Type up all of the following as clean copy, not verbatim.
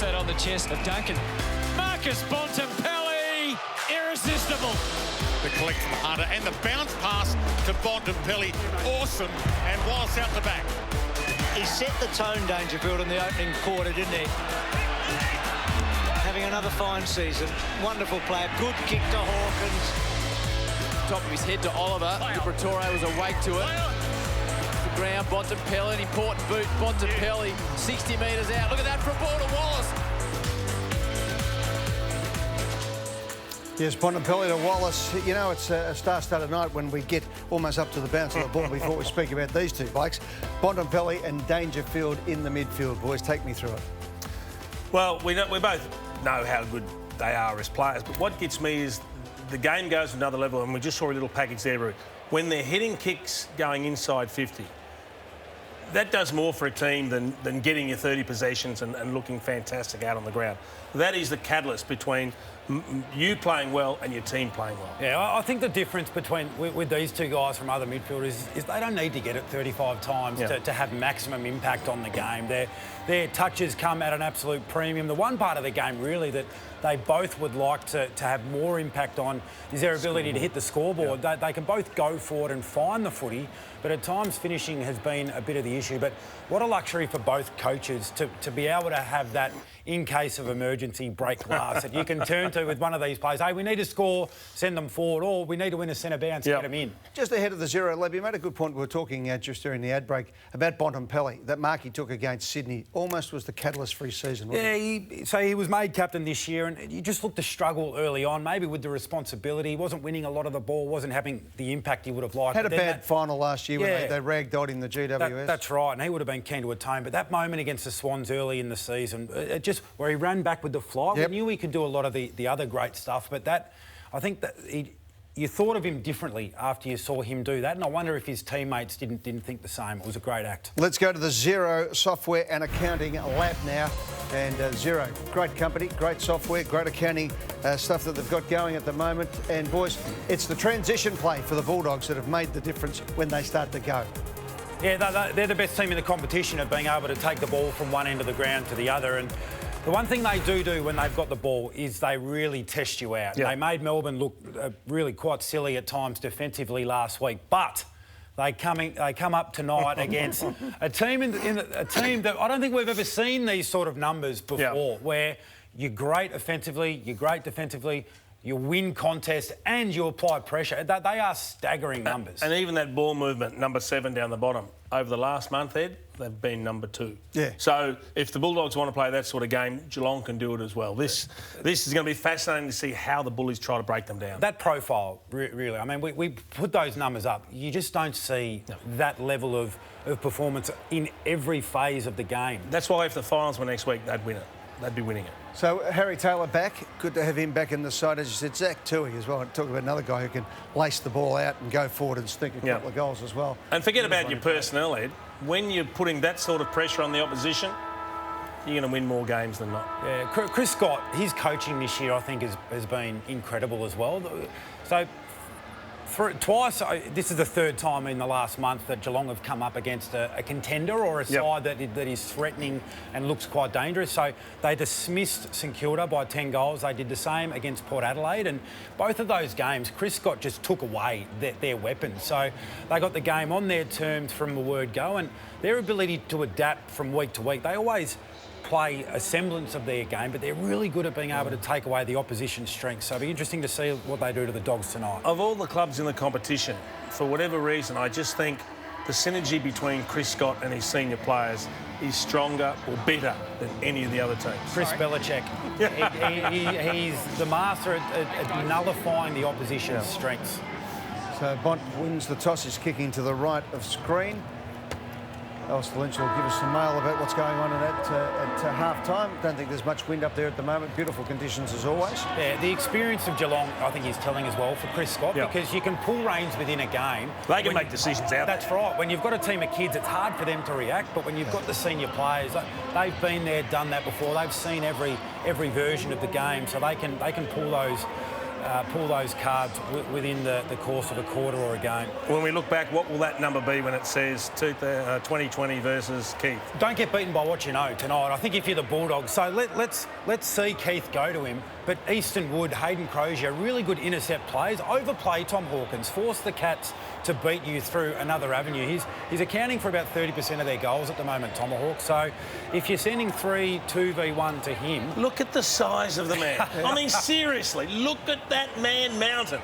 that on the chest of Duncan. Marcus Bontempelli, irresistible. The collect from Hunter and the bounce pass to Bontempelli, awesome, and Wallace out the back. He set the tone, Dangerfield, in the opening quarter, didn't he? Having another fine season. Wonderful player. Good kick to Hawkins. Top of his head to Oliver. Liberatore was awake to it. The ground, Bontempelli, an important boot. Bontempelli, 60 metres out. Look at that for a ball to Wallace. Yes, Bontempelli to Wallace. You know, it's a star-studded night when we get almost up to the bounce of the ball before we speak about these two blokes. Bontempelli and Dangerfield in the midfield. Boys, take me through it. Well, we both know how good they are as players, but what gets me is the game goes to another level, and we just saw a little package there. When they're hitting kicks going inside 50, that does more for a team than getting your 30 possessions and looking fantastic out on the ground. That is the catalyst between you playing well and your team playing well. Yeah, I think the difference between with these two guys from other midfielders is they don't need to get it 35 times to have maximum impact on the game. Their touches come at an absolute premium. The one part of the game really that they both would like to have more impact on is their ability to hit the scoreboard. Yeah. They can both go forward and find the footy, but at times finishing has been a bit of the issue. But what a luxury for both coaches to be able to have that in case of emergency break glass that you can turn to with one of these players. Hey, we need to score, send them forward, or we need to win a centre bounce, get them in. Just ahead of the zero, Leb, you made a good point. We were talking just during the ad break about Bontempelli, that mark he took against Sydney. Almost was the catalyst for his season, wasn't it? So he was made captain this year, and you just looked to struggle early on, maybe with the responsibility. He wasn't winning a lot of the ball, wasn't having the impact he would have liked. Had a bad final last year when they ragdolled in the GWS. That's right, and he would have been keen to atone. But that moment against the Swans early in the season, where he ran back with the fly, we knew he could do a lot of the other great stuff. But I think that you thought of him differently after you saw him do that, and I wonder if his teammates didn't think the same. It was a great act. Let's go to the Xero Software and Accounting Lab now. And Xero, great company, great software, great accounting stuff that they've got going at the moment. And boys, it's the transition play for the Bulldogs that have made the difference when they start to go. Yeah, they're the best team in the competition of being able to take the ball from one end of the ground to the other. And the one thing they do when they've got the ball is they really test you out. Yeah. They made Melbourne look really quite silly at times defensively last week, but they come up tonight against a team a team that I don't think we've ever seen these sort of numbers before, where you're great offensively, you're great defensively, you win contests and you apply pressure. They are staggering numbers. And even that ball movement, number 7 down the bottom, over the last month, Ed, they've been number 2. Yeah. So if the Bulldogs want to play that sort of game, Geelong can do it as well. This is going to be fascinating to see how the Bullies try to break them down. That profile, really, I mean, we put those numbers up. You just don't see that level of performance in every phase of the game. That's why if the finals were next week, they'd win it. They'd be winning it. So Harry Taylor back. Good to have him back in the side. As you said, Zach Tui as well. Talk about another guy who can lace the ball out and go forward and stink a couple of goals as well. And forget about your personnel, Ed. When you're putting that sort of pressure on the opposition, you're going to win more games than not. Yeah, Chris Scott, his coaching this year, I think, has been incredible as well. So twice, this is the third time in the last month that Geelong have come up against a contender or a side that is threatening and looks quite dangerous. So they dismissed St Kilda by 10 goals. They did the same against Port Adelaide, and both of those games, Chris Scott just took away their weapons. So they got the game on their terms from the word go, and their ability to adapt from week to week. They always play a semblance of their game, but they're really good at being able to take away the opposition's strengths. So it'll be interesting to see what they do to the Dogs tonight. Of all the clubs in the competition, for whatever reason, I just think the synergy between Chris Scott and his senior players is stronger or better than any of the other teams. Chris Belichick. He's the master at nullifying the opposition's strengths. So Bont wins the toss. He's kicking to the right of screen. Alistair Lynch will give us some mail about what's going on in that at half-time. Don't think there's much wind up there at the moment. Beautiful conditions as always. Yeah, the experience of Geelong, I think, is telling as well for Chris Scott, because you can pull reins within a game. They can make decisions out. That's right. When you've got a team of kids, it's hard for them to react, but when you've got the senior players, they've been there, done that before. They've seen every version of the game, so they can pull those pull those cards within the course of a quarter or a game. When we look back, what will that number be when it says 2020 versus Keith? Don't get beaten by what you know tonight. I think if you're the Bulldogs, so let's see Keith go to him. But Easton Wood, Hayden Crozier, really good intercept plays. Overplay Tom Hawkins, force the Cats to beat you through another avenue. He's accounting for about 30% of their goals at the moment, Tomahawk. So if you're sending 3 2v1 to him... Look at the size of the man. I mean, seriously, look at that man mountain.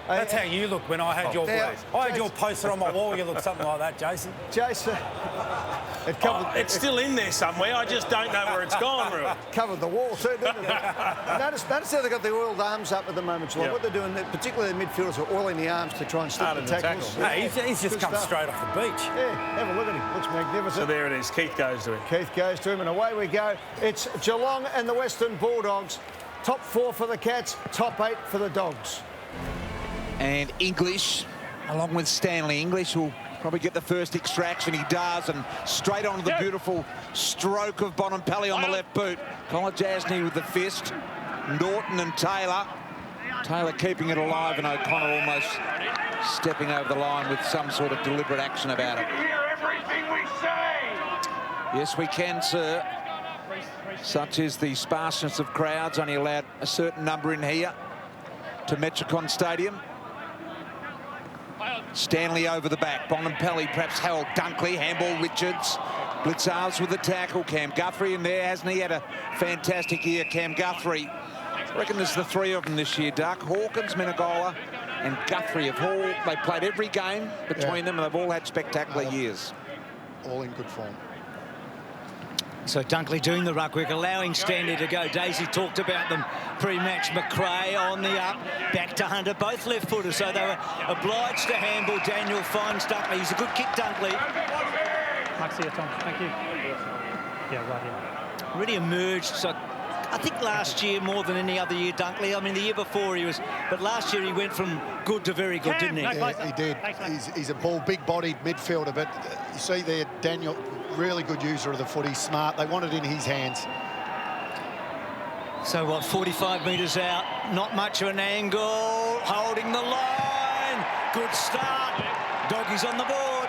That's how you look when I had your poster on my wall. You look something like that, Jason. Jason, it's still in there somewhere. I just don't know where it's gone, really. Covered the wall too, didn't it? Notice how they've got the oiled arms up at the moment, Geelong. Yep. What they're doing, particularly the midfielders, are oiling the arms to try and stick the tackles. Hey, he's just come straight off the beach. Yeah, have a look at him. Looks magnificent. So there it is. Keith goes to him. Keith goes to him, and away we go. It's Geelong and the Western Bulldogs. Top 4 for the Cats, top 8 for the Dogs. And English, along with Stanley. English will probably get the first extraction. He does, and straight onto the beautiful stroke of Bontempelli on the left boot. Kolajasny with the fist. Norton and Taylor. Taylor keeping it alive, and O'Connor almost stepping over the line with some sort of deliberate action about it. Yes, we can, sir. Such is the sparseness of crowds. Only allowed a certain number in here to Metricon Stadium. Stanley over the back. Bontempelli perhaps held Dunkley. Handball Richards. Blitzarves with the tackle. Cam Guthrie in there. Hasn't he had a fantastic year, Cam Guthrie? I reckon there's the 3 of them this year, Duck. Hawkins, Menegola and Guthrie have all... They played every game between them, and they've all had spectacular years. All in good form. So Dunkley doing the ruck work, allowing Stanley to go. Daisy talked about them pre-match. McRae on the up, back to Hunter, both left-footers, so they were obliged to handball. Daniel finds Dunkley. He's a good kick, Dunkley. Nice to see you, Tom. Thank you. Yeah, right here. Really emerged, so I think last year more than any other year, Dunkley. I mean, the year before he was, but last year he went from good to very good, didn't he? Yeah, he did. He's a big-bodied midfielder, but you see there, Daniel, really good user of the foot. He's smart. They want it in his hands. So what, 45 metres out, not much of an angle, holding the line. Good start. Doggies on the board.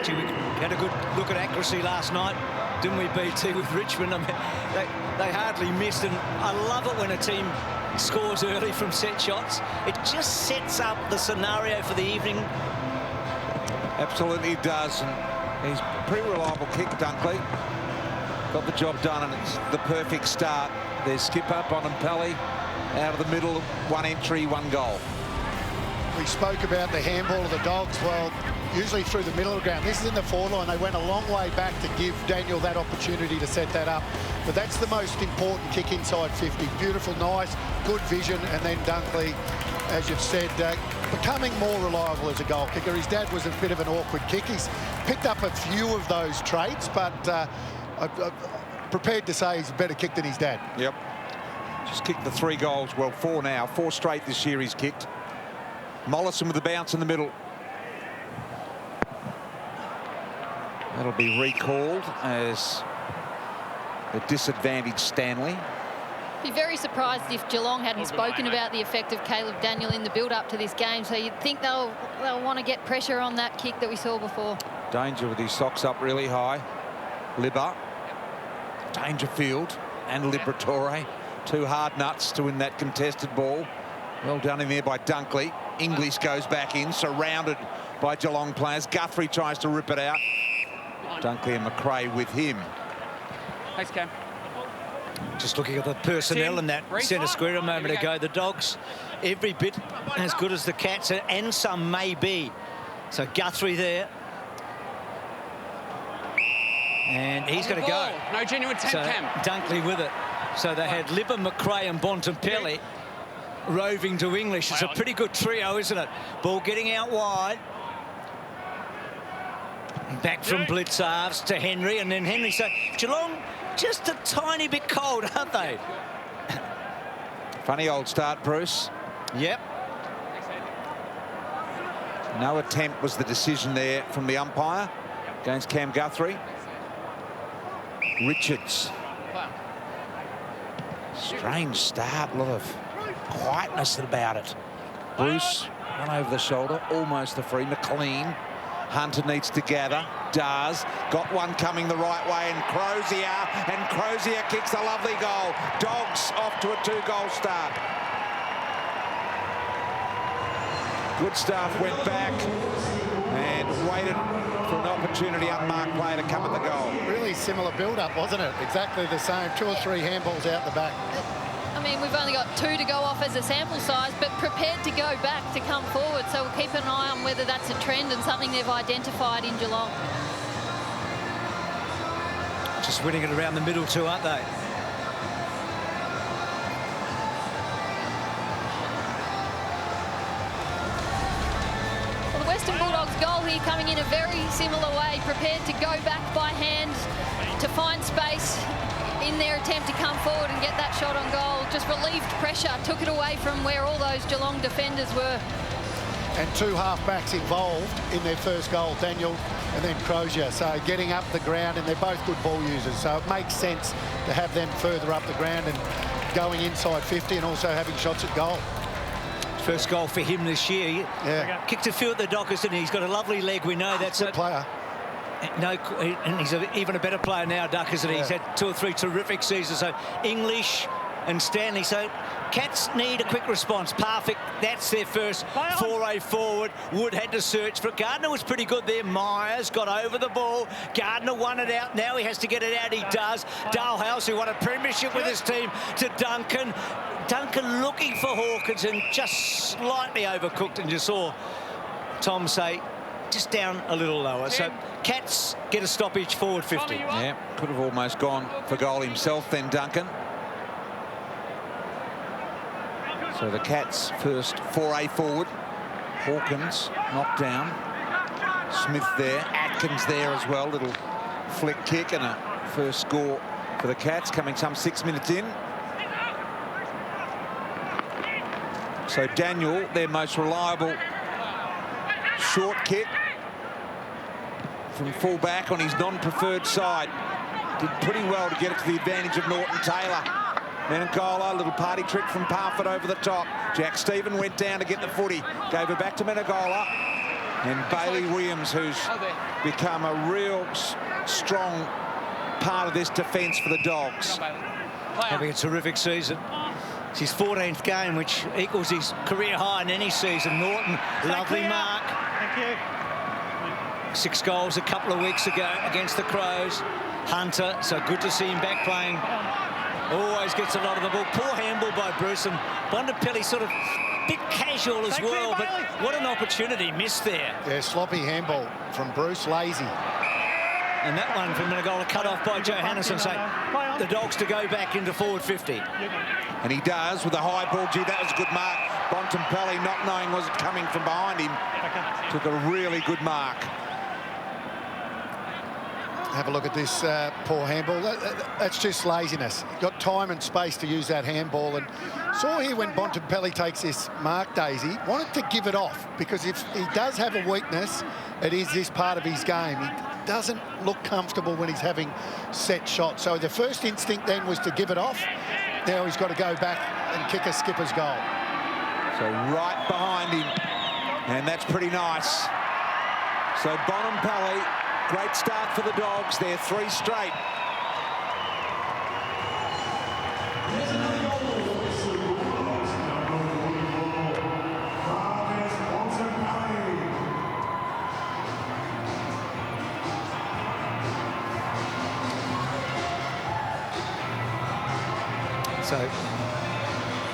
Gee, we had a good look at accuracy last night, didn't we, BT, with Richmond? I mean, they hardly missed, and I love it when a team scores early from set shots. It just sets up the scenario for the evening. Absolutely does, and he's a pretty reliable kick, Dunkley. Got the job done, and it's the perfect start. There's skipper Bontempelli out of the middle, 1 entry, 1 goal. We spoke about the handball of the Dogs. Well, usually through the middle of the ground. This is in the forward line. They went a long way back to give Daniel that opportunity to set that up. But that's the most important kick inside 50. Beautiful, nice, good vision. And then Dunkley, as you've said, becoming more reliable as a goal kicker. His dad was a bit of an awkward kick. He's picked up a few of those traits, but I'm prepared to say he's a better kick than his dad. Yep. Just kicked the 3 goals. Well, 4 now. 4 straight this year he's kicked. Mollison with the bounce in the middle. That'll be recalled as a disadvantaged Stanley. Be very surprised if Geelong hadn't spoken about the effect of Caleb Daniel in the build-up to this game. So you'd think they'll want to get pressure on that kick that we saw before. Danger with his socks up really high. Libba, Dangerfield and Liberatore. 2 hard nuts to win that contested ball. Well done in there by Dunkley. English goes back in, surrounded by Geelong players. Guthrie tries to rip it out. Dunkley and McRae with him. Thanks, Cam. Just looking at the personnel in that centre square a moment ago, the Dogs every bit as good as the Cats, and some may be. So Guthrie there. And he's going to go. No genuine temp, Cam. Dunkley with it. So they had Libba, McRae and Bontempelli roving to English. It's a pretty good trio, isn't it? Ball getting out wide. Back from Blitzarves to Henry, and then Henry. So Geelong just a tiny bit cold, aren't they? Funny old start, Bruce. Yep. No attempt was the decision there from the umpire against Cam Guthrie. Richards. Strange start, a lot of quietness about it. Bruce, run over the shoulder, almost the free. McLean, Hunter needs to gather, does. Got one coming the right way, and Crozier kicks a lovely goal. Dogs off to a 2-goal start. Good stuff, went back and waited for an opportunity, unmarked play to come at the goal. Really similar build-up, wasn't it? Exactly the same. 2 or 3 handballs out the back. I mean, we've only got 2 to go off as a sample size, but prepared to go back to come forward. So we'll keep an eye on whether that's a trend and something they've identified in Geelong. Just winning it around the middle too, aren't they? Well, the Western Bulldogs goal here coming in a very similar way, prepared to go back by hand to find space in their attempt to come forward and get that shot on goal. Just relieved pressure, took it away from where all those Geelong defenders were. And 2 half-backs involved in their first goal, Daniel and then Crozier. So getting up the ground, and they're both good ball users. So it makes sense to have them further up the ground and going inside 50 and also having shots at goal. First goal for him this year. Yeah. Kicked a few at the Dockers, and he's got a lovely leg. We know that's a player. No, and he's even a better player now, Duckers, and he's had 2 or 3 terrific seasons. So English and Stanley. So Cats need a quick response. Perfect. That's their first foray forward. Wood had to search for it. Gardner was pretty good there. Myers got over the ball. Gardner won it out. Now he has to get it out. He does. Dalhouse, who won a premiership with his team, to Duncan. Duncan looking for Hawkins and just slightly overcooked, and you saw Tom say, just down a little lower. So Cats get a stoppage forward 50. Yeah, could have almost gone for goal himself then, Duncan. So the Cats first foray forward. Hawkins knocked down. Smith there. Atkins there as well. Little flick kick and a first score for the Cats coming some 6 minutes in. So Daniel, their most reliable short kick from full-back on his non-preferred side. Did pretty well to get it to the advantage of Norton-Taylor. Menegola, little party trick from Parfitt over the top. Jack Stephen went down to get the footy. Gave it back to Menegola. And Bailey Williams, who's become a real strong part of this defence for the Dogs. Having a terrific season. It's his 14th game, which equals his career high in any season. Norton, lovely mark. Thank you. 6 goals a couple of weeks ago against the Crows. Hunter, so good to see him back playing. Always gets a lot of the ball. Poor handball by Bruce, and Bontempelli sort of a bit casual as well, but what an opportunity missed there. Yeah, sloppy handball from Bruce, lazy. And that one from Menegola cut off by Johannisen, so the Dogs to go back into forward 50. And he does with a high ball. Gee, that was a good mark. Bontempelli, not knowing was it coming from behind him, took a really good mark. Have a look at this poor handball. That's just laziness. Got time and space to use that handball. And saw here when Bontempelli takes this mark, Daisy, wanted to give it off, because if he does have a weakness, it is this part of his game. He doesn't look comfortable when he's having set shots. So the first instinct then was to give it off. Now he's got to go back and kick a skipper's goal. So right behind him, and that's pretty nice. So Bontempelli, great start for the Dogs. They're 3 straight. So,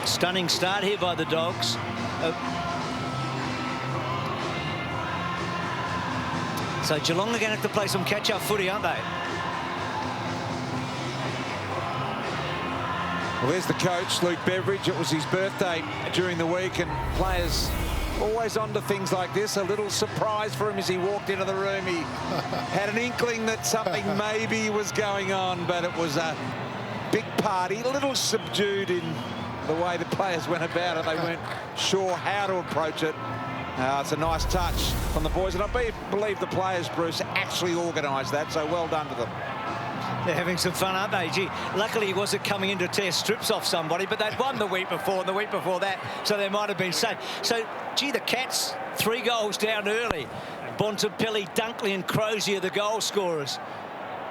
stunning start here by the Dogs. So Geelong are going to have to play some catch-up footy, aren't they? Well, there's the coach, Luke Beveridge. It was his birthday during the week, and players always onto things like this. A little surprise for him as he walked into the room. He had an inkling that something maybe was going on, but it was a big party, a little subdued in the way the players went about it. They weren't sure how to approach it. It's a nice touch from the boys, and I believe the players, Bruce, actually organised that, so well done to them. They're having some fun, aren't they? Gee, luckily he wasn't coming in to tear strips off somebody, but they'd won the week before and the week before that, so they might have been safe. So, gee, the Cats 3 goals down early. Bontempelli, Dunkley and Crozier, the goal scorers.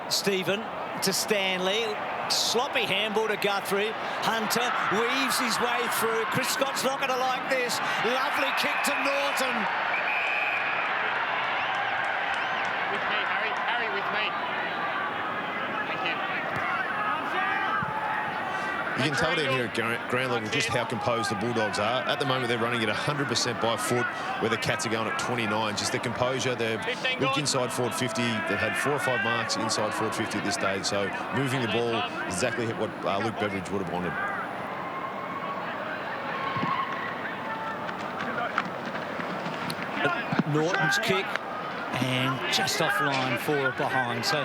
Stephen to Stanley. Sloppy handball to Guthrie. Hunter weaves his way through. Chris Scott's not going to like this. Lovely kick to Norton. With me, Harry. Harry, with me. Thank you. You can tell down here at ground level just how composed the Bulldogs are. At the moment, they're running at 100% by foot, where the Cats are going at 29. Just the composure. They've looked inside forward 50. They've had 4 or 5 marks inside forward 50 at this stage. So moving the ball is exactly what Luke Beveridge would have wanted. Norton's kick, and just offline, 4 behind. So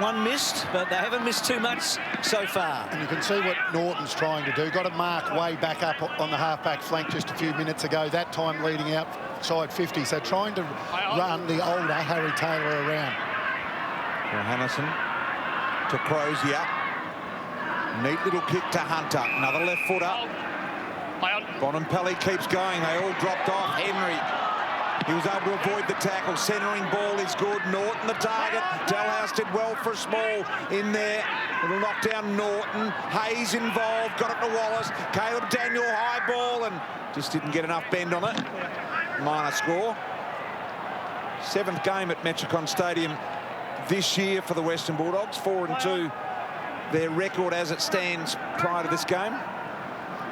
1 missed, but they haven't missed too much so far. And you can see what Norton's trying to do. Got a mark way back up on the half-back flank just a few minutes ago, that time leading outside 50. So trying to run the older Harry Taylor around. Johannesson to Crozier. Neat little kick to Hunter. Another left footer. Bontempelli keeps going. They all dropped off. Henry. He was able to avoid the tackle. Centering ball is good. Norton the target. Dalhouse did well for a small in there. Little knockdown Norton. Hayes involved. Got it to Wallace. Caleb Daniel high ball and just didn't get enough bend on it. Minor score. 7th game at Metricon Stadium this year for the Western Bulldogs. 4-2 their record as it stands prior to this game.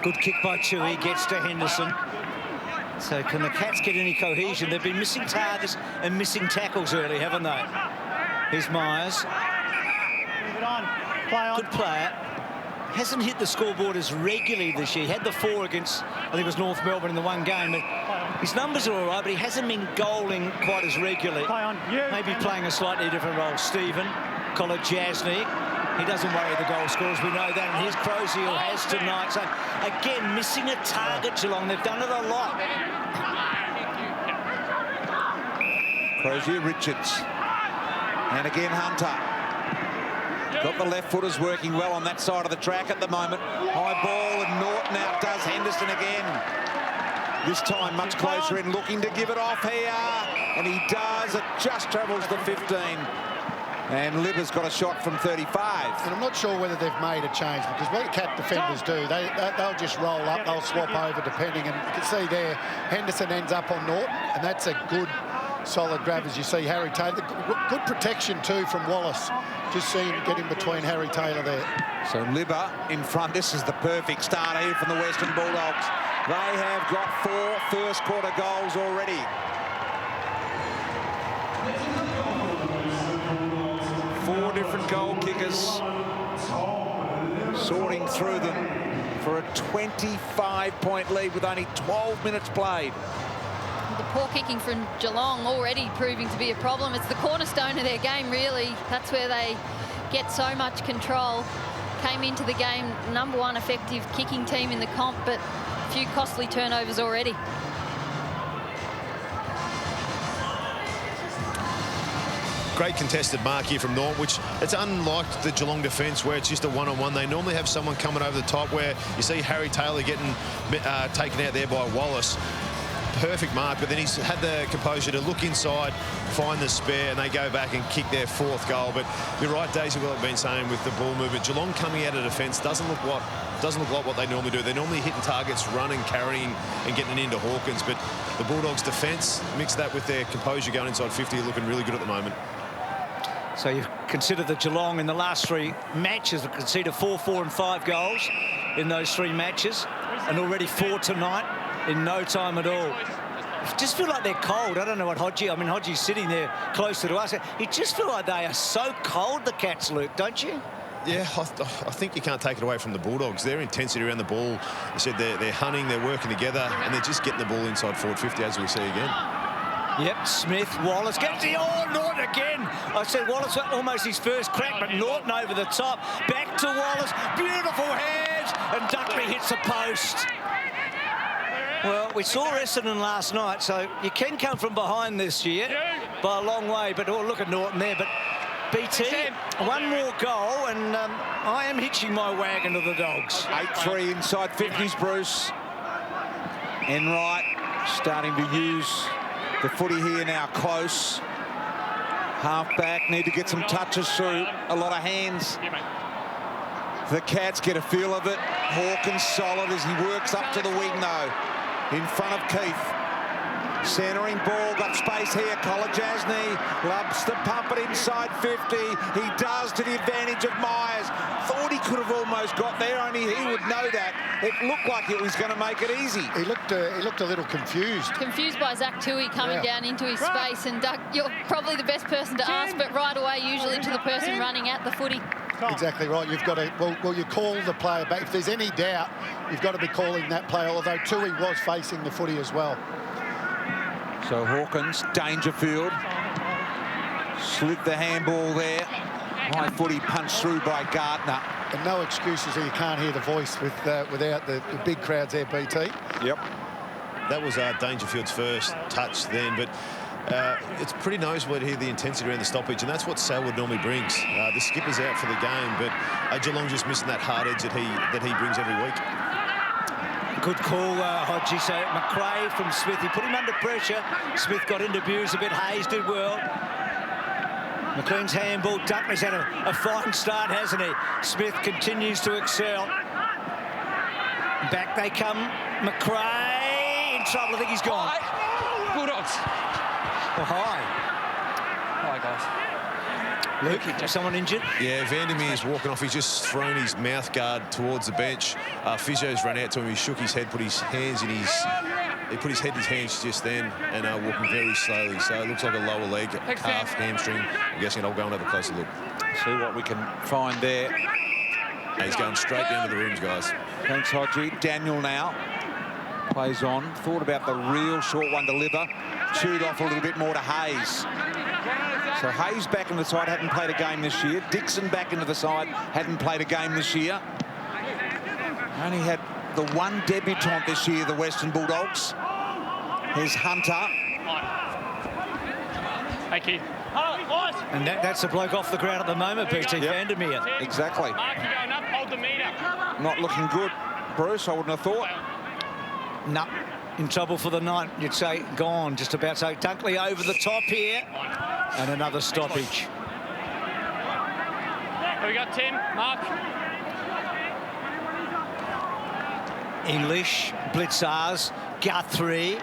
Good kick by Chewy. Gets to Henderson. So can the Cats get any cohesion? They've been missing targets and missing tackles early, haven't they? Here's Myers. Good player. Hasn't hit the scoreboard as regularly this year. He had the 4 against, I think it was North Melbourne in the 1 game. But his numbers are all right, but he hasn't been goaling quite as regularly. Maybe playing a slightly different role. Stephen, Kolodjasny. He doesn't worry the goal scorers, we know that. And here's Crozier, who has tonight. So, again, missing a target, Geelong. They've done it a lot. Crozier, Richards. And again, Hunter. Got the left footers working well on that side of the track at the moment. High ball, and Norton outdoes Henderson again. This time much closer in, looking to give it off here. And he does. It just travels the 15. And Libber's got a shot from 35. And I'm not sure whether they've made a change, because what the Cat defenders do, they'll just roll up, they'll swap over depending. And you can see there, Henderson ends up on Norton, and that's a good, solid grab, as you see Harry Taylor. Good protection too from Wallace. Just seeing him get in between Harry Taylor there. So Libber in front. This is the perfect start here from the Western Bulldogs. They have got 4 first-quarter goals already. Four different goal kickers sorting through them for a 25-point lead with only 12 minutes played. The poor kicking from Geelong already proving to be a problem. It's the cornerstone of their game, really. That's where they get so much control. Came into the game #1 effective kicking team in the comp, but a few costly turnovers already. Great contested mark here from Norton, which it's unlike the Geelong defence where it's just a one-on-one. They normally have someone coming over the top, where you see Harry Taylor getting taken out there by Wallace. Perfect mark, but then he's had the composure to look inside, find the spare, and they go back and kick their 4th goal. But you're right, Daisy, what I've been saying with the ball movement. Geelong coming out of defence doesn't look like what they normally do. They're normally hitting targets, running, carrying, and getting into Hawkins. But the Bulldogs' defence, mix that with their composure going inside 50, are looking really good at the moment. So you consider the Geelong in the last 3 matches have conceded 4, 4 and 5 goals in those 3 matches, and already 4 tonight in no time at all. I just feel like they're cold. I don't know what Hodgie's sitting there closer to us. You just feel like they are so cold, the Cats, Luke, don't you? Yeah, I think you can't take it away from the Bulldogs. Their intensity around the ball, I said they're hunting, they're working together, and they're just getting the ball inside forward 50, as we see again. Yep, Smith, Wallace gets the Norton again. I said Wallace almost his first crack, but Norton over the top. Back to Wallace, beautiful hands, and Dunkley hits the post. Well, we saw Essendon last night, so you can come from behind this year by a long way. But oh, look at Norton there. But BT, one more goal, and I am hitching my wagon to the Dogs. 8-3 inside 50s, Bruce. Enright starting to use the footy here now, close. Half-back, need to get some touches through. A lot of hands. The Cats get a feel of it. Hawkins solid as he works up to the wing, though. In front of Keith. Centering ball, got space here. Kolajasny loves to pump it inside 50. He does, to the advantage of Myers. Thought he could have almost got there, only he would know that. It looked like it was going to make it easy. He looked a little confused. Confused by Zach Tui coming down into his space. And Doug, you're probably the best person to ask, but right away, usually to the person running at the footy. Exactly right. You've got to, well, you call the player back. If there's any doubt, you've got to be calling that player, although Tui was facing the footy as well. So Hawkins, Dangerfield, slid the handball there. High footy punched through by Gardner. And no excuses, you can't hear the voice without the big crowds there, BT. Yep. That was Dangerfield's first touch then, but it's pretty noticeable to hear the intensity around the stoppage, and that's what Selwood normally brings. The skipper's out for the game, but Geelong just missing that hard edge that he brings every week. Good call, Hodgie. So McRae from Smith, he put him under pressure. Smith got into Buse a bit. Hayes did well. McLean's handball. Dunkley's had a fine start, hasn't he? Smith continues to excel. Back they come. McRae in trouble. I think he's gone. Bulldogs. Oh, hi. Hi, guys. Luke, is someone injured? Yeah, Vandermeer's walking off. He's just thrown his mouth guard towards the bench. Physio's run out to him. He shook his head, put his hands in his... He put his head in his hands just then and walking very slowly. So it looks like a lower leg, calf, hamstring. I'm guessing I'll go and have a closer look. See what we can find there. And he's going straight down to the rooms, guys. Thanks, Hodgie. Daniel now plays on. Thought about the real short one to Liver. Chewed off a little bit more to Hayes. So Hayes back in the side, hadn't played a game this year. Dixon back into the side, hadn't played a game this year. Only had the one debutant this year, the Western Bulldogs. Here's Hunter. Thank you. And that's a bloke off the ground at the moment, BT. Vandermeer. Exactly. Mark, you're going up. Hold the meter. Not looking good, Bruce, I wouldn't have thought. No, in trouble for the night, you'd say. Gone, just about. So Dunkley over the top here. And another stoppage. Here we got Tim, Mark. English, Blitzars, Guthrie.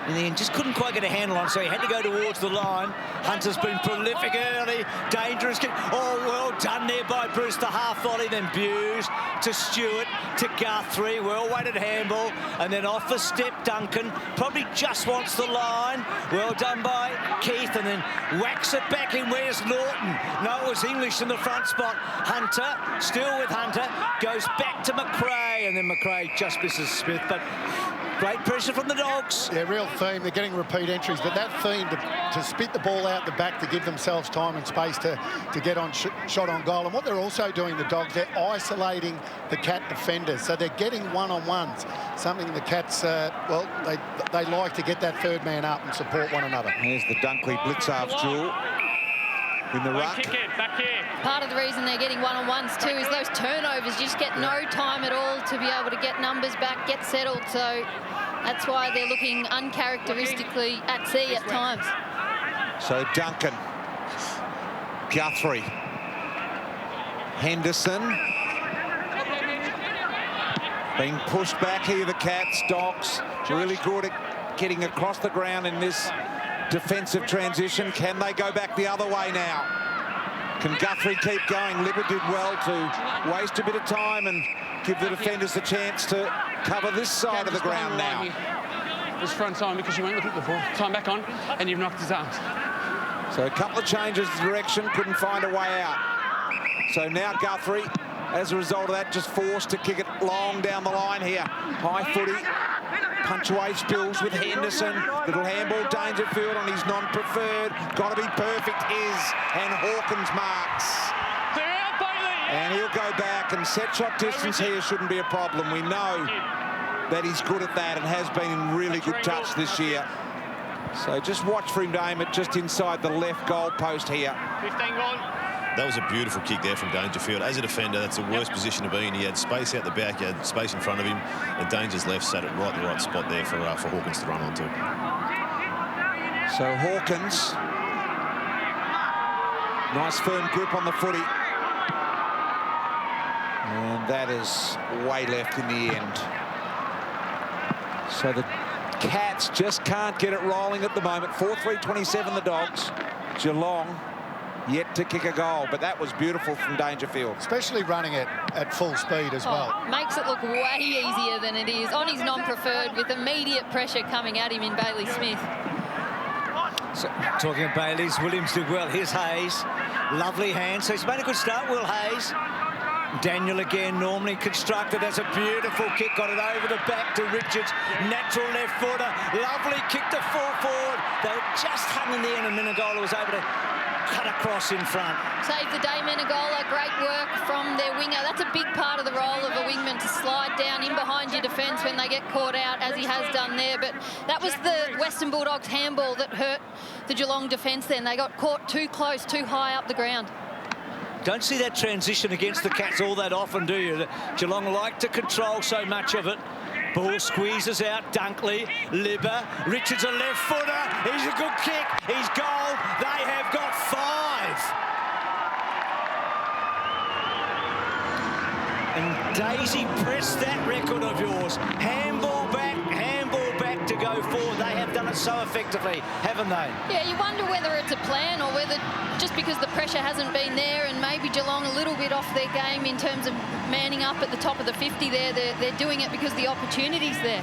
In the end, just couldn't quite get a handle on, so he had to go towards the line. Hunter's been prolific early, dangerous kick. Oh, well done there by Bruce, the half volley, then Buse to Stewart, to Guthrie, well-weighted handball, and then off a step Duncan, probably just wants the line. Well done by Keith, and then whacks it back in. Where's Norton? No, it was English in the front spot. Hunter, still with Hunter, goes back to McRae, and then McRae just misses Smith, but great pressure from the Dogs. Yeah, real theme. They're getting repeat entries, but that theme to spit the ball out the back to give themselves time and space to get on shot on goal. And what they're also doing, the Dogs, they're isolating the Cat defenders. So they're getting one-on-ones, something the Cats, well, they like to get that third man up and support one another. Here's the Dunkley Blitzarves duel in the ruck. Kick it, back here. Part of the reason they're getting one-on-ones too is those turnovers. You just get no time at all to be able to get numbers back, get settled. So that's why they're looking uncharacteristically at sea at times. So Duncan, Guthrie, Henderson. Being pushed back here, the Cats. Dogs really good at getting across the ground in this defensive transition. Can they go back the other way now? Can Guthrie keep going? Libber did well to waste a bit of time and give the defenders a chance to cover this side of the ground now. This front time because you won't look at the ball. Time back on, and you've knocked his arms. So a couple of changes of direction, couldn't find a way out. So now Guthrie, as a result of that, just forced to kick it long down the line here. High footy, punch away spills with Henderson. Little handball, Dangerfield on his non-preferred. Got to be perfect, and Hawkins marks. And he'll go back, and set shot distance here shouldn't be a problem. We know that he's good at that and has been in really good touch this year. So just watch for him to aim it just inside the left goal post here. 15 gone. That was a beautiful kick there from Dangerfield. As a defender, that's the worst position to be in. He had space out the back, he had space in front of him, and Danger's left sat it right in the right spot there for Hawkins to run onto. So Hawkins, nice firm grip on the footy. And that is way left in the end. So the Cats just can't get it rolling at the moment. 4-3-27 the Dogs. Geelong yet to kick a goal, but that was beautiful from Dangerfield. Especially running it at full speed as well. Makes it look way easier than it is. On his non-preferred with immediate pressure coming at him in Bailey Smith. So, talking of Bailey's, Williams did well. Here's Hayes. Lovely hand. So he's made a good start, Will Hayes. Daniel again, normally constructed as a beautiful kick. Got it over the back to Richards. Natural left footer. Lovely kick to full forward. They were just hung in the end, and Menegola was able to cut across in front. Saved the day, Menegola. Great work from their winger. That's a big part of the role of a wingman, to slide down in behind your defence when they get caught out, as he has done there. But that was the Western Bulldogs handball that hurt the Geelong defence then. They got caught too close, too high up the ground. Don't see that transition against the Cats all that often, do you? Geelong like to control so much of it. Ball squeezes out, Dunkley, Libba, Richards a left footer, he's a good kick, he's goal, they have got 5. And Daisy, press that record of yours. Handball back to go forward. They have done it so effectively, haven't they? Yeah, you wonder whether it's a plan or whether just because the pressure hasn't been there and maybe Geelong a little bit off their game in terms of manning up at the top of the 50 there, they're doing it because the opportunity's there.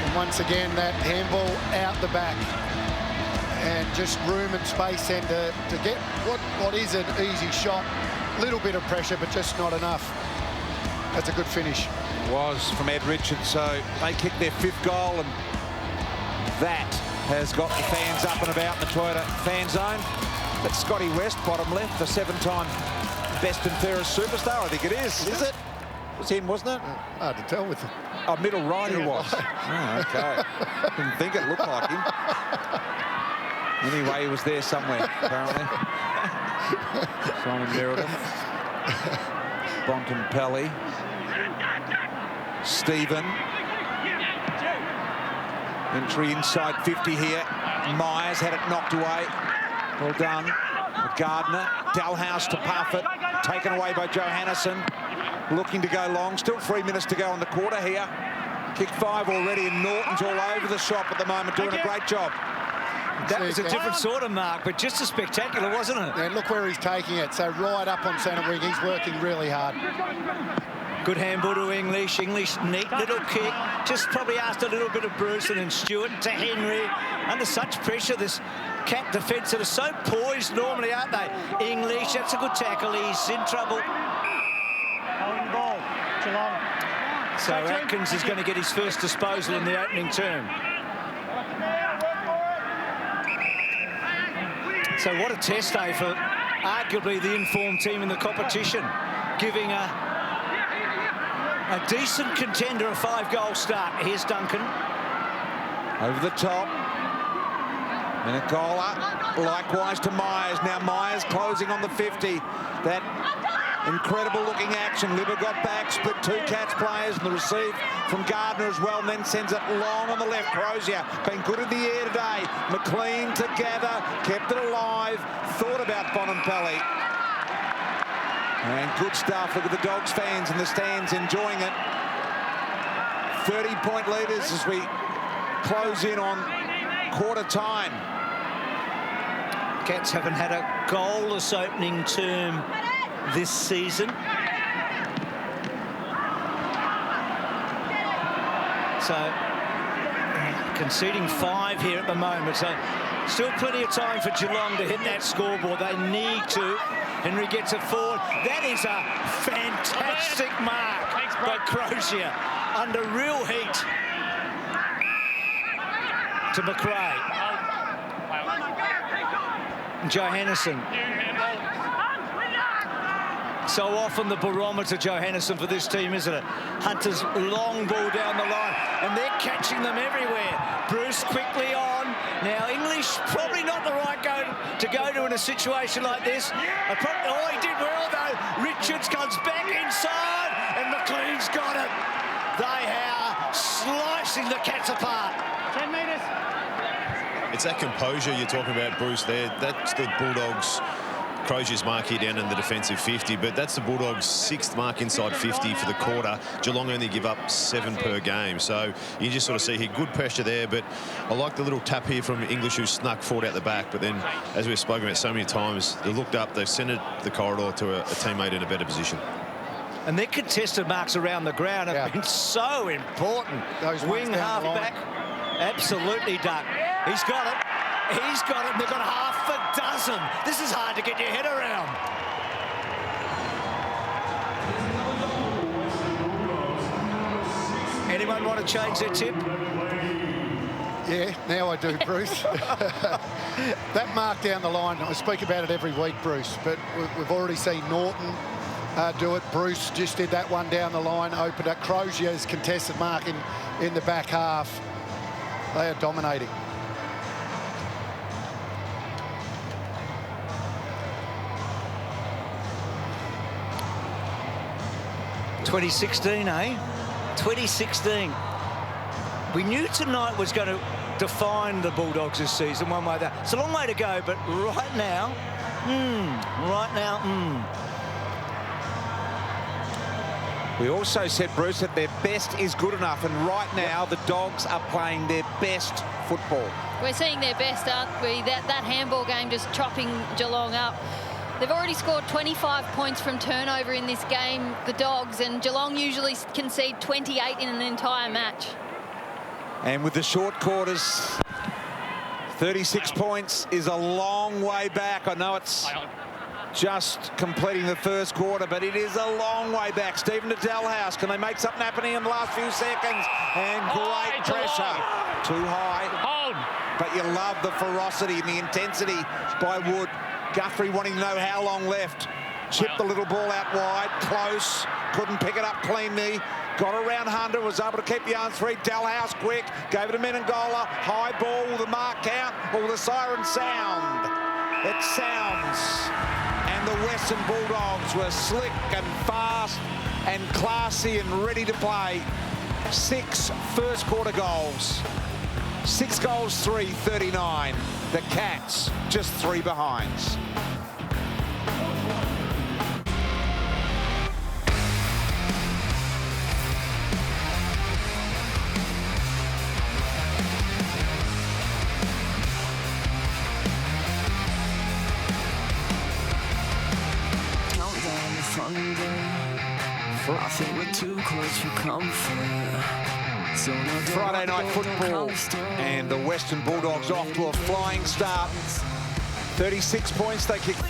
And once again, that handball out the back. And just room and space then to get what is an easy shot. Little bit of pressure, but just not enough. That's a good finish. It was from Ed Richards, so they kicked their 5th goal, and that has got the fans up and about in the Toyota fan zone. That's Scotty West, bottom left, the 7-time best and fairest superstar, I think it is it? It was him, wasn't it? Hard to tell with the... Oh, middle right he was. Oh, okay. Didn't think it looked like him. Anyway, he was there somewhere, apparently. Simon Meredith. Bontempelli. Stephen. Entry inside 50 here. Myers had it knocked away. Well done. Gardner. Dalhouse to Parfitt. Taken away by Johannesson. Looking to go long. Still 3 minutes to go in the quarter here. Kick 5 already, and Norton's all over the shop at the moment, doing a great job. That was a different sort of mark, but just as spectacular, wasn't it? And look where he's taking it. So right up on centre wing, he's working really hard. Good handball to English. English, neat little kick. Just probably asked a little bit of Bruce and then Stewart to Henry. Under such pressure, this Cat defence that are so poised normally, aren't they? English, that's a good tackle. He's in trouble. Holding the ball, Geelong. So Atkins is going to get his first disposal in the opening term. So what a test day for arguably the informed team in the competition, giving a decent contender a 5-goal start. Here's Duncan. Over the top. Menegola, likewise to Myers. Now Myers closing on the 50. That incredible looking action. Libba got back, split 2 Cats players, and the receive from Gardner as well, and then sends it long on the left. Crozier been good in the air today. McLean to gather, kept it alive, thought about Bontempelli. And good stuff. Look at the Dogs fans in the stands enjoying it. 30-point leaders as we close in on quarter time. Cats haven't had a goalless opening term this season. So conceding 5 here at the moment. So still plenty of time for Geelong to hit that scoreboard. They need to. Henry gets it forward. That is a fantastic mark by Crozier under real heat to McRae. Johannesson So often the barometer, Johannesson, for this team, isn't it? Hunter's long ball down the line, and they're catching them everywhere. Bruce quickly on. Now, English probably not the right to go to in a situation like this. Oh, he did well, though. Richards comes back inside, and McLean's got it. They are slicing the Cats apart. 10 metres. It's that composure you're talking about, Bruce, there. That's the Bulldogs' Crozier's mark here down in the defensive 50, but that's the Bulldogs' 6th mark inside 50 for the quarter. Geelong only give up 7 per game, so you just sort of see here good pressure there. But I like the little tap here from English, who snuck forward out the back, but then, as we've spoken about so many times, they looked up, they centred the corridor to a teammate in a better position. And their contested marks around the ground have been so important. Those wing half back, absolutely done. He's got it. He's got it. They've got half a dozen. This is hard to get your head around. Anyone want to change their tip? Yeah, now I do, Bruce. That mark down the line, I speak about it every week, Bruce, but we've already seen Norton do it. Bruce just did that one down the line, opened up. Crozier's contested mark in the back half. They are dominating. '16, eh? 2016. We knew tonight was going to define the Bulldogs this season one way or the other. It's a long way to go, but right now, We also said, Bruce, that their best is good enough, and right now the Dogs are playing their best football. We're seeing their best, aren't we? That handball game just chopping Geelong up. They've already scored 25 points from turnover in this game, the Dogs, and Geelong usually concede 28 in an entire match. And with the short quarters, 36 points is a long way back. I know it's just completing the first quarter, but it is a long way back. Stephen to Dalhouse. Can they make something happen in the last few seconds? And great pressure. Too high. Hold. But you love the ferocity and the intensity by Wood. Guthrie wanting to know how long left. Chipped the little ball out wide. Close. Couldn't pick it up cleanly. Got around Hunter. Was able to keep the arms free. Dalhouse quick. Gave it to Menengola. High ball. Will the mark count? Or will the siren sound? It sounds. And the Western Bulldogs were slick and fast and classy and ready to play. 6 first quarter goals. 6 goals, 3, 39. The Cats just 3 behinds. I think we're too close for comfort. Friday night football, and the Western Bulldogs off to a flying start. 36 points, they kicked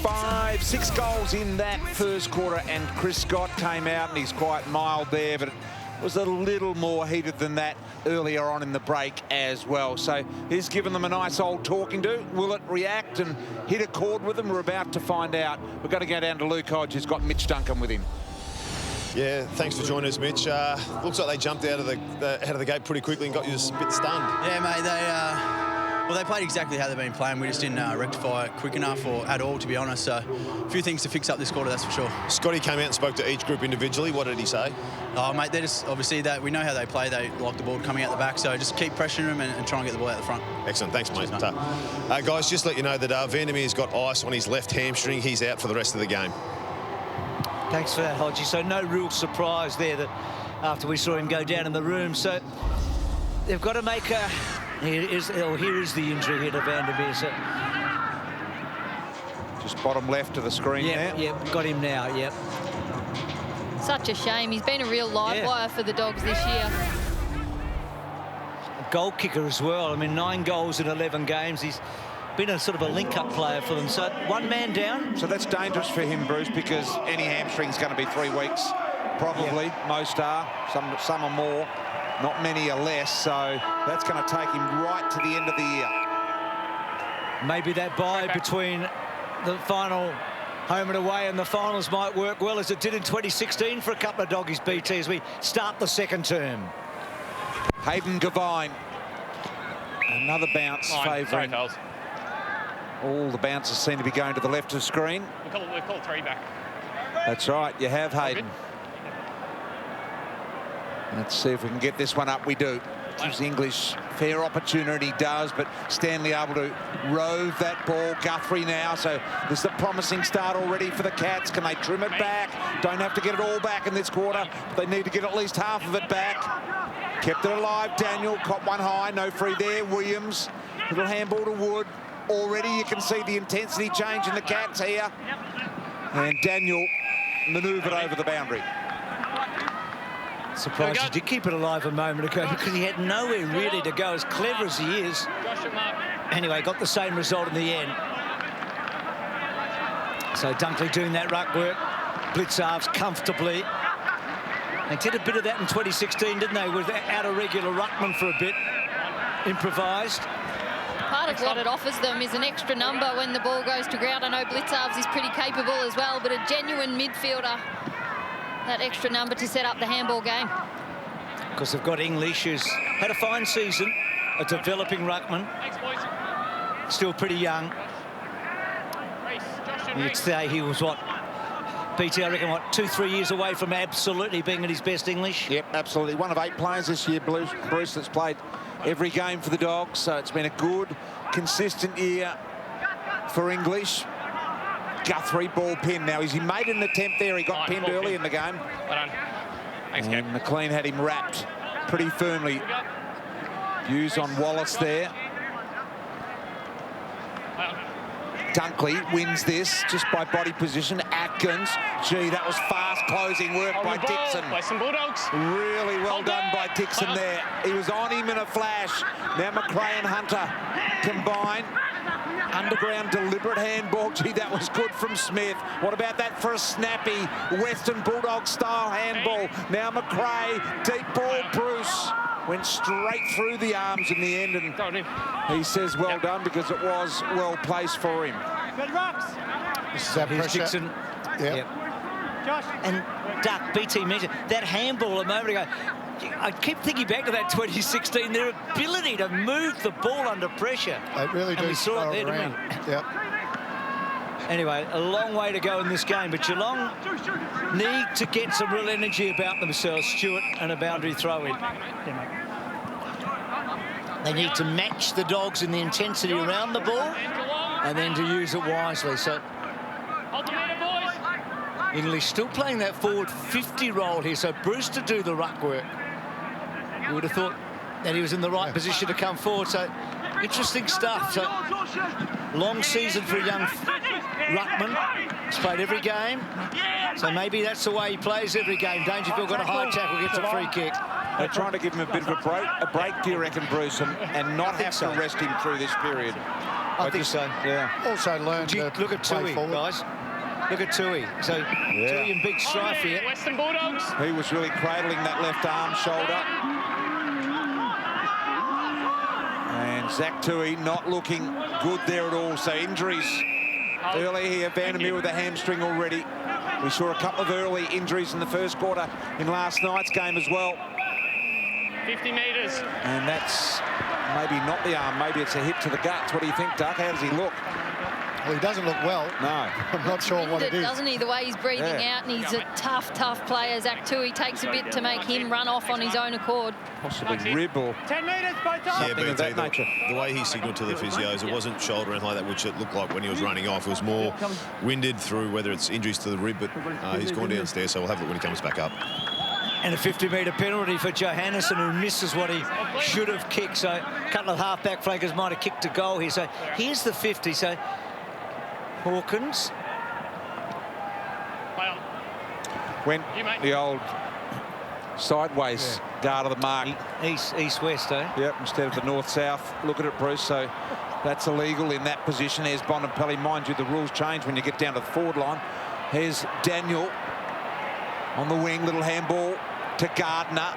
6 goals in that first quarter, and Chris Scott came out, and he's quite mild there, but it was a little more heated than that earlier on in the break as well. So he's given them a nice old talking to. Will it react and hit a chord with them? We're about to find out. We've got to go down to Luke Hodge, who's got Mitch Duncan with him. Yeah, thanks for joining us, Mitch. Looks like they jumped out of the gate pretty quickly and got you a bit stunned. Yeah, mate. They played exactly how they've been playing. We just didn't rectify it quick enough or at all, to be honest. So a few things to fix up this quarter, that's for sure. Scotty came out and spoke to each group individually. What did he say? Oh, mate, they're just obviously that we know how they play. They like the ball coming out the back, so just keep pressuring them and try and get the ball out the front. Excellent, thanks, mate. Cheers, mate. Guys, just let you know that Vandermeer's got ice on his left hamstring. He's out for the rest of the game. Thanks for that, Hodgie. So no real surprise there that after we saw him go down in the room. So they've got to make a... Here is the injury here to Vandermeer. So just bottom left of the screen now. Yeah, got him now, yep. Such a shame. He's been a real live wire for the Dogs this year. A goal kicker as well. I mean, 9 goals in 11 games. He's been a sort of a link-up player for them. So 1 man down. So that's dangerous for him, Bruce, because any hamstring's going to be 3 weeks, probably. Yeah. Most are. Some are more. Not many are less. So that's going to take him right to the end of the year. Maybe that bye between the final home and away in the finals might work well as it did in 2016 for a couple of doggies, BT, as we start the second term. Hayden Gavine. Another bounce favouring. All the bounces seem to be going to the left of the screen. We've called 3 back. That's right, you have Hayden. Let's see if we can get this one up. We do. Gives English fair opportunity, does, but Stanley able to rove that ball. Guthrie now, so this is a promising start already for the Cats. Can they trim it back? Don't have to get it all back in this quarter, but they need to get at least half of it back. Kept it alive. Daniel caught one high, no free there. Williams, little handball to Wood. Already you can see the intensity change in the Cats here. And Daniel manoeuvred over the boundary. Surprised he did keep it alive a moment ago because he had nowhere really to go, as clever as he is. Anyway, got the same result in the end. So Dunkley doing that ruck work. Blitzarves comfortably. They did a bit of that in 2016, didn't they, with out of regular ruckman for a bit. Improvised. Part of what it offers them is an extra number when the ball goes to ground. I know Blitzarves is pretty capable as well, but a genuine midfielder. That extra number to set up the handball game. Because they've got English, who's had a fine season, a developing ruckman. Still pretty young. You'd say he was, what, BT, I reckon, what, 2-3 years away from absolutely being at his best English? Yep, absolutely. One of 8 players this year, Bruce, that's played every game for the Dogs. So it's been a good, consistent year for English. Guthrie, ball pin. Now, he made an attempt there. He got pinned early in the game. Well done. Thanks, and McLean had him wrapped pretty firmly. Views on Wallace there. Dunkley wins this just by body position. Atkins, gee, that was fast closing work by Dixon. Western Bulldogs. Really well done by Dixon there. He was on him in a flash. Now McRae and Hunter combine. Underground deliberate handball. Gee, that was good from Smith. What about that for a snappy Western Bulldog style handball? Now McRae, deep ball. Bruce went straight through the arms in the end, and he says well done because it was well placed for him. This is that pressure. Dixon. Yep. Josh. And Duck, BT mentioned that handball a moment ago. I keep thinking back to that 2016, their ability to move the ball under pressure. They really do. We saw it there, didn't we? Yep. Anyway, a long way to go in this game, but Geelong need to get some real energy about themselves, Stewart, and a boundary throw-in. They need to match the Dogs in the intensity around the ball and then to use it wisely. So English still playing that forward 50 role here, so Bruce to do the ruck work. You would have thought that he was in the right position to come forward, so interesting stuff. So long season for a young ruckman. He's played every game, so maybe that's the way he plays every game. Dangerfield got a high tackle, gets a free kick. They're trying to give him a bit of a break, do you reckon, Bruce, and not have to rest him through this period? I think so, yeah. Also learned to look at Tui, guys. Look at Tui. So Tui in big strife here. Western Bulldogs. He was really cradling that left arm, shoulder. And Zach Tui not looking good there at all. So injuries early here. Vandermeer with a hamstring already. We saw a couple of early injuries in the first quarter in last night's game as well. 50 metres. And that's maybe not the arm. Maybe it's a hit to the guts. What do you think, Duck? How does he look? Well, he doesn't look well. No. I'm not sure what it is. Doesn't he? The way he's breathing out, and he's a tough player. Zach Tui takes a bit to make him run off on his own accord. Possibly rib or 10 metres, both times. Yeah, but that nature. The way he signalled to the physios, it wasn't shoulder or anything like that, which it looked like when he was running off. It was more winded through, whether it's injuries to the rib, but he's gone downstairs, so we'll have a look when he comes back up. And a 50-metre penalty for Johannesson, who misses what he should have kicked. So a couple of half-back flankers might have kicked a goal here. So here's the 50. So Hawkins. Went the old sideways guard of the mark. East-west, eh? Yep, instead of the north-south. Look at it, Bruce. So that's illegal in that position. There's Bontempelli. Mind you, the rules change when you get down to the forward line. Here's Daniel on the wing. Little handball to Gardner.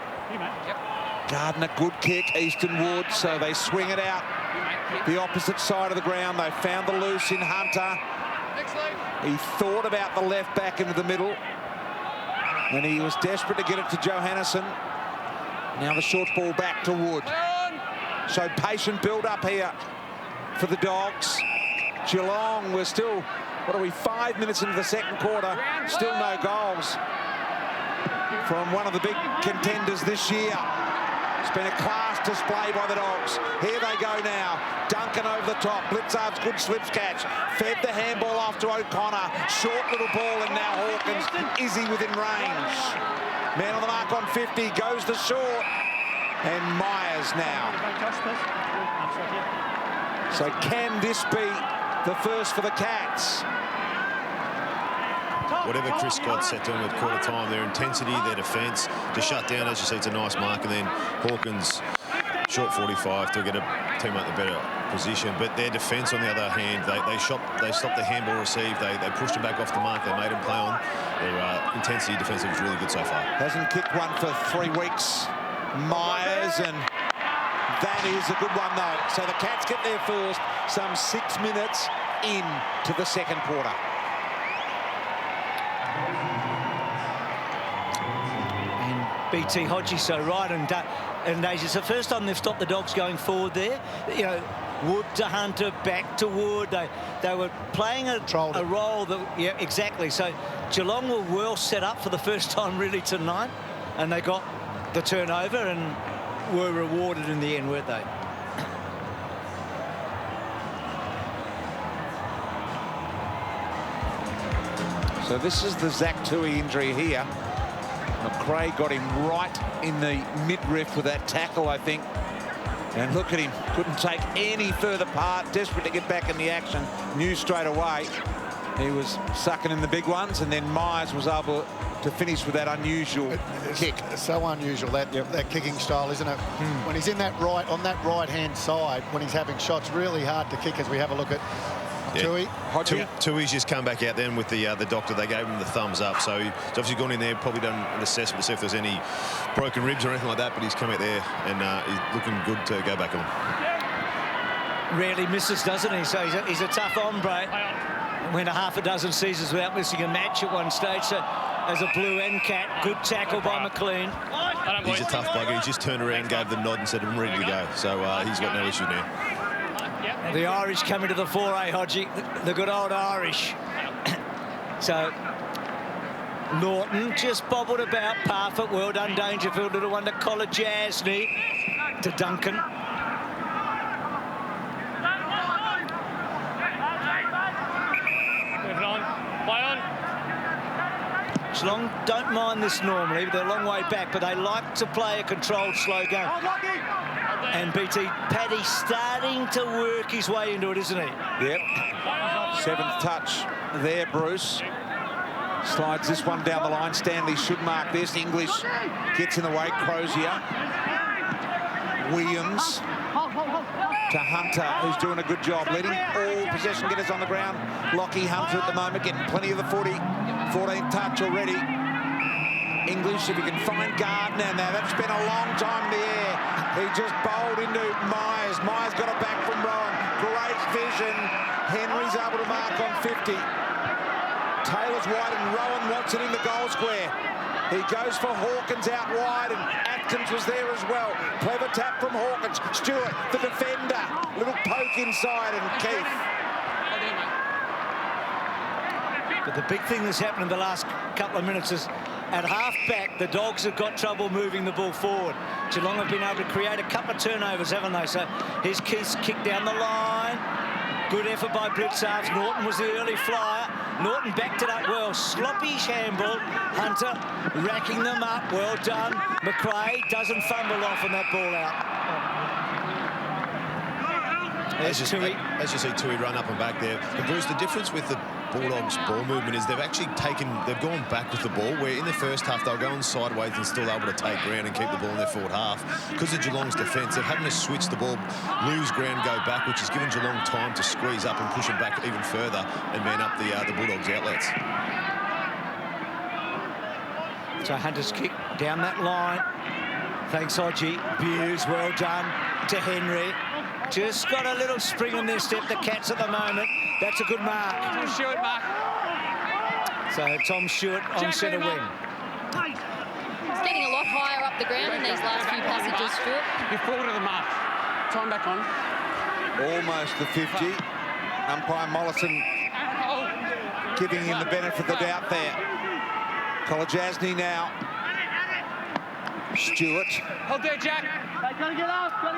Gardner, good kick. Easton Wood. So they swing it out the opposite side of the ground. They found the loose in Hunter. He thought about the left back into the middle. And he was desperate to get it to Johannesson. Now the short ball back to Wood. So patient build-up here for the Dogs. Geelong, we're still, 5 minutes into the second quarter. Still no goals from one of the big contenders this year. It's been a class display by the Dogs. Here they go now. Duncan over the top. Blitzard's good slips catch. Fed the handball off to O'Connor. Short little ball, and now Hawkins. Izzy within range. Man on the mark on 50. Goes to short. And Myers now. So can this be the first for the Cats? Whatever Chris Scott set to them at quarter time, their intensity, their defence, to shut down, as you see, it's a nice mark, and then Hawkins, short 45 to get a teammate in a better position. But their defence, on the other hand, they stopped the handball receive, they pushed him back off the mark, they made him play on. Their intensity defensive is really good so far. Hasn't kicked one for 3 weeks. Myers, and that is a good one though. So the Cats get there first, some 6 minutes into the second quarter. BT Hodgie so right, and it's the first time they've stopped the Dogs going forward there. You know, Wood to Hunter, back to Wood. They were playing a role that, yeah, exactly. So Geelong were well set up for the first time really tonight, and they got the turnover and were rewarded in the end, weren't they? So this is the Zach Tui injury here. McRae got him right in the midriff with that tackle, I think. And look at him, couldn't take any further part, desperate to get back in the action. Knew straight away he was sucking in the big ones, and then Myers was able to finish with that unusual kick. So unusual, that kicking style, isn't it? When he's in that on that right-hand side, when he's having shots, really hard to kick as we have a look at Tui. Tui's just come back out then with the doctor. They gave him the thumbs up, so he's obviously gone in there, probably done an assessment to see if there's any broken ribs or anything like that, but he's come out there and he's looking good to go back on. Rarely misses, doesn't he? So he's a tough hombre. Went a half a dozen seasons without missing a match at one stage. So as a blue end cat, good tackle by McLean. He's a tough bugger. He just turned around, gave the nod and said, I'm ready to go. So he's got no issue now. The Irish coming to the fore, Hodgie? The good old Irish. So Norton just bobbled about. Parfitt, well done, Dangerfield. Little one to Collar Jasny. To Duncan. Geelong don't mind this normally, but they're a long way back, but they like to play a controlled, slow game. And BT, Paddy starting to work his way into it, isn't he? Yep. 7th touch there, Bruce. Slides this one down the line. Stanley should mark this. English gets in the way. Crozier. Williams to Hunter, who's doing a good job. Letting all possession getters on the ground. Lockie Hunter at the moment getting plenty of the footy. 14th touch already. English, if he can find Gardner now, that's been a long time in the air. He just bowled into Myers. Myers got it back from Rowan. Great vision. Henry's able to mark on 50. Taylor's wide and Rowan wants it in the goal square. He goes for Hawkins out wide, and Atkins was there as well. Clever tap from Hawkins. Stewart, the defender. Little poke inside, and Keith. But the big thing that's happened in the last couple of minutes is at half-back, the Dogs have got trouble moving the ball forward. Geelong have been able to create a couple of turnovers, haven't they? So here's Keith's kick down the line. Good effort by Blitzards. Norton was the early flyer. Norton backed it up well. Sloppy handball. Hunter racking them up. Well done. McRae doesn't fumble off on that ball out. As you see Tui run up and back there. But Bruce, the difference with the Bulldogs' ball movement is they've gone back with the ball, where in the first half they were going sideways and still able to take ground and keep the ball in their forward half. Because of Geelong's defence, they're having to switch the ball, lose ground, go back, which has given Geelong time to squeeze up and push them back even further and man up the Bulldogs' outlets. So Hunter's kick down that line. Thanks, Hodgie. Buse, well done to Henry. Just got a little spring on their step, the Cats at the moment. That's a good mark. Tom Stewart, Mark. So Tom Stewart on centre wing. He's getting a lot higher up the ground in these last few passages, Stewart. You've pulled to the mark. Time back on. Almost the 50. Umpire Mollison giving him the benefit of the doubt there. Kolodjasny now. Stewart. Hold there, Jack. Gotta get up. Come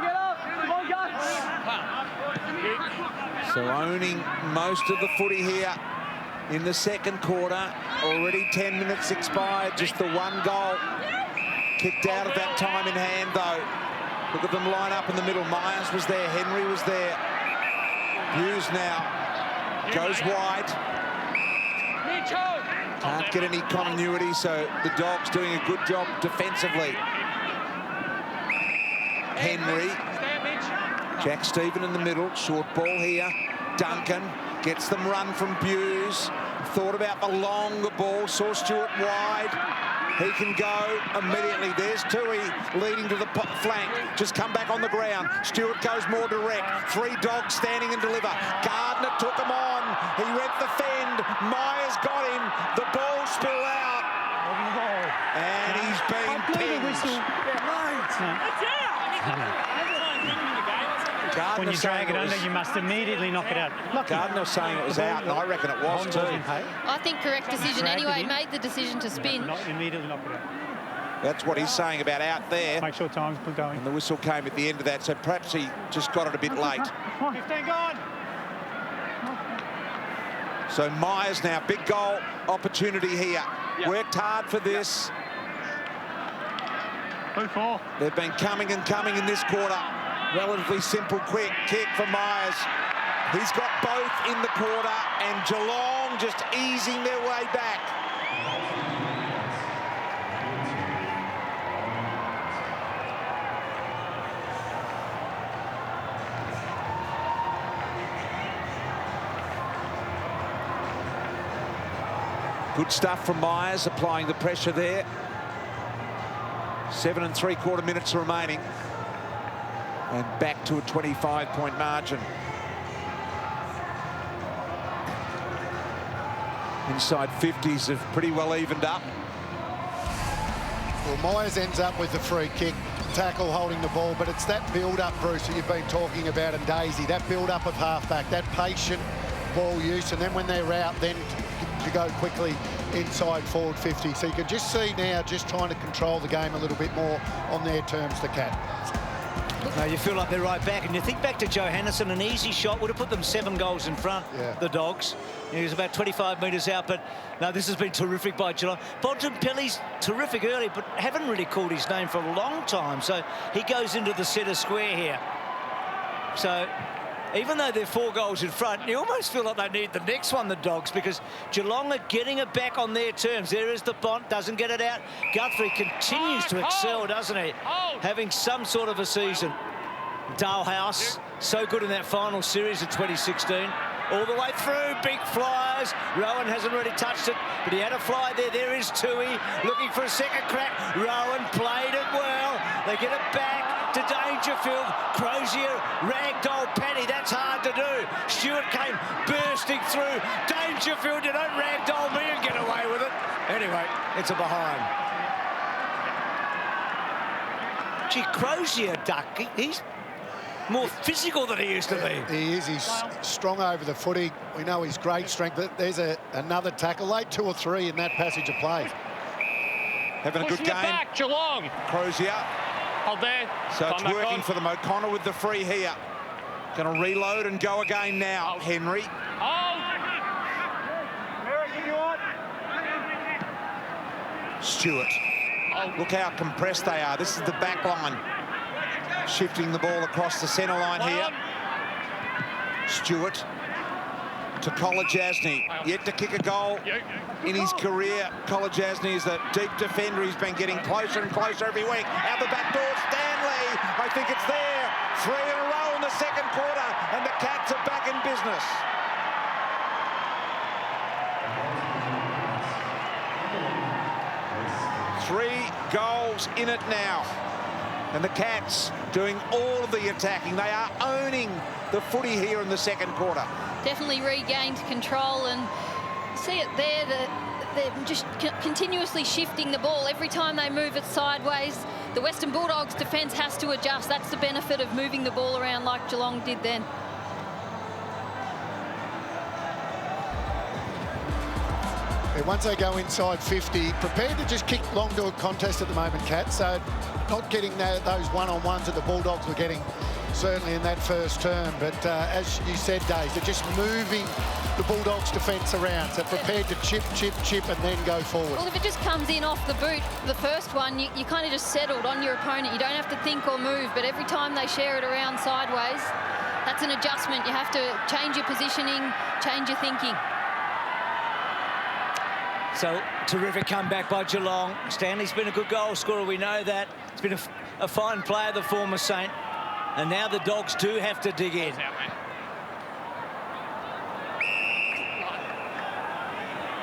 on, guys. So owning most of the footy here in the second quarter. Already 10 minutes expired. Just the one goal. Kicked out of that time in hand, though. Look at them line up in the middle. Myers was there. Henry was there. Hughes now goes wide. Can't get any continuity, so the Dogs doing a good job defensively. Henry. Jack Stephen in the middle. Short ball here. Duncan gets them run from Buse. Thought about the longer ball. Saw Stewart wide. He can go immediately. There's Tui leading to the flank. Just come back on the ground. Stewart goes more direct. 3 Dogs standing and deliver. Gardner took him on. He went the fend. Myers got him. The ball spill out. And he's been pinged. When you drag it under, you must immediately knock it out. Gardner saying it was out, and I reckon it was too. I think correct decision anyway. Made the decision to spin. Immediately knock it out. That's what he's saying about out there. Make sure time's going. And the whistle came at the end of that, so perhaps he just got it a bit late. 15 gone. So Myers now, big goal opportunity here. Yep. Worked hard for this. 2-4. They've been coming and coming in this quarter. Relatively simple, quick kick for Myers. He's got both in the quarter, and Geelong just easing their way back. Good stuff from Myers, applying the pressure there. 7 3/4 minutes remaining. And back to a 25-point margin. Inside 50s have pretty well evened up. Well, Myers ends up with the free kick, tackle holding the ball, but it's that build-up, Bruce, that you've been talking about, and Daisy, that build-up of halfback, that patient ball use, and then when they're out, then to go quickly inside forward 50. So you can just see now, just trying to control the game a little bit more on their terms, the Cat. No, you feel like they're right back, and you think back to Johannesson, an easy shot would have put them 7 goals in front, the Dogs. He was about 25 metres out, but no, this has been terrific by Geelong. Bontempelli's terrific early, but haven't really called his name for a long time, so he goes into the centre square here. So even though they're 4 goals in front, you almost feel like they need the next one, the Dogs, because Geelong are getting it back on their terms. There is the Bont, doesn't get it out. Guthrie continues to excel, doesn't he? Having some sort of a season. Dalhouse, so good in that final series of 2016. All the way through, big flyers. Rowan hasn't really touched it, but he had a fly there. There is Tui looking for a second crack. Rowan played it well. They get it back to Dangerfield. Crozier, ragdoll Paddy. That's hard to do. Stewart came bursting through. Dangerfield, you don't ragdoll me and get away with it. Anyway, it's a behind. Gee, Crozier, Duck, he's more physical than he used to be. He is. He's strong over the footy. We know he's great strength. There's another tackle. Late 2 or 3 in that passage of play. Having a good game. Back, Geelong. Crozier. Hold there. So it's working for them. O'Connor with the free here. Going to reload and go again now. Henry. Stewart. Look how compressed they are. This is the back line. Shifting the ball across the centre line here. Stewart to Kolodjasny. Yet to kick a goal in his career. Kolodjasny is a deep defender. He's been getting closer and closer every week. Out the back door, Stanley. I think it's there. 3 in a row in the second quarter, and the Cats are back in business. Three goals in it now. And the Cats doing all of the attacking. They are owning the footy here in the second quarter. Definitely regained control, and see it there, they're just continuously shifting the ball. Every time they move it sideways, the Western Bulldogs defence has to adjust. That's the benefit of moving the ball around like Geelong did then. Once they go inside 50, prepared to just kick long to a contest at the moment, Kat. So not getting those one-on-ones that the Bulldogs were getting certainly in that first term. But as you said, Dave, they're just moving the Bulldogs' defence around. So prepared to chip, and then go forward. Well, if it just comes in off the boot, the first one, you kind of just settled on your opponent. You don't have to think or move. But every time they share it around sideways, that's an adjustment. You have to change your positioning, change your thinking. So, terrific comeback by Geelong. Stanley's been a good goal scorer, we know that. He's been a fine player, the former Saint. And now the Dogs do have to dig in.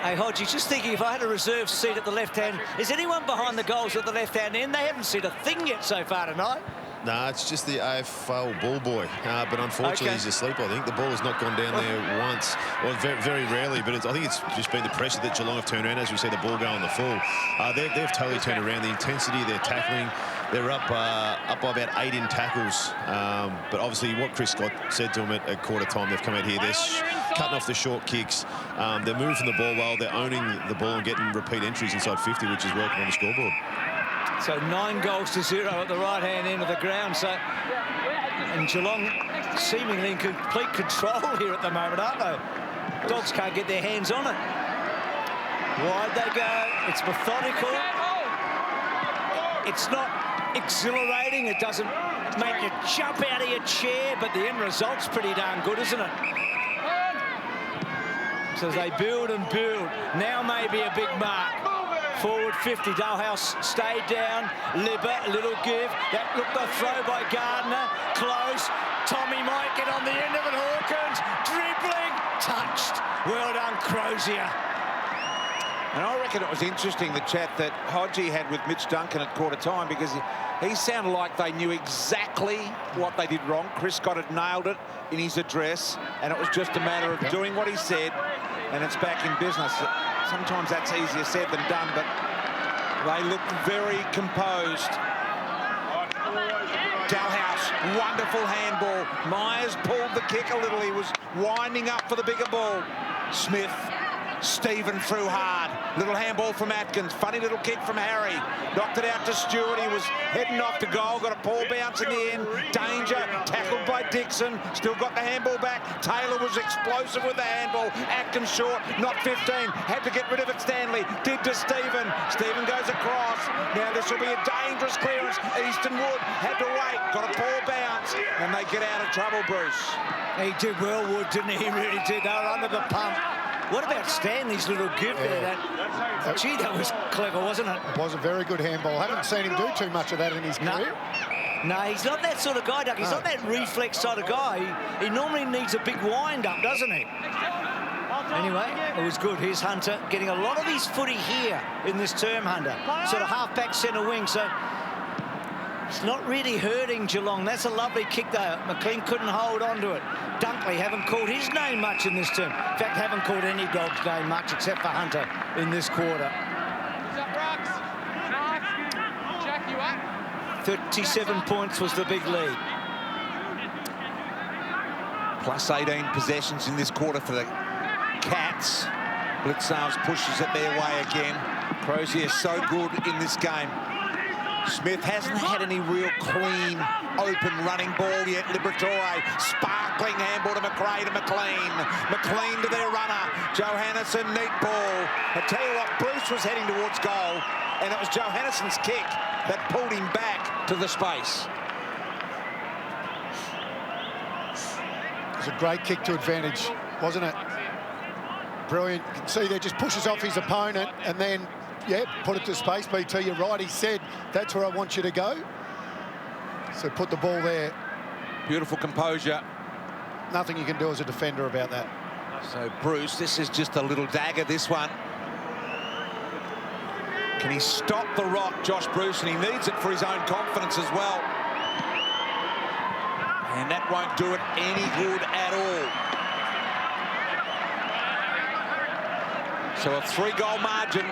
Hey, Hodgie, just thinking, if I had a reserve seat at the left hand, is anyone behind the goals at the left hand end? They haven't seen a thing yet so far tonight. No, it's just the AFL ball boy. But unfortunately, he's asleep, I think. The ball has not gone down there once. Well, very, very rarely. But I think it's just been the pressure that Geelong have turned around. As we see the ball go on the full. They've totally turned around. The intensity, their tackling. They're up by about 8 in tackles. But obviously, what Chris Scott said to them at quarter time, they've come out here. They're cutting off the short kicks. They're moving the ball well. They're owning the ball and getting repeat entries inside 50, which is working on the scoreboard. So 9 goals to 0 at the right-hand end of the ground. So, and Geelong seemingly in complete control here at the moment, aren't they? Dogs can't get their hands on it. Wide they go. It's methodical. It's not exhilarating. It doesn't make you jump out of your chair, but the end result's pretty darn good, isn't it? So as they build and build, now maybe a big mark. Forward 50, Dalhouse stayed down, Libber, a little give, that looked like throw by Gardner, close, Tommy might get on the end of it, Hawkins, dribbling, touched, well done Crozier. And I reckon it was interesting, the chat that Hodgie had with Mitch Duncan at quarter time, because he sounded like they knew exactly what they did wrong. Chris Scott had nailed it in his address, and it was just a matter of doing what he said, and it's back in business. Sometimes that's easier said than done, but they look very composed. Dalhouse, wonderful handball. Myers pulled the kick a little. He was winding up for the bigger ball. Smith, Stephen threw hard. Little handball from Atkins. Funny little kick from Harry. Knocked it out to Stewart. He was heading off to goal. Got a poor bounce in the end. Danger. Tackled by Dixon. Still got the handball back. Taylor was explosive with the handball. Atkins short. Not 15. Had to get rid of it, Stanley. Did to Stephen. Stephen goes across. Now this will be a dangerous clearance. Easton Wood had to wait. Got a poor bounce. And they get out of trouble, Bruce. He did well, Wood, didn't he? He really did. They were under the pump. What about Stanley's little give there? Gee, that was clever, wasn't it? It was a very good handball. Haven't seen him do too much of that in his career. No, he's not that sort of guy, Doug. He's not that reflex sort of guy. He normally needs a big wind-up, doesn't he? Anyway, it was good. Here's Hunter getting a lot of his footy here in this term, Hunter. Sort of half-back centre wing, so it's not really hurting Geelong. That's a lovely kick, though. McLean couldn't hold on to it. Dunkley haven't called his name much in this term. In fact, haven't called any Dog's name much except for Hunter in this quarter. 37 points was the big lead. Plus 18 possessions in this quarter for the Cats. Blitzarves pushes it their way again. Crozier so good in this game. Smith hasn't had any real clean, open running ball yet. Liberatore, sparkling handball to McRae to McLean. McLean to their runner. Johannesson, neat ball. I tell you what, Bruce was heading towards goal, and it was Johannesson's kick that pulled him back to the space. It was a great kick to advantage, wasn't it? Brilliant. You can see there, just pushes off his opponent, and then yeah, put it to space, BT. You're right. He said, that's where I want you to go. So put the ball there. Beautiful composure. Nothing you can do as a defender about that. So, Bruce, this is just a little dagger, this one. Can he stop the rock, Josh Bruce? And he needs it for his own confidence as well. And that won't do it any good at all. So a 3-goal margin,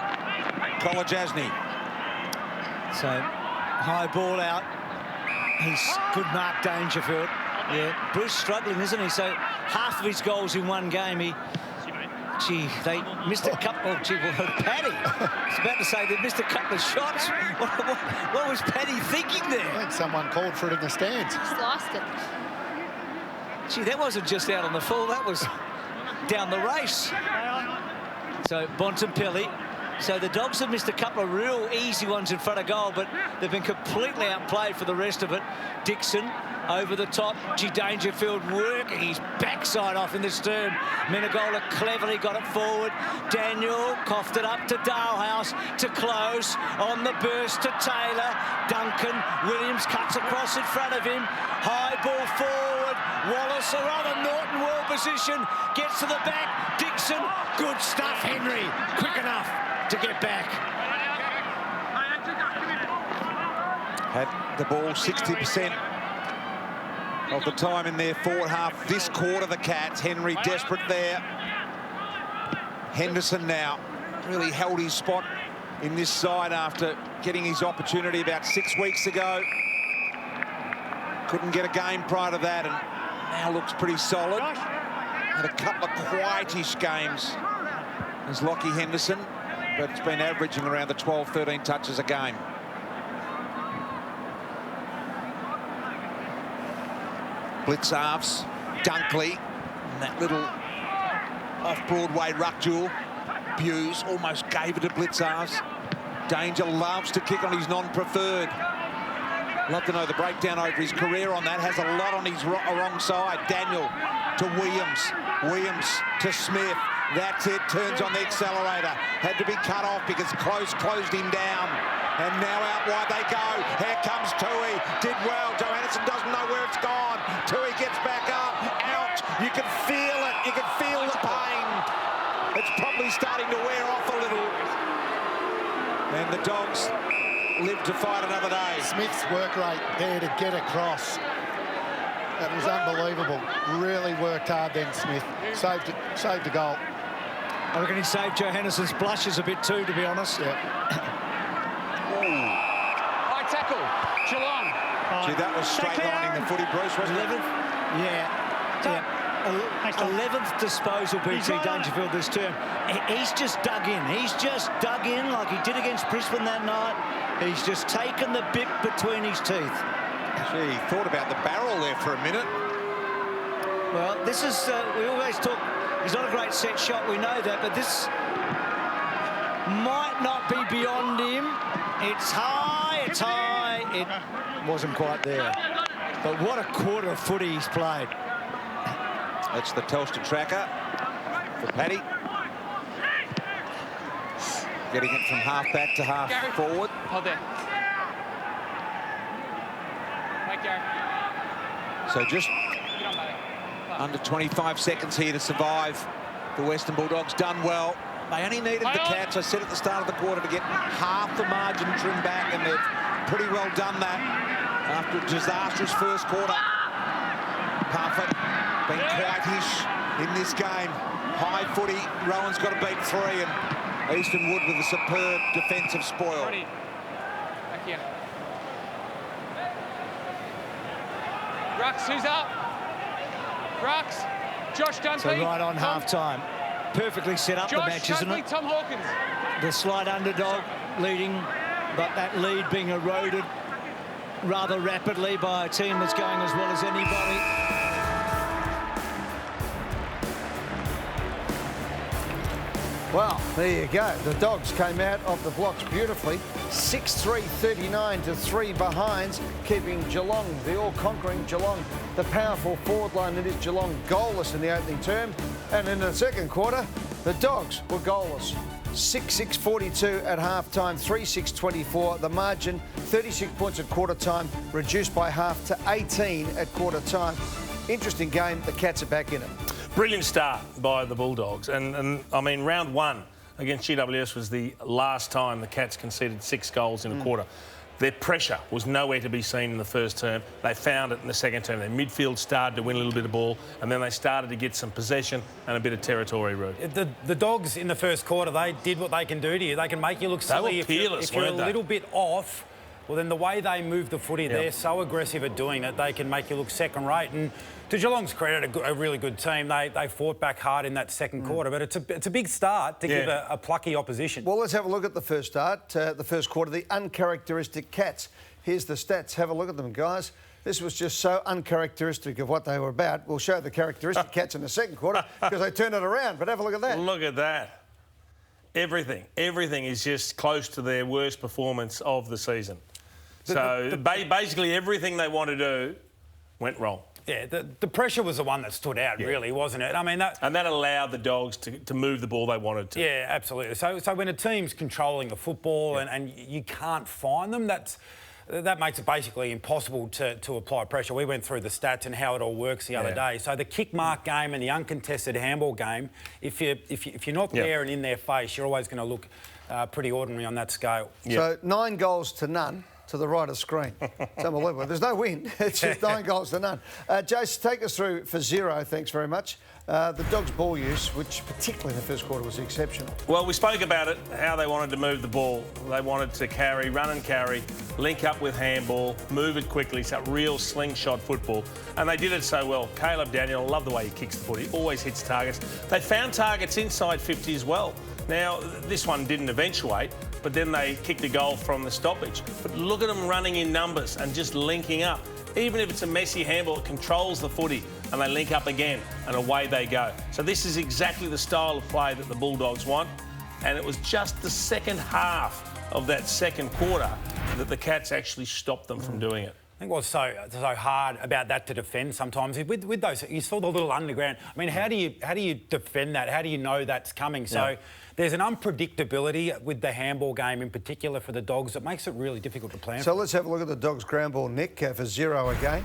Kolajasny. So, high ball out. He's good mark, Dangerfield. Yeah, Bruce struggling, isn't he? So, half of his goals in one game, they missed a couple. Oh, gee, well, Paddy. I was about to say they missed a couple of shots. What was Paddy thinking there? I think someone called for it in the stands. Sliced it. Gee, that wasn't just out on the full, that was down the race. So, Bontempelli. So the Dogs have missed a couple of real easy ones in front of goal, but they've been completely outplayed for the rest of it. Dixon over the top. Gee, Dangerfield working his backside off in this turn. Menegola cleverly got it forward. Daniel coughed it up to Dalehouse to close. On the burst to Taylor. Duncan. Williams cuts across in front of him. High ball forward. Wallace, or rather Norton, well positioned. Gets to the back. Dixon. Good stuff, Henry. Quick enough to get back. Had the ball 60% of the time in their forward half this quarter, the Cats. Henry desperate there. Henderson now really held his spot in this side after getting his opportunity about 6 weeks ago. Couldn't get a game prior to that, and now looks pretty solid. Had a couple of quietish games as Lockie Henderson, but it's been averaging around the 12-13 touches a game. Blitzarves, Dunkley, and that little off-Broadway ruck duel. Buse almost gave it to Blitzarves. Danger loves to kick on his non-preferred. Love to know the breakdown over his career on that. Has a lot on his wrong side. Daniel to Williams. Williams to Smith. That's it. Turns on the accelerator. Had to be cut off because Close closed him down. And now out wide they go. Here comes Tui. Did well. Johannesson doesn't know where it's gone. Tui gets back up. Out. You can feel it. You can feel the pain. It's probably starting to wear off a little. And the Dogs live to fight another day. Smith's work rate there to get across. That was unbelievable. Really worked hard then, Smith. Saved the goal. I reckon he saved Johannesson's blushes a bit too, to be honest. Yeah. High tackle, Geelong. Gee, that was straight lining the footy, Bruce, wasn't it? Yeah. 11th disposal, BT Dangerfield this term. He's just dug in. He's just dug in like he did against Brisbane that night. He's just taken the bit between his teeth. Gee, he thought about the barrel there for a minute. Well, this is, we always talk, he's not a great set shot, we know that, but this might not be beyond him. It's high, it wasn't quite there. But what a quarter of footy he's played. That's the Telstra tracker for Paddy. Getting it from half back to half forward. Hold there. Right, Gary. So just under 25 seconds here to survive. The Western Bulldogs done well. They only needed the Cats, I said at the start of the quarter, to get half the margin trimmed back, and they've pretty well done that after a disastrous first quarter. Parfitt been quietish in this game. High footy. Rowan's got to beat 3, and Easton Wood with a superb defensive spoil. Back here. Rux, who's up? Rux. Josh Dunkley. So right on half-time. Perfectly set up, Josh the match, isn't Dunkley, it? Tom Hawkins. The slight underdog leading, but that lead being eroded rather rapidly by a team that's going as well as anybody. Well, there you go. The Dogs came out of the blocks beautifully. 6-3, 39 to 3 behinds, keeping Geelong, the all-conquering Geelong, the powerful forward line that is Geelong, goalless in the opening term. And in the second quarter, the Dogs were goalless. 6-6-42 at half-time, 3-6-24. The margin, 36 points at quarter-time, reduced by half to 18 at quarter-time. Interesting game. The Cats are back in it. Brilliant start by the Bulldogs. And I mean, round one, against GWS was the last time the Cats conceded 6 goals in a quarter. Their pressure was nowhere to be seen in the first term. They found it in the second term. Their midfield started to win a little bit of ball, and then they started to get some possession and a bit of territory, Rude. The Dogs in the first quarter, they did what they can do to you. They can make you look silly. They were peerless, if you're a weren't they? little bit off, well, then the way they move the footy, they're so aggressive at doing it, they can make you look second rate. And to Geelong's credit, a really good team. They fought back hard in that second quarter, but it's a big start to give a plucky opposition. Well, let's have a look at the first start, the first quarter, the uncharacteristic Cats. Here's the stats. Have a look at them, guys. This was just so uncharacteristic of what they were about. We'll show the characteristic Cats in the second quarter because they turned it around, but have a look at that. Look at that. Everything is just close to their worst performance of the season. Basically everything they want to do went wrong. Yeah, the pressure was the one that stood out, really, wasn't it? I mean, that allowed the Dogs to move the ball they wanted to. Yeah, absolutely. So when a team's controlling the football and you can't find them, that makes it basically impossible to apply pressure. We went through the stats and how it all works the other day. So the kick mark game and the uncontested handball game, if you're not there and in their face, you're always going to look pretty ordinary on that scale. So 9 goals to none. To the right of screen. It's unbelievable. There's no win. It's just 9 goals to none. Jace, take us through for 0. Thanks very much. The Dogs' ball use, which particularly in the first quarter was exceptional. Well, we spoke about it, how they wanted to move the ball. They wanted to carry, run and carry, link up with handball, move it quickly. It's that real slingshot football. And they did it so well. Caleb Daniel, I love the way he kicks the foot. He always hits targets. They found targets inside 50 as well. Now, this one didn't eventuate, but then they kicked a goal from the stoppage. But look at them running in numbers and just linking up. Even if it's a messy handball, it controls the footy and they link up again and away they go. So this is exactly the style of play that the Bulldogs want. And it was just the second half of that second quarter that the Cats actually stopped them from doing it. I think what's so hard about that to defend sometimes with those, you saw the little underground. I mean, how do you defend that? How do you know that's coming? So there's an unpredictability with the handball game in particular for the Dogs that makes it really difficult to plan. So let's have a look at the Dogs' ground ball, Nick, for 0 again.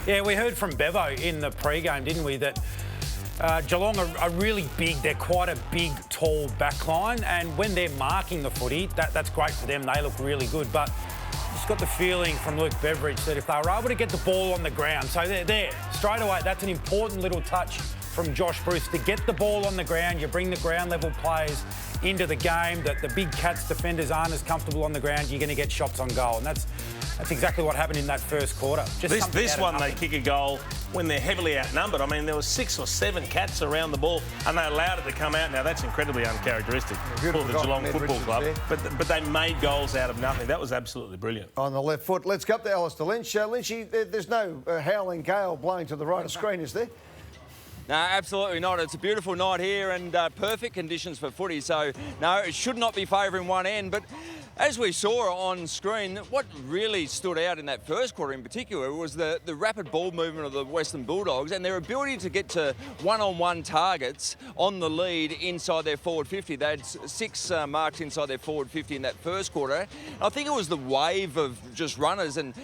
Yeah, we heard from Bevo in the pre-game, didn't we, that Geelong are really big. They're quite a big, tall backline, and when they're marking the footy, that's great for them. They look really good, but just got the feeling from Luke Beveridge that if they were able to get the ball on the ground, so they're there straight away. That's an important little touch from Josh Bruce to get the ball on the ground. You bring the ground level players into the game. That the big Cats defenders aren't as comfortable on the ground. You're going to get shots on goal, and that's exactly what happened in that first quarter. This one, they kick a goal when they're heavily outnumbered. I mean, there were 6 or 7 Cats around the ball, and they allowed it to come out. Now, that's incredibly uncharacteristic for the Geelong Football Club. But they made goals out of nothing. That was absolutely brilliant. On the left foot. Let's go up to Alistair Lynch. Lynchy, there's no howling gale blowing to the right of screen, is there? No, absolutely not. It's a beautiful night here and perfect conditions for footy. So, no, it should not be favouring one end. But as we saw on screen, what really stood out in that first quarter in particular was the rapid ball movement of the Western Bulldogs and their ability to get to one-on-one targets on the lead inside their forward 50. They had 6 marks inside their forward 50 in that first quarter. I think it was the wave of just runners and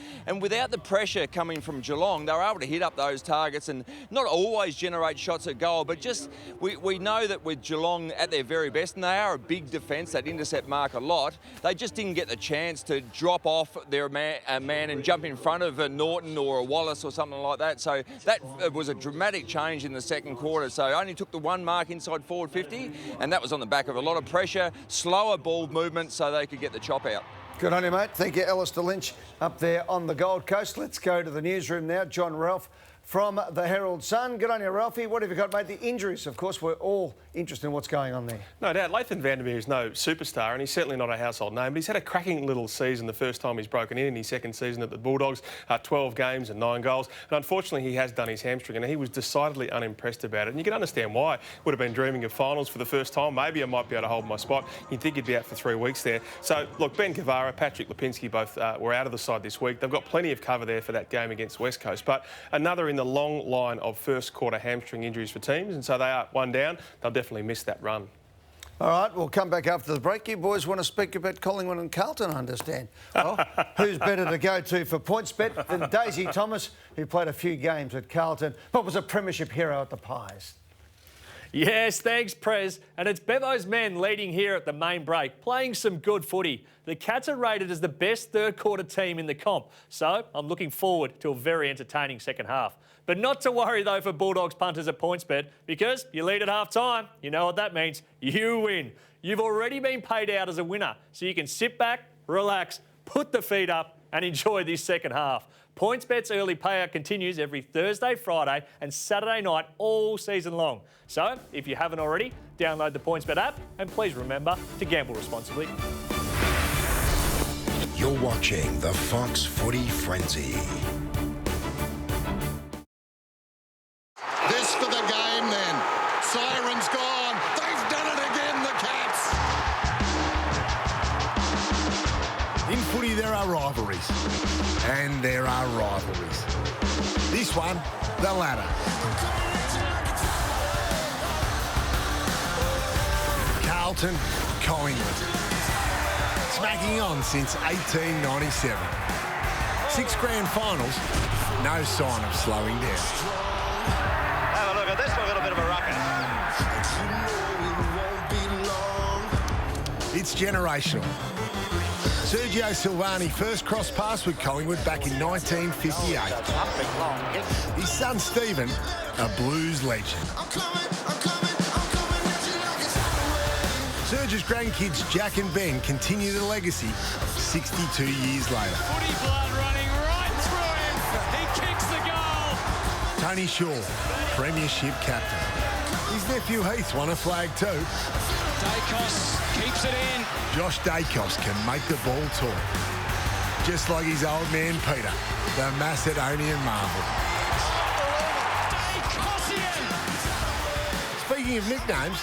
without the pressure coming from Geelong, they were able to hit up those targets and not always generate shots at goal, but just we know that with Geelong at their very best, and they are a big defence that intercept mark a lot, they just didn't get the chance to drop off their man and jump in front of a Norton or a Wallace or something like that. So that was a dramatic change in the second quarter. So only took the 1 mark inside forward 50, and that was on the back of a lot of pressure, slower ball movement so they could get the chop out. Good on you, mate. Thank you, Alistair Lynch, up there on the Gold Coast. Let's go to the newsroom now. John Ralph from the Herald Sun. Good on you, Ralphie. What have you got, mate? The injuries, of course, we're all interested in what's going on there. No doubt. Lathan Vandermeer is no superstar, and he's certainly not a household name, but he's had a cracking little season the first time he's broken in his second season at the Bulldogs, 12 games and 9 goals. And unfortunately, he has done his hamstring, and he was decidedly unimpressed about it. And you can understand why. Would have been dreaming of finals for the first time. Maybe I might be able to hold my spot. You'd think he'd be out for 3 weeks there. So, look, Ben Cavara, Patrick Lipinski both were out of the side this week. They've got plenty of cover there for that game against West Coast. But another in the long line of first quarter hamstring injuries for teams, and so they are 1 down. They'll definitely miss that run. All right, we'll come back after the break. You boys want to speak about Collingwood and Carlton, I understand. Well, who's better to go to for points bet than Daisy Thomas, who played a few games at Carlton, but was a premiership hero at the Pies? Yes, thanks, Prez. And it's Bevo's men leading here at the main break, playing some good footy. The Cats are rated as the best third-quarter team in the comp, so I'm looking forward to a very entertaining second half. But not to worry, though, for Bulldogs punters at PointsBet, because you lead at half-time. You know what that means. You win. You've already been paid out as a winner, so you can sit back, relax, put the feet up and enjoy this second half. PointsBet's early payout continues every Thursday, Friday and Saturday night all season long. So, if you haven't already, download the PointsBet app and please remember to gamble responsibly. You're watching the Fox Footy Frenzy. This for the game then. Siren's gone. They've done it again, the Cats. In footy, there are rivalries. And there are rivalries. This one, the ladder. Carlton, Collingwood. Smacking on since 1897. 6 grand finals, no sign of slowing down. Have a look at this, a little bit of a rocket. It's generational. Sergio Silvani first cross pass with Collingwood back in 1958. His son Stephen, a Blues legend. Serge's grandkids Jack and Ben continue the legacy 62 years later. Footy blood running right through him. He kicks the goal. Tony Shaw, premiership captain. His nephew Heath won a flag too. Dacos keeps it in. Josh Dacos can make the ball talk. Just like his old man Peter, the Macedonian marvel. Speaking of nicknames,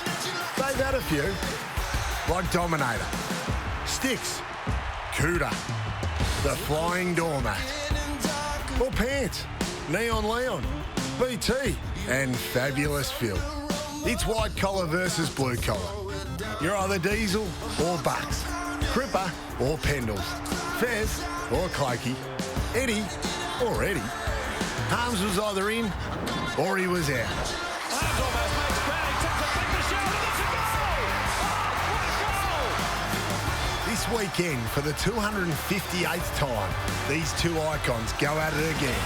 they've had a few. Like Dominator, Sticks, Cooter, the Flying Doormat, or Pants, Neon Leon, BT, and Fabulous Phil. It's white collar versus blue collar. You're either Diesel or Bucks, Cripper or Pendles, Fez or Clokey, Eddie or Eddie. Harms was either in or he was out. This weekend, for the 258th time, these two icons go at it again.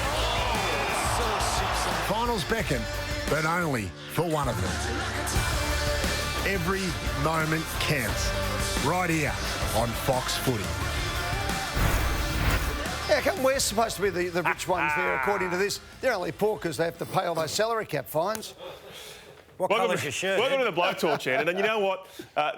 Finals beckon, but only for one of them. Every moment counts, right here on Fox Footy. Yeah, come, we're supposed to be the rich ones there, according to this. They're only poor because they have to pay all those salary cap fines. What colour's your shirt? Welcome to the blowtorch, Ed. And you know what?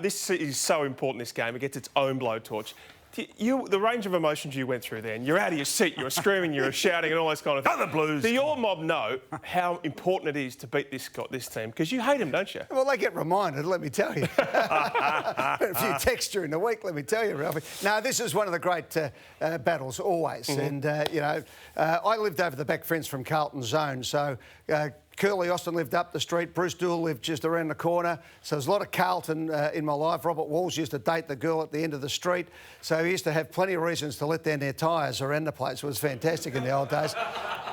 This is so important, this game. It gets its own blowtorch. The range of emotions you went through there, and you're out of your seat, you're screaming, you're shouting and all those kind of things. Not the Blues. Do your mob know how important it is to beat this team? Because you hate them, don't you? Well, they get reminded, let me tell you. A few texts during the week, let me tell you, Ralphie. No, this is one of the great battles, always. Mm-hmm. And, you know, I lived over the back fence from Carlton Zone, so... Curly Austin lived up the street. Bruce Dool lived just around the corner. So there's a lot of Carlton in my life. Robert Walls used to date the girl at the end of the street. So he used to have plenty of reasons to let down their tyres around the place. It was fantastic in the old days.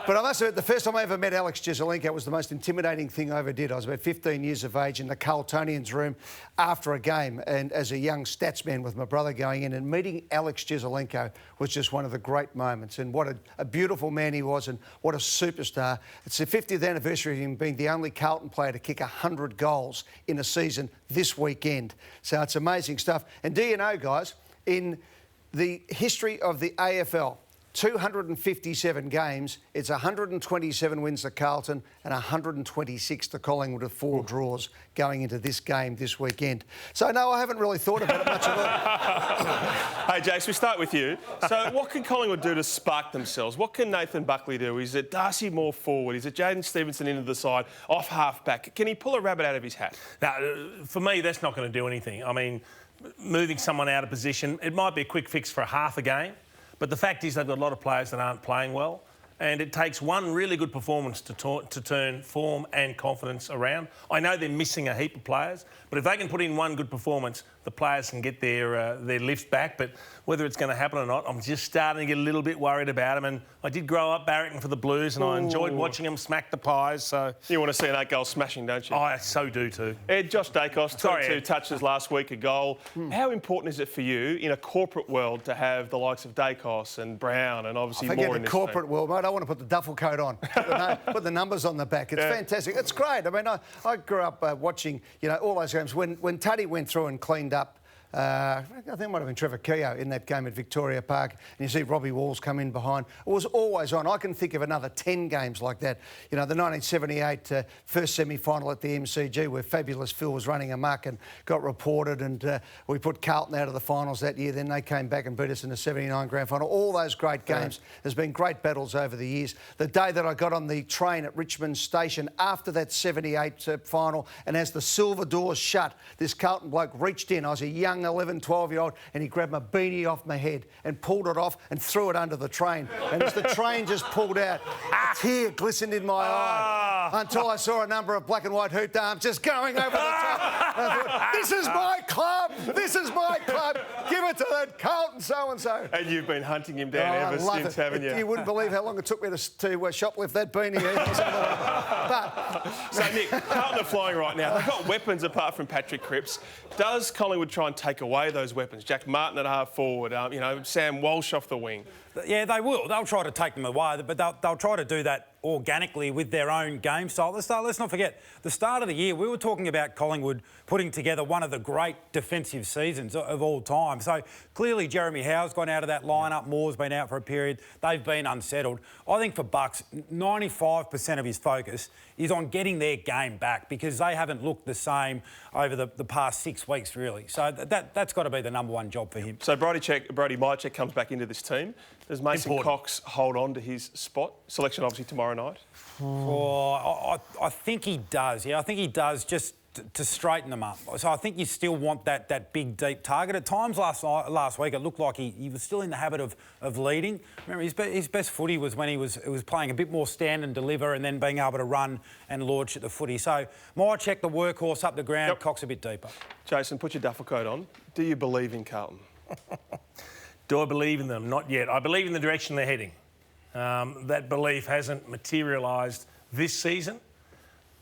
But I must admit, the first time I ever met Alex Jesaulenko was the most intimidating thing I ever did. I was about 15 years of age in the Carltonians room after a game, and as a young statsman with my brother going in, and meeting Alex Jesaulenko was just one of the great moments. And what a beautiful man he was, and what a superstar. It's the 50th anniversary of him being the only Carlton player to kick 100 goals in a season this weekend. So it's amazing stuff. And do you know, guys, in the history of the AFL, 257 games, it's 127 wins to Carlton and 126 to Collingwood with 4 draws going into this game this weekend. So, no, I haven't really thought about it much at all. Hey, Jace, we start with you. So what can Collingwood do to spark themselves? What can Nathan Buckley do? Is it Darcy Moore forward? Is it Jaden Stevenson into the side, off half-back? Can he pull a rabbit out of his hat? Now, for me, that's not going to do anything. I mean, moving someone out of position, it might be a quick fix for half a game. But the fact is they've got a lot of players that aren't playing well. And it takes one really good performance to turn form and confidence around. I know they're missing a heap of players, but if they can put in one good performance, the players can get their lift back. But whether it's going to happen or not, I'm just starting to get a little bit worried about them. And I did grow up barracking for the Blues, and I enjoyed watching them smack the Pies. So you want to see that goal smashing, don't you? I so do too. Ed, Josh Dacos, 22 touches last week, a goal. How important is it for you in a corporate world to have the likes of Dacos and Brown and obviously more in Forget the corporate world, mate. I want to put the duffel coat on, put the numbers on the back. It's fantastic. It's great. I mean, I grew up watching, all those games. When Tuddy went through and cleaned up, I think it might have been Trevor Keogh in that game at Victoria Park, and you see Robbie Walls come in behind. It was always on. I can think of another 10 games like that. The 1978 first semi-final at the MCG where Fabulous Phil was running amok and got reported, and we put Carlton out of the finals that year. Then they came back and beat us in the 79 grand final. All those great games. There's been great battles over the years. The day that I got on the train at Richmond Station after that 78 final, and as the silver doors shut, this Carlton bloke reached in. I was a young 11, 12-year-old, and he grabbed my beanie off my head and pulled it off and threw it under the train. And as the train just pulled out, a tear glistened in my eye until I saw a number of black and white hooped arms just going over the top. And I thought, this is my club! This is my club! Give it to that Carlton so-and-so. And you've been hunting him down ever since, haven't you? You wouldn't believe how long it took me to shoplift that beanie. So, Nick, Carlton are flying right now. They've got weapons apart from Patrick Cripps. Does Collingwood try and take away those weapons? Jack Martin at half forward, Sam Walsh off the wing. Yeah, they will. They'll try to take them away, but they'll try to do that organically with their own game style. Let's not forget, the start of the year, we were talking about Collingwood putting together one of the great defensive seasons of all time. So clearly Jeremy Howe's gone out of that lineup. Moore's been out for a period. They've been unsettled. I think for Bucks, 95% of his focus is on getting their game back because they haven't looked the same over the past 6 weeks, really. So that's got to be the number one job for him. So Brody Mychek comes back into this team. Does Mason Cox hold on to his spot? Selection obviously tomorrow night. I think he does. Yeah, I think he does just to straighten them up. So I think you still want that big, deep target. At times last week, it looked like he was still in the habit of leading. Remember, his best footy was when he was playing a bit more stand and deliver and then being able to run and launch at the footy. So Mychek, the workhorse up the ground, Cox a bit deeper. Jason, put your duffel coat on. Do you believe in Carlton? Do I believe in them? Not yet. I believe in the direction they're heading. That belief hasn't materialised this season,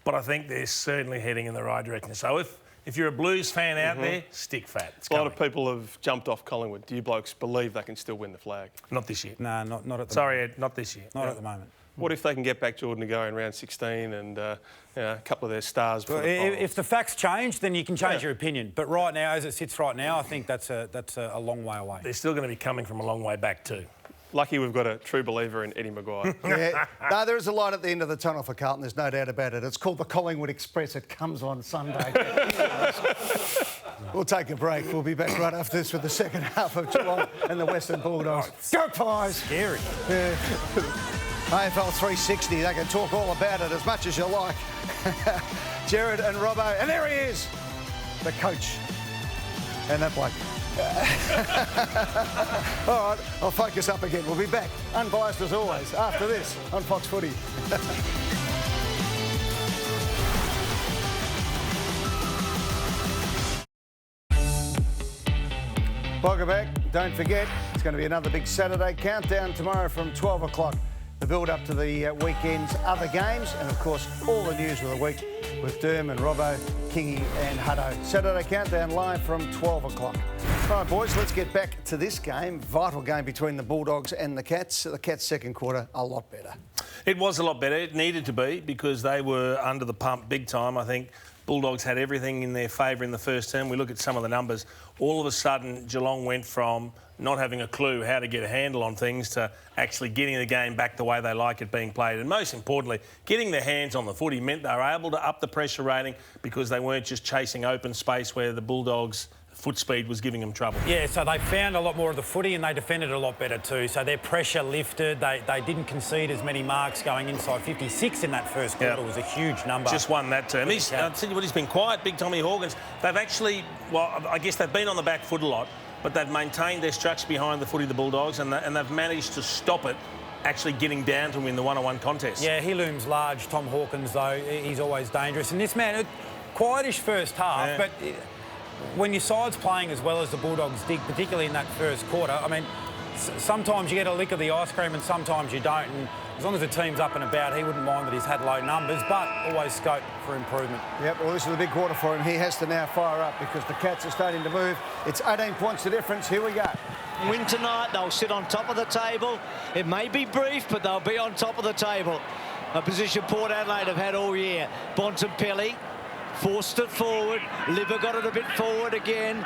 but I think they're certainly heading in the right direction. So if you're a Blues fan out there, stick fat. A lot of people have jumped off Collingwood. Do you blokes believe they can still win the flag? Not this year. No, not at the moment. Sorry, Ed, not this year. Not at the moment. What if they can get back Jordan to go in round 16 and a couple of their stars? If the facts change, then you can change your opinion. But right now, as it sits right now, I think that's a long way away. They're still going to be coming from a long way back too. Lucky we've got a true believer in Eddie Maguire. No, there is a light at the end of the tunnel for Carlton. There's no doubt about it. It's called the Collingwood Express. It comes on Sunday. We'll take a break. We'll be back right after this with the second half of Geelong and the Western Bulldogs. Go Pies! Scary. Yeah. AFL 360, they can talk all about it as much as you like. Jared and Robbo, and there he is, the coach. And that bloke. All right, I'll focus up again. We'll be back, unbiased as always, after this on Fox Footy. Welcome back. Don't forget, it's going to be another big Saturday countdown tomorrow from 12 o'clock. The build-up to the weekend's other games, and of course, all the news of the week with Derm and Robbo, Kingy and Hutto. Saturday countdown live from 12 o'clock. All right, boys, let's get back to this game. Vital game between the Bulldogs and the Cats. The Cats' second quarter, a lot better. It was a lot better. It needed to be because they were under the pump big time. I think Bulldogs had everything in their favour in the first term. We look at some of the numbers. All of a sudden, Geelong went from not having a clue how to get a handle on things to actually getting the game back the way they like it being played. And most importantly, getting their hands on the footy meant they were able to up the pressure rating because they weren't just chasing open space where the Bulldogs' foot speed was giving them trouble. Yeah, so they found a lot more of the footy and they defended a lot better too. So their pressure lifted. They didn't concede as many marks going inside 56 in that first quarter. Was a huge number. Just won that term. I'll tell you what, he's been quiet, Big Tommy Hawkins. They've actually, well, I guess they've been on the back foot a lot, but they've maintained their structure behind the footy, the Bulldogs, and they've managed to stop it actually getting down to him in the one-on-one contest. Yeah, he looms large. Tom Hawkins, though, he's always dangerous. And this man, quietish first half, but when your side's playing as well as the Bulldogs did, particularly in that first quarter, I mean, sometimes you get a lick of the ice cream and sometimes you don't. And as long as the team's up and about, he wouldn't mind that he's had low numbers, but always scope for improvement. Yep, well, this is a big quarter for him. He has to now fire up because the Cats are starting to move. It's 18 points the difference. Here we go. Win tonight, they'll sit on top of the table. It may be brief, but they'll be on top of the table. A position Port Adelaide have had all year. Bontempelli forced it forward. Libba got it a bit forward again.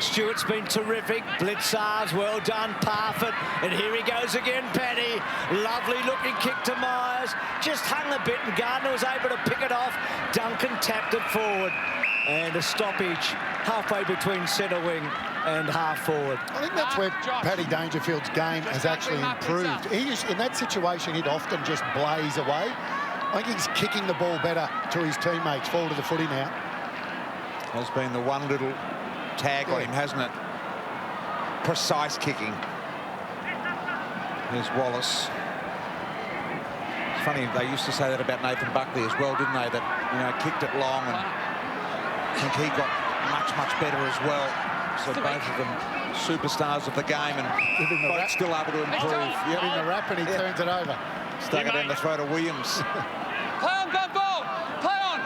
Stewart's been terrific. Blitzarves, well done. Parfitt, and here he goes again, Paddy. Lovely looking kick to Myers. Just hung a bit, and Gardner was able to pick it off. Duncan tapped it forward. And a stoppage halfway between centre wing and half forward. I think that's where Paddy Dangerfield's game has actually improved. In that situation, he'd often just blaze away. I think he's kicking the ball better to his teammates. Fall to the footy now. Has been the one little tag on him, hasn't it? Precise kicking. Here's Wallace. It's funny, they used to say that about Nathan Buckley as well, didn't they? That, you know, kicked it long, and I think he got much better as well. So both of them superstars of the game, and both still able to improve. Giving the rap, and he turns it over. Stuck it down the throat of Williams. Play on, go ball! Play on!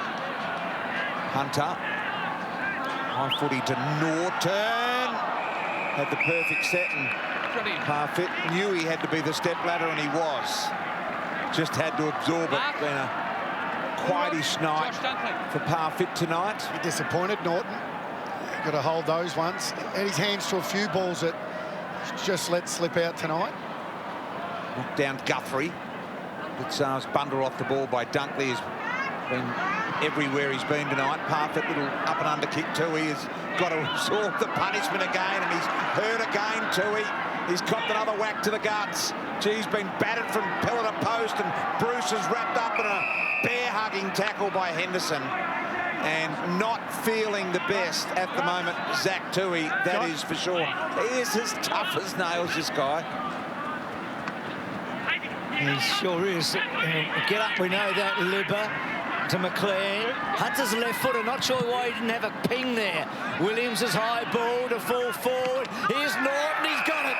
Hunter. High footy to Norton. Had the perfect set, and Parfitt knew he had to be the step ladder, and he was. Just had to absorb it. Been a quietish night for Parfitt tonight. You're disappointed, Norton. Got to hold those ones. Had his hands to a few balls that just let slip out tonight. Knocked down Guthrie. Blitzarves bundle off the ball by Dunkley. Has been everywhere he's been tonight. Parfitt, little up and under kick too. He has got to absorb the punishment again, and he's hurt again too. He's copped another whack to the guts. He's been battered from pillar to post, and Bruce is wrapped up in a bear-hugging tackle by Henderson. And not feeling the best at the moment, Zach Tui, that is for sure. He is as tough as nails, this guy. He sure is. Get up, we know that. Libba to McLean. Hunter's left footer, not sure why he didn't have a ping there. Williams' high ball to fall forward. Here's Norton, he's got it.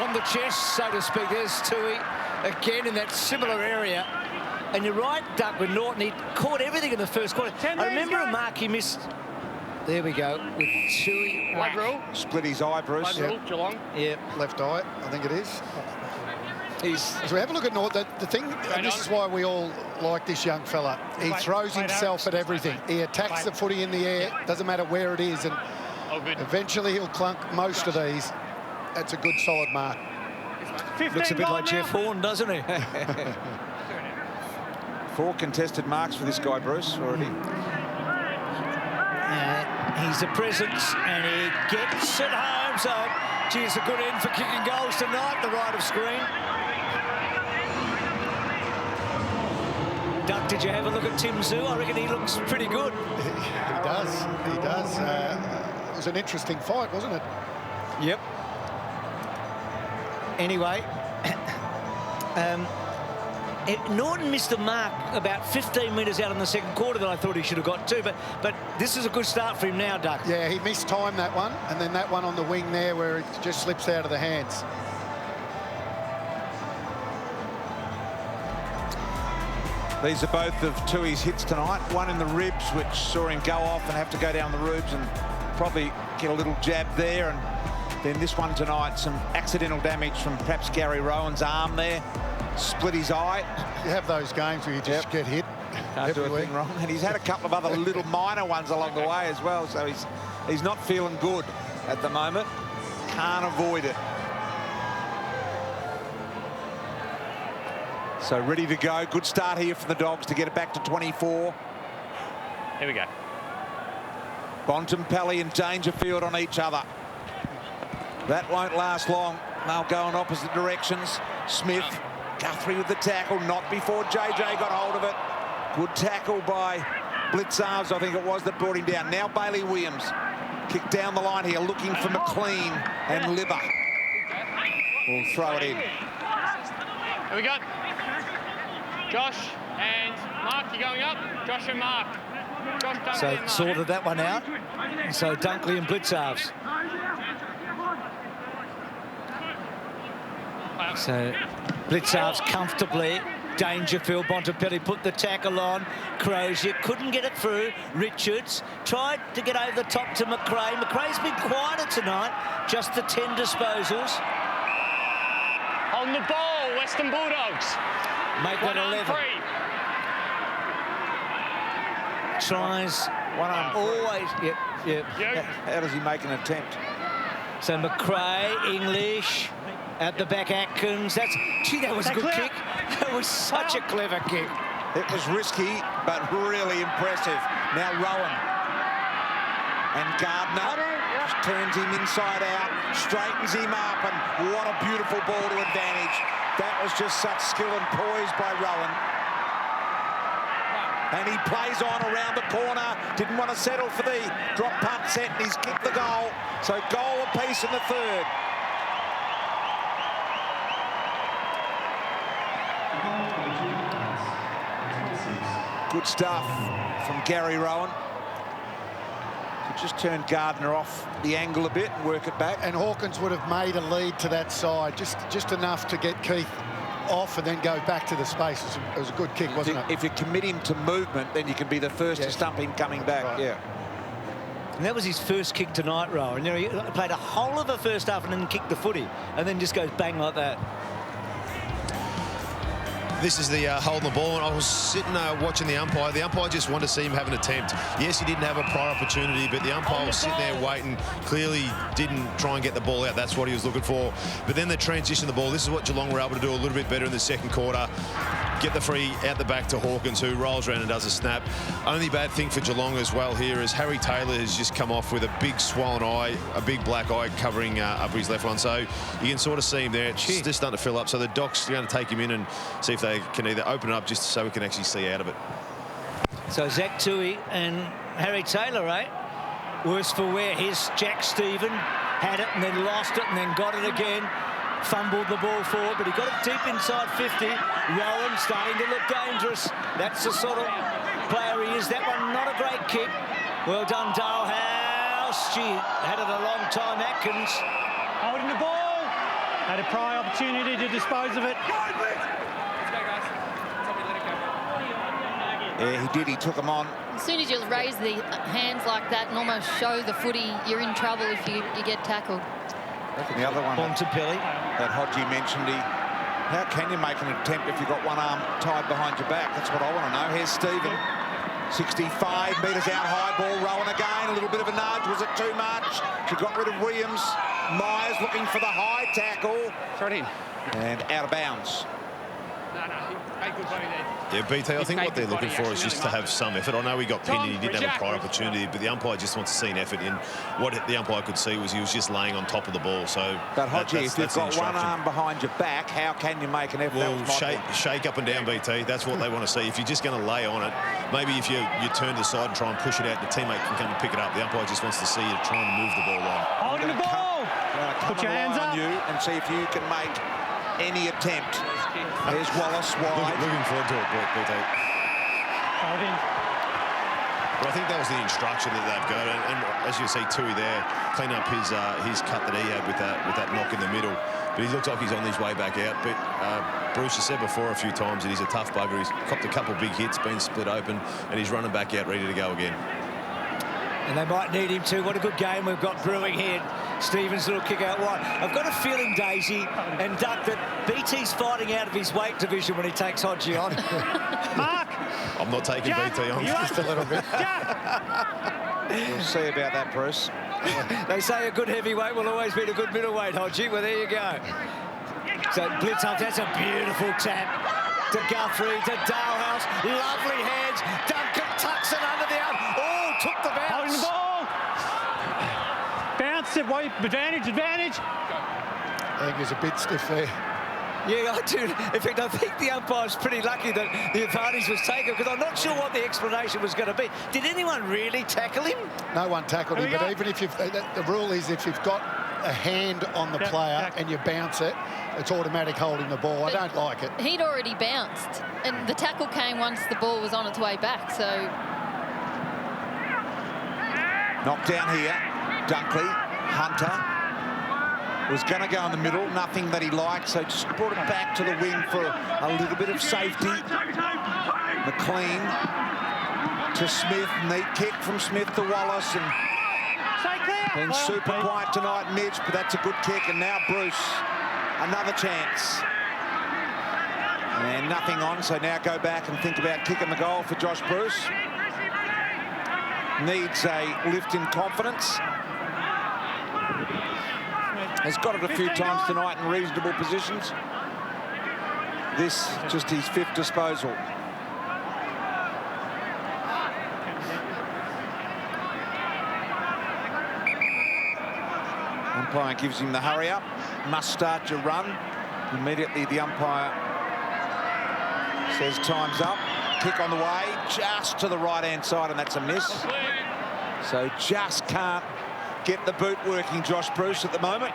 On the chest, so to speak. There's Tui again in that similar area. And you're right, Duck, with Norton, he caught everything in the first quarter. I remember a mark he missed. There we go, with Tui. Split his eye, Bruce. Geelong. Yep. Left eye, I think it is. As we have a look at Norton, the thing, and this is why we all like this young fella, he throws himself at everything. He attacks the footy in the air, doesn't matter where it is, and eventually he'll clunk most of these. That's a good, solid mark. Looks a bit like Jeff Horn, doesn't he? 4 contested marks for this guy, Bruce, already. He's a presence, and he gets it home. So, gee, it's a good end for kicking goals tonight, the right of screen. Duck, did you have a look at Tim Zoo? I reckon he looks pretty good. He does. He does. It was an interesting fight, wasn't it? Yep. Anyway, Norton missed a mark about 15 metres out in the second quarter that I thought he should have got to, but this is a good start for him now, Duck. Yeah, he missed time that one, and then that one on the wing there where it just slips out of the hands. These are both of Tui's hits tonight. One in the ribs, which saw him go off and have to go down the ribs and probably get a little jab there. And then this one tonight, some accidental damage from perhaps Gary Rowan's arm there. Split his eye. You have those games where you just get hit. Can't do a thing wrong. And he's had a couple of other little minor ones along the way as well. So he's not feeling good at the moment. Can't avoid it. So ready to go. Good start here for the Dogs to get it back to 24. Here we go. Bontempelli and Dangerfield on each other. That won't last long. They'll go in opposite directions. Smith, Guthrie with the tackle, not before JJ got hold of it. Good tackle by Blitzarves, I think it was, that brought him down. Now Bailey Williams. Kick down the line here, looking for McLean and Libba. will throw it in. Here we go. Josh and Mark, you're going up. Josh and Mark. Josh, Dunkley So and Mark. sorted that one out. So Dunkley and Blitzarves. So Blitzarves comfortably. Dangerfield, Bontempelli put the tackle on. Crozier couldn't get it through. Richards tried to get over the top to McRae. McRae's been quieter tonight. Just the 10 disposals. On the ball, Western Bulldogs. Make that 11. Tries. One arm always. Yep. How does he make an attempt? So McRae, English. At the back, Atkins. Gee, that was a good kick. That was such a clever kick. It was risky, but really impressive. Now Rowan. And Gardner just turns him inside out, straightens him up, and what a beautiful ball to advantage. That was just such skill and poise by Rowan. And he plays on around the corner. Didn't want to settle for the drop punt set, and he's kicked the goal. So goal apiece in the third. Good stuff from Gary Rowan. He just turned Gardner off the angle a bit and work it back. And Hawkins would have made a lead to that side, just enough to get Keith off and then go back to the space. It was a good kick, wasn't it? If you commit him to movement, then you can be the first to stump him coming back. Right. Yeah. And that was his first kick tonight, Rowan. You know, he played a whole of the first half and then kicked the footy, and then just goes bang like that. This is the holding the ball, and I was sitting watching the umpire. The umpire just wanted to see him have an attempt. Yes, he didn't have a prior opportunity, but the umpire was sitting there waiting, clearly didn't try and get the ball out. That's what he was looking for. But then the transition of the ball, this is what Geelong were able to do a little bit better in the second quarter. Get the free out the back to Hawkins, who rolls around and does a snap. Only bad thing for Geelong as well here is Harry Taylor has just come off with a big swollen eye, a big black eye covering up his left one. So you can sort of see him there. It's just starting to fill up. So the Docs are going to take him in and see if they can either open it up just so we can actually see out of it. So Zach Tui and Harry Taylor, eh? Worse for wear. Here's Jack Stephen. Had it and then lost it and then got it again. Fumbled the ball forward, but he got it deep inside 50. Rowan starting to look dangerous. That's the sort of player he is. That one, not a great kick. Well done, Dalhouse. Gee, had it a long time, Atkins. Holding the ball. Had a prior opportunity to dispose of it. Yeah, he did. He took him on. As soon as you raise the hands like that and almost show the footy, you're in trouble if you get tackled. The other one that Hodgie mentioned, how can you make an attempt if you've got one arm tied behind your back? That's what I want to know. Here's Stephen, 65 metres out, high ball, Rowan again, a little bit of a nudge. Was it too much? She got rid of Williams. Myers looking for the high tackle. Throw it in. And out of bounds. Yeah, BT, I think what they're looking for is just to have some effort. I know he got pinned and he didn't have a prior opportunity, but the umpire just wants to see an effort in. What the umpire could see was he was just laying on top of the ball. So, but Hodgie, if you've got one arm behind your back, how can you make an effort? Well, shake up and down, BT. That's what they want to see. If you're just going to lay on it, maybe if you turn to the side and try and push it out, the teammate can come and pick it up. The umpire just wants to see you try and move the ball on. Holding the ball. Put your hands up. You and see if you can make any attempt. There's Wallace wide. Looking forward to it, BT. But I think that was the instruction that they've got, and as you see, Tui there, clean up his cut that he had with that knock in the middle. But he looks like he's on his way back out. But Bruce has said before a few times that he's a tough bugger. He's copped a couple of big hits, been split open, and he's running back out, ready to go again. And they might need him too. What a good game we've got brewing here. Stevens' little kick out wide. I've got a feeling, Daisy and Duck, that BT's fighting out of his weight division when he takes Hodgie on. Mark! I'm not taking BT on. Just a little bit. We'll see about that, Bruce. They say a good heavyweight will always beat a good middleweight, Hodgie. Well, there you go. So blitz up. That's a beautiful tap to Guthrie, to Dalhouse. Lovely hands. Duncan tucks it under the arm. Oh, took the bounce. Holding the ball. Bounce it. Advantage. I think he's a bit stiff there. Yeah, I do. In fact, I think the umpire's pretty lucky that the advantage was taken, because I'm not sure what the explanation was going to be. Did anyone really tackle him? No one tackled him, but even if the rule is if you've got a hand on the player and you bounce it, it's automatic holding the ball. I don't like it. He'd already bounced, and the tackle came once the ball was on its way back, so... Knocked down here. Dunkley, Hunter was going to go in the middle, nothing that he liked, so just brought it back to the wing for a little bit of safety. McLean to Smith, neat kick from Smith to Wallace, and been super quiet tonight, Mitch, but that's a good kick, and now Bruce, another chance. And nothing on, so now go back and think about kicking the goal for Josh Bruce. Needs a lift in confidence. Has got it a few times tonight in reasonable positions. This just his 5th disposal. Umpire gives him the hurry up. Must start your run. Immediately the umpire says time's up. Kick on the way, just to the right-hand side, and that's a miss. So just can't get the boot working, Josh Bruce, at the moment.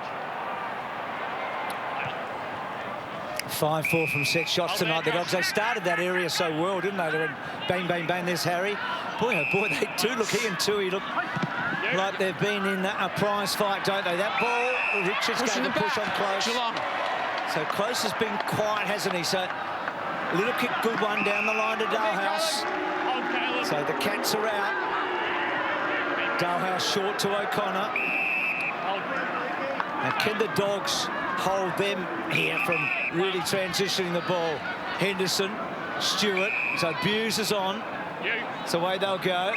5-4 from set shots tonight, the Dogs. They started that area so well, didn't they? They went bang, bang, bang, there's Harry. Boy, oh boy, they do look, he and Tui look like they've been in a prize fight, don't they? That ball, Richards gave a push on Close. So Close has been quiet, hasn't he? So a little kick, good one down the line to Dalhouse. So the Cats are out. Dalhouse short to O'Connor. Now can the Dogs hold them here from really transitioning the ball? Henderson, Stewart, so Buse is on. It's the way they'll go.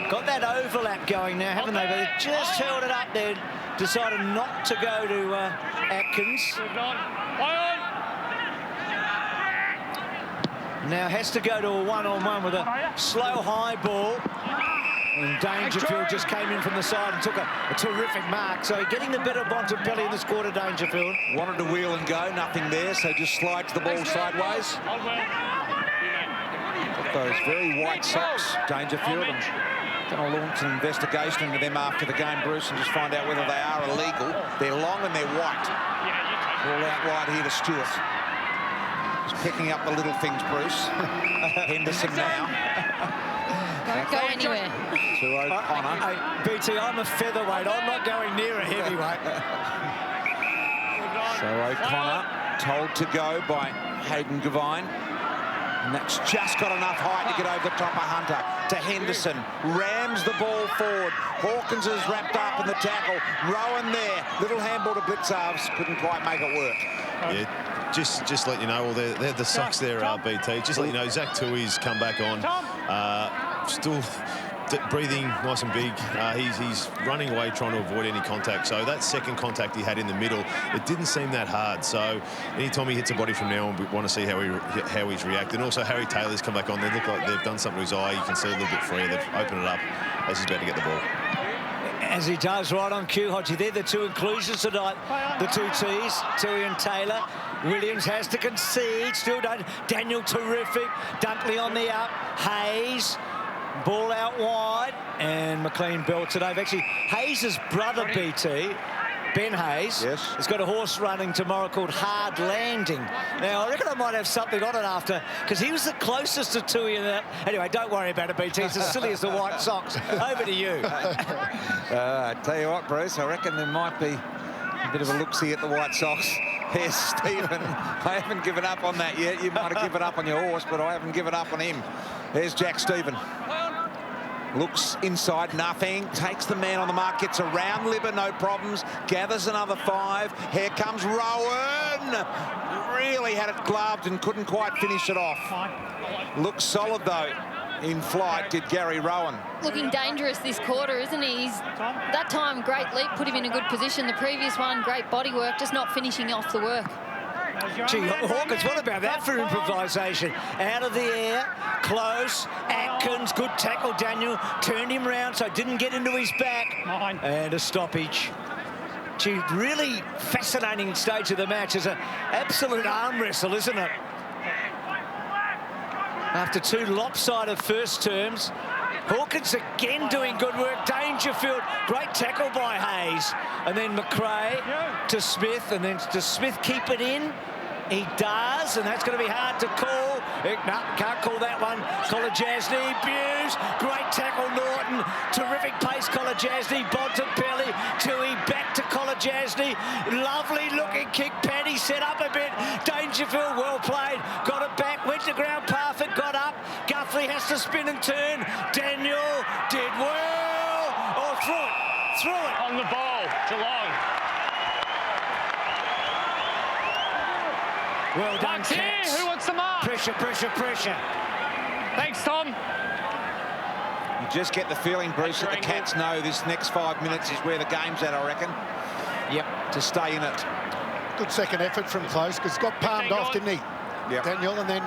Got that overlap going now, haven't they? But they just held it up there. Decided not to go to Atkins. Now has to go to a one-on-one with a slow high ball. And Dangerfield just came in from the side and took a terrific mark. So getting the better Bontempelli in this quarter, Dangerfield. Wanted to wheel and go, nothing there, so just slides the ball sideways. Got those very white socks, Dangerfield, and going to launch an investigation into them after the game, Bruce, and just find out whether they are illegal. They're long and they're white. All out wide here to Stewart. Just picking up the little things, Bruce. Henderson now. Don't go anywhere. To O'Connor. BT, I'm a featherweight. I'm not going near a heavyweight. So O'Connor told to go by Hayden Gavine. And that's just got enough height to get over the top of Hunter. To Henderson. Rams the ball forward. Hawkins is wrapped up in the tackle. Rowan there. Little handball to Blitzarves. Couldn't quite make it work. Yeah, just let you know, well, they're the socks there, BT. Just let you know, Zach Tui's come back on. Still breathing nice and big. He's running away trying to avoid any contact. So that second contact he had in the middle, it didn't seem that hard. So anytime he hits a body from now on, we want to see how he's reacted. Also, Harry Taylor's come back on. They look like they've done something to his eye. You can see a little bit freer. They've opened it up as he's about to get the ball. As he does, right on cue, Hodgie. They're the two inclusions tonight, the two T's, Tui and Taylor. Williams has to concede, still don't. Daniel terrific, Dunkley on the up, Hayes, ball out wide, and McLean belts it over. Actually, Hayes' brother, BT, Ben Hayes, has got a horse running tomorrow called Hard Landing. Now, I reckon I might have something on it after, because he was the closest to Tui in that. Anyway, don't worry about it, BT. It's as silly as the white socks. Over to you. I tell you what, Bruce, I reckon there might be a bit of a look-see at the White Sox. Here's Stephen. I haven't given up on that yet. You might have given up on your horse, but I haven't given up on him. There's Jack Stephen. Looks inside, nothing. Takes the man on the mark, gets around Libber, no problems. Gathers another 5. Here comes Rowan. Really had it gloved and couldn't quite finish it off. Looks solid, though. In flight did Gary Rowan. Looking dangerous this quarter, isn't he? That time, great leap, put him in a good position. The previous one, great body work, just not finishing off the work. Gee, Hawkins, what about that for improvisation? Out of the air, close, Atkins, good tackle, Daniel, turned him round so didn't get into his back. And a stoppage. Gee, really fascinating stage of the match. It's an absolute arm wrestle, isn't it? After two lopsided first terms, Hawkins again doing good work. Dangerfield, great tackle by Hayes. And then McRae to Smith, and then does Smith keep it in? He does, and that's going to be hard to call. No, can't call that one. Kolajasny, Buse, great tackle, Norton. Terrific pace, Kolajasny. Bontempelli, Tui, back to Kolajasny. Lovely looking kick. Paddy set up a bit. Dangerfield, well played. Got it back, went to ground, Parfitt got up. Guthrie has to spin and turn. Daniel did well. Oh, through it. On the ball, Geelong. Well done, Mark's here. Cats. Who wants the mark? Pressure. Thanks, Tom. You just get the feeling, Bruce, that the Cats know this next 5 minutes is where the game's at, I reckon. Yep. To stay in it. Good second effort from close, because got palmed off, didn't he? Yep. Daniel, and then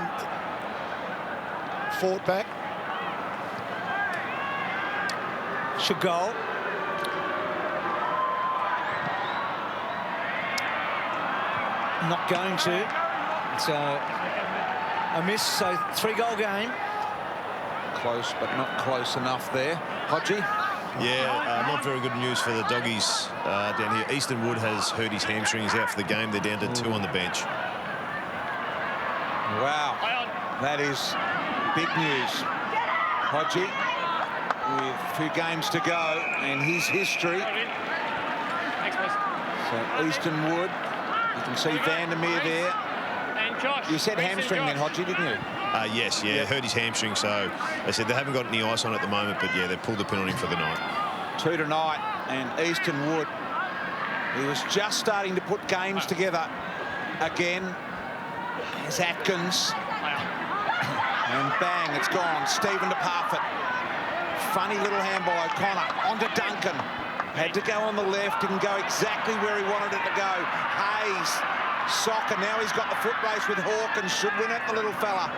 fought back. Should goal. Not going to. It's a miss, so 3-goal game. Close, but not close enough there. Hodgie? Yeah, not very good news for the doggies down here. Easton Wood has hurt his hamstring. He's out for the game. They're down to 2 on the bench. Wow, that is big news. Hodgie, with 2 games to go, and his history. So Easton Wood, you can see Vandermeer there. You said hamstring then, Hodgie, didn't you? Yes, hurt his hamstring. So they said they haven't got any ice on at the moment, but yeah, they pulled the pin on him for the night. 2 tonight, and Easton Wood, he was just starting to put games together again. There's Atkins, and bang, it's gone. Stephen to Parfitt. Funny little hand by O'Connor, onto Duncan. Had to go on the left, didn't go exactly where he wanted it to go. Hayes, Soccer, now he's got the foot race with Hawkins, should win it, the little fella.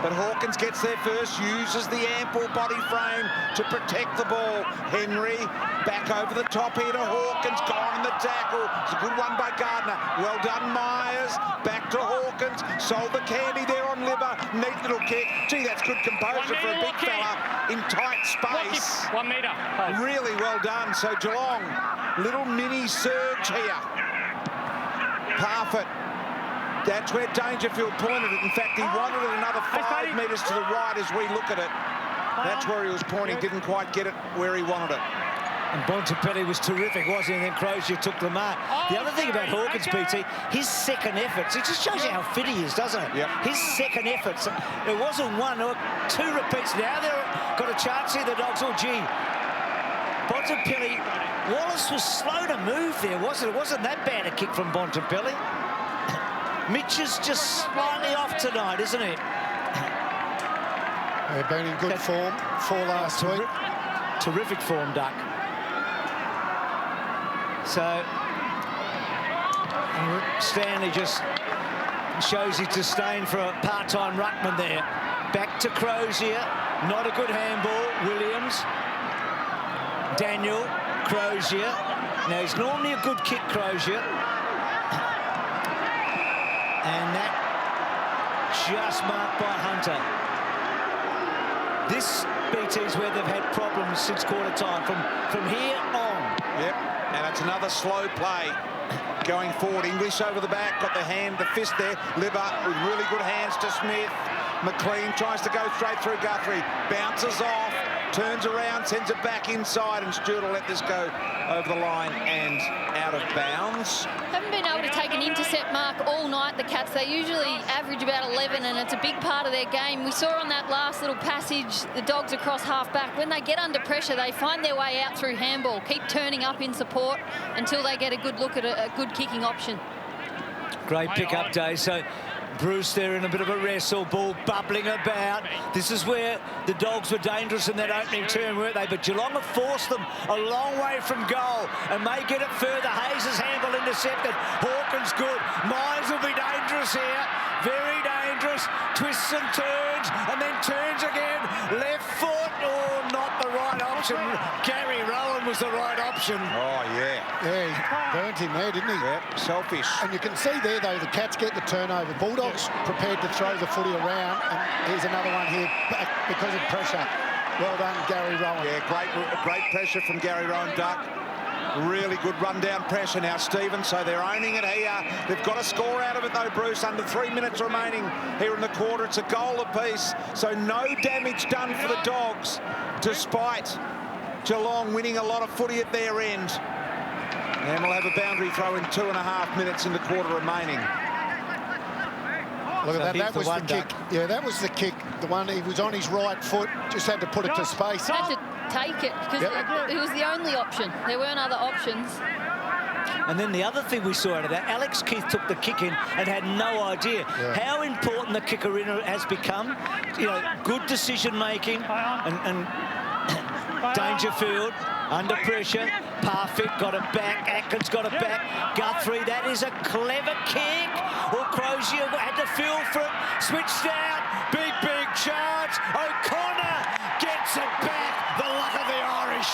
But Hawkins gets there first, uses the ample body frame to protect the ball. Henry back over the top here to Hawkins, gone in the tackle. It's a good one by Gardner. Well done, Myers. Back to Hawkins, sold the candy there on Libber. Neat little kick. Gee, that's good composure for a big fella in tight space. 1 metre. Really well done. So Geelong, little mini surge here. Parfitt, that's where Dangerfield pointed it. In fact, he wanted it another 5 metres to the right as we look at it. That's where he was pointing, didn't quite get it where he wanted it. And Bontempelli was terrific, wasn't he? And then Crozier took the mark. The other thing about Hawkins, BT, his second efforts, it just shows you how fit he is, doesn't it? Yep. His second efforts, it wasn't 1 or 2 repeats. Now they've got a chance here, the Dogs. Oh, gee. Bontempelli, Wallace was slow to move there, wasn't it? It wasn't that bad a kick from Bontempelli. Mitch is just slightly off tonight, isn't it? They've been in good form for last week. Terrific form, Duck. So Stanley just shows his disdain for a part-time ruckman there. Back to Crozier, not a good handball. Williams, Daniel, Crozier. Now he's normally a good kick, Crozier. And that just marked by Hunter. This, BT, is where they've had problems since quarter time, from here on. Yep, and it's another slow play going forward. English over the back, got the hand, the fist there. Libber with really good hands to Smith. McLean tries to go straight through Guthrie, bounces off, turns around, sends it back inside, and Stewart will let this go over the line and out of bounds. Haven't been able to take an intercept mark all night, the Cats. They usually average about 11, and it's a big part of their game. We saw on that last little passage, the Dogs across half-back. When they get under pressure, they find their way out through handball, keep turning up in support until they get a good look at a good kicking option. Great pick-up day. So Bruce there in a bit of a wrestle, ball bubbling about. This is where the Dogs were dangerous in that opening turn, weren't they? But Geelong have forced them a long way from goal and may get it further. Hayes' handball intercepted. Hawkins good. Myers will be dangerous here. Very dangerous. Twists and turns, and then turns again. Left foot. Oh, not the right option. Gary Rowan was the right option. Oh, yeah. Yeah, he burnt him there, didn't he? Yep, selfish. And you can see there, though, the Cats get the turnover. Bulldogs prepared to throw the footy around, and here's another one here because of pressure. Well done, Gary Rowan. Yeah, great pressure from Gary Rowan, Duck. Really good run-down pressure now, Stephen, so they're owning it here. They've got a score out of it, though, Bruce. Under 3 minutes remaining here in the quarter. It's a goal apiece, so no damage done for the Dogs, despite Geelong winning a lot of footy at their end. And we'll have a boundary throw in 2.5 minutes in the quarter remaining. Look at that, that was the kick. Yeah, that was the kick. The one, he was on his right foot, just had to put it to space. Had to take it, because it was the only option. There weren't other options. And then the other thing we saw out of that, Alex Keith took the kick in and had no idea how important the kicker in has become. You know, good decision-making and Dangerfield under pressure. Parfitt got it back. Atkins got it back. Guthrie, that is a clever kick. Or Crozier had to feel for it. Switched out. Big charge. O'Connor gets it back. The luck of the Irish.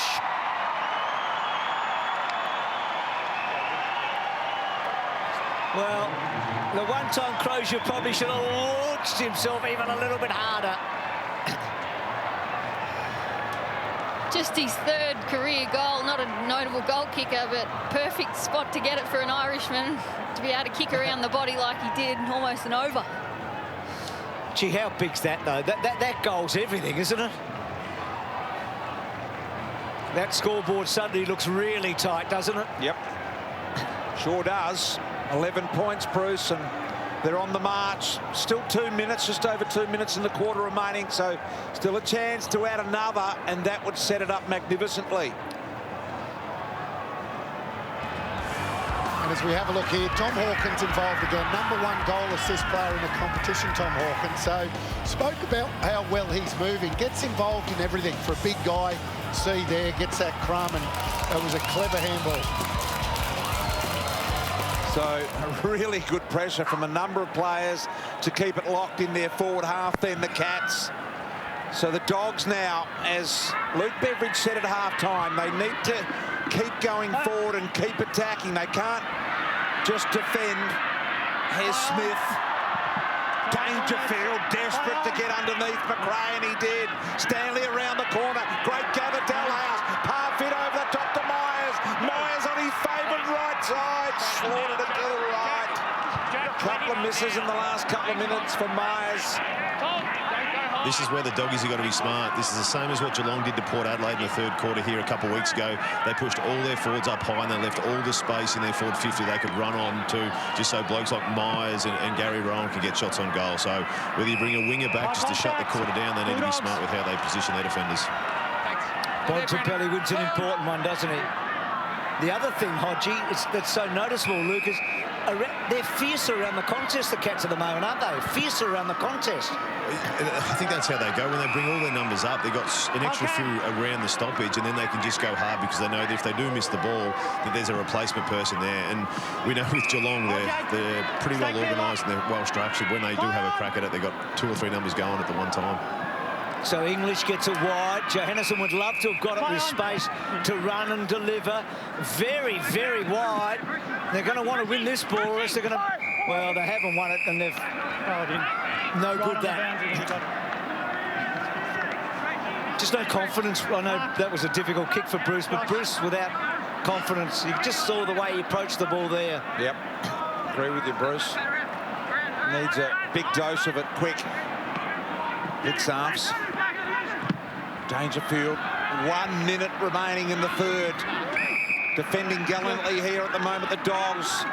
Well, the one time Crozier probably should have launched himself even a little bit harder. Just his third career goal, not a notable goal kicker, but perfect spot to get it for an Irishman, to be able to kick around the body like he did, almost an over. Gee, how big's that, though? That goal's everything, isn't it? That scoreboard suddenly looks really tight, doesn't it? Yep. Sure does. 11 points, Bruce, and they're on the march. Still 2 minutes, just over 2 minutes in the quarter remaining, so still a chance to add another, and that would set it up magnificently. And as we have a look here, Tom Hawkins involved again. #1 goal assist player in the competition, Tom Hawkins. So spoke about how well he's moving. Gets involved in everything for a big guy. See there, gets that crumb, and that was a clever handball. So really good pressure from a number of players to keep it locked in their forward half, then the Cats. So the Dogs now, as Luke Beveridge said at half-time, they need to keep going forward and keep attacking. They can't just defend. Here's Smith. Dangerfield, desperate to get underneath McRae, and he did. Stanley around the corner. Great gather, Dalhouse. Parfitt over the top to Myers. Myers on his favourite right side. Slaughtered it to the right. Couple of misses in the last couple of minutes for Myers. This is where the Doggies have got to be smart. This is the same as what Geelong did to Port Adelaide in the third quarter here a couple of weeks ago. They pushed all their forwards up high and they left all the space in their forward 50 they could run on to, just so blokes like Myers and Gary Rowan can get shots on goal. So whether you bring a winger back just to shut the quarter down, they need to be smart with how they position their defenders. Bontempelli wins an important one, doesn't he? The other thing, Hodgie, that's so noticeable, Luke, is they're fierce around the contest, the Cats at the moment, aren't they? Fierce around the contest. I think that's how they go. When they bring all their numbers up, they've got an extra few around the stoppage, and then they can just go hard because they know that if they do miss the ball, that there's a replacement person there. And we know with Geelong, they're pretty well organised and they're well structured. When they do have a crack at it, they've got 2 or 3 numbers going at the one time. So English gets it wide. Johannesson would love to have got it with space to run and deliver. Very, very wide. They're going to want to win this ball, or else they're going to... Well, they haven't won it, and they've... No good that. Just no confidence. I know that was a difficult kick for Bruce, but Bruce without confidence. You just saw the way he approached the ball there. Yep. Agree with you, Bruce. Needs a big dose of it quick. Big Sarves. Dangerfield. 1 minute remaining in the third. Defending gallantly here at the moment, the Dogs.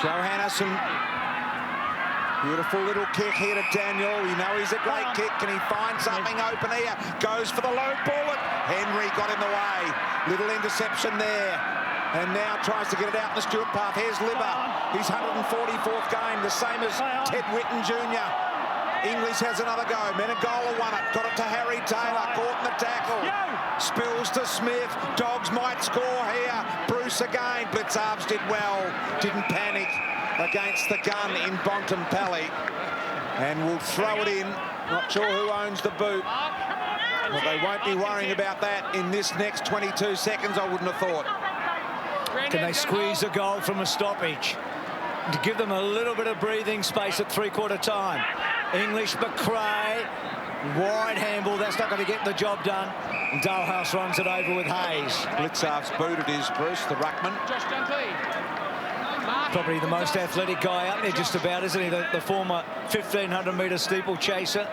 Johannesson. Beautiful little kick here to Daniel. You know he's a great kick. Can he find something open here? Goes for the low ball. Henry got in the way. Little interception there. And now tries to get it out in the Stewart path. Here's Libber. His 144th game, the same as Ted Whitten Jr. English has another go. Menegola won it. Got it to Harry Taylor. Caught in the tackle. Spills to Smith. Dogs might score here. Bruce again. Blitzarves did well. Didn't panic against the gun in Bontempelli. And will throw it in. Not sure who owns the boot. But they won't be worrying about that in this next 22 seconds, I wouldn't have thought. Can they squeeze a goal from a stoppage to give them a little bit of breathing space at 3/4 time? English, McRae, Wide handball, that's not going to get the job done. And Dalhouse runs it over with Hayes. Blitzarv's boot it is, Bruce, the ruckman. Josh Dunkley. Probably the most athletic guy up there, just about, isn't he? The former 1,500-metre steeplechaser.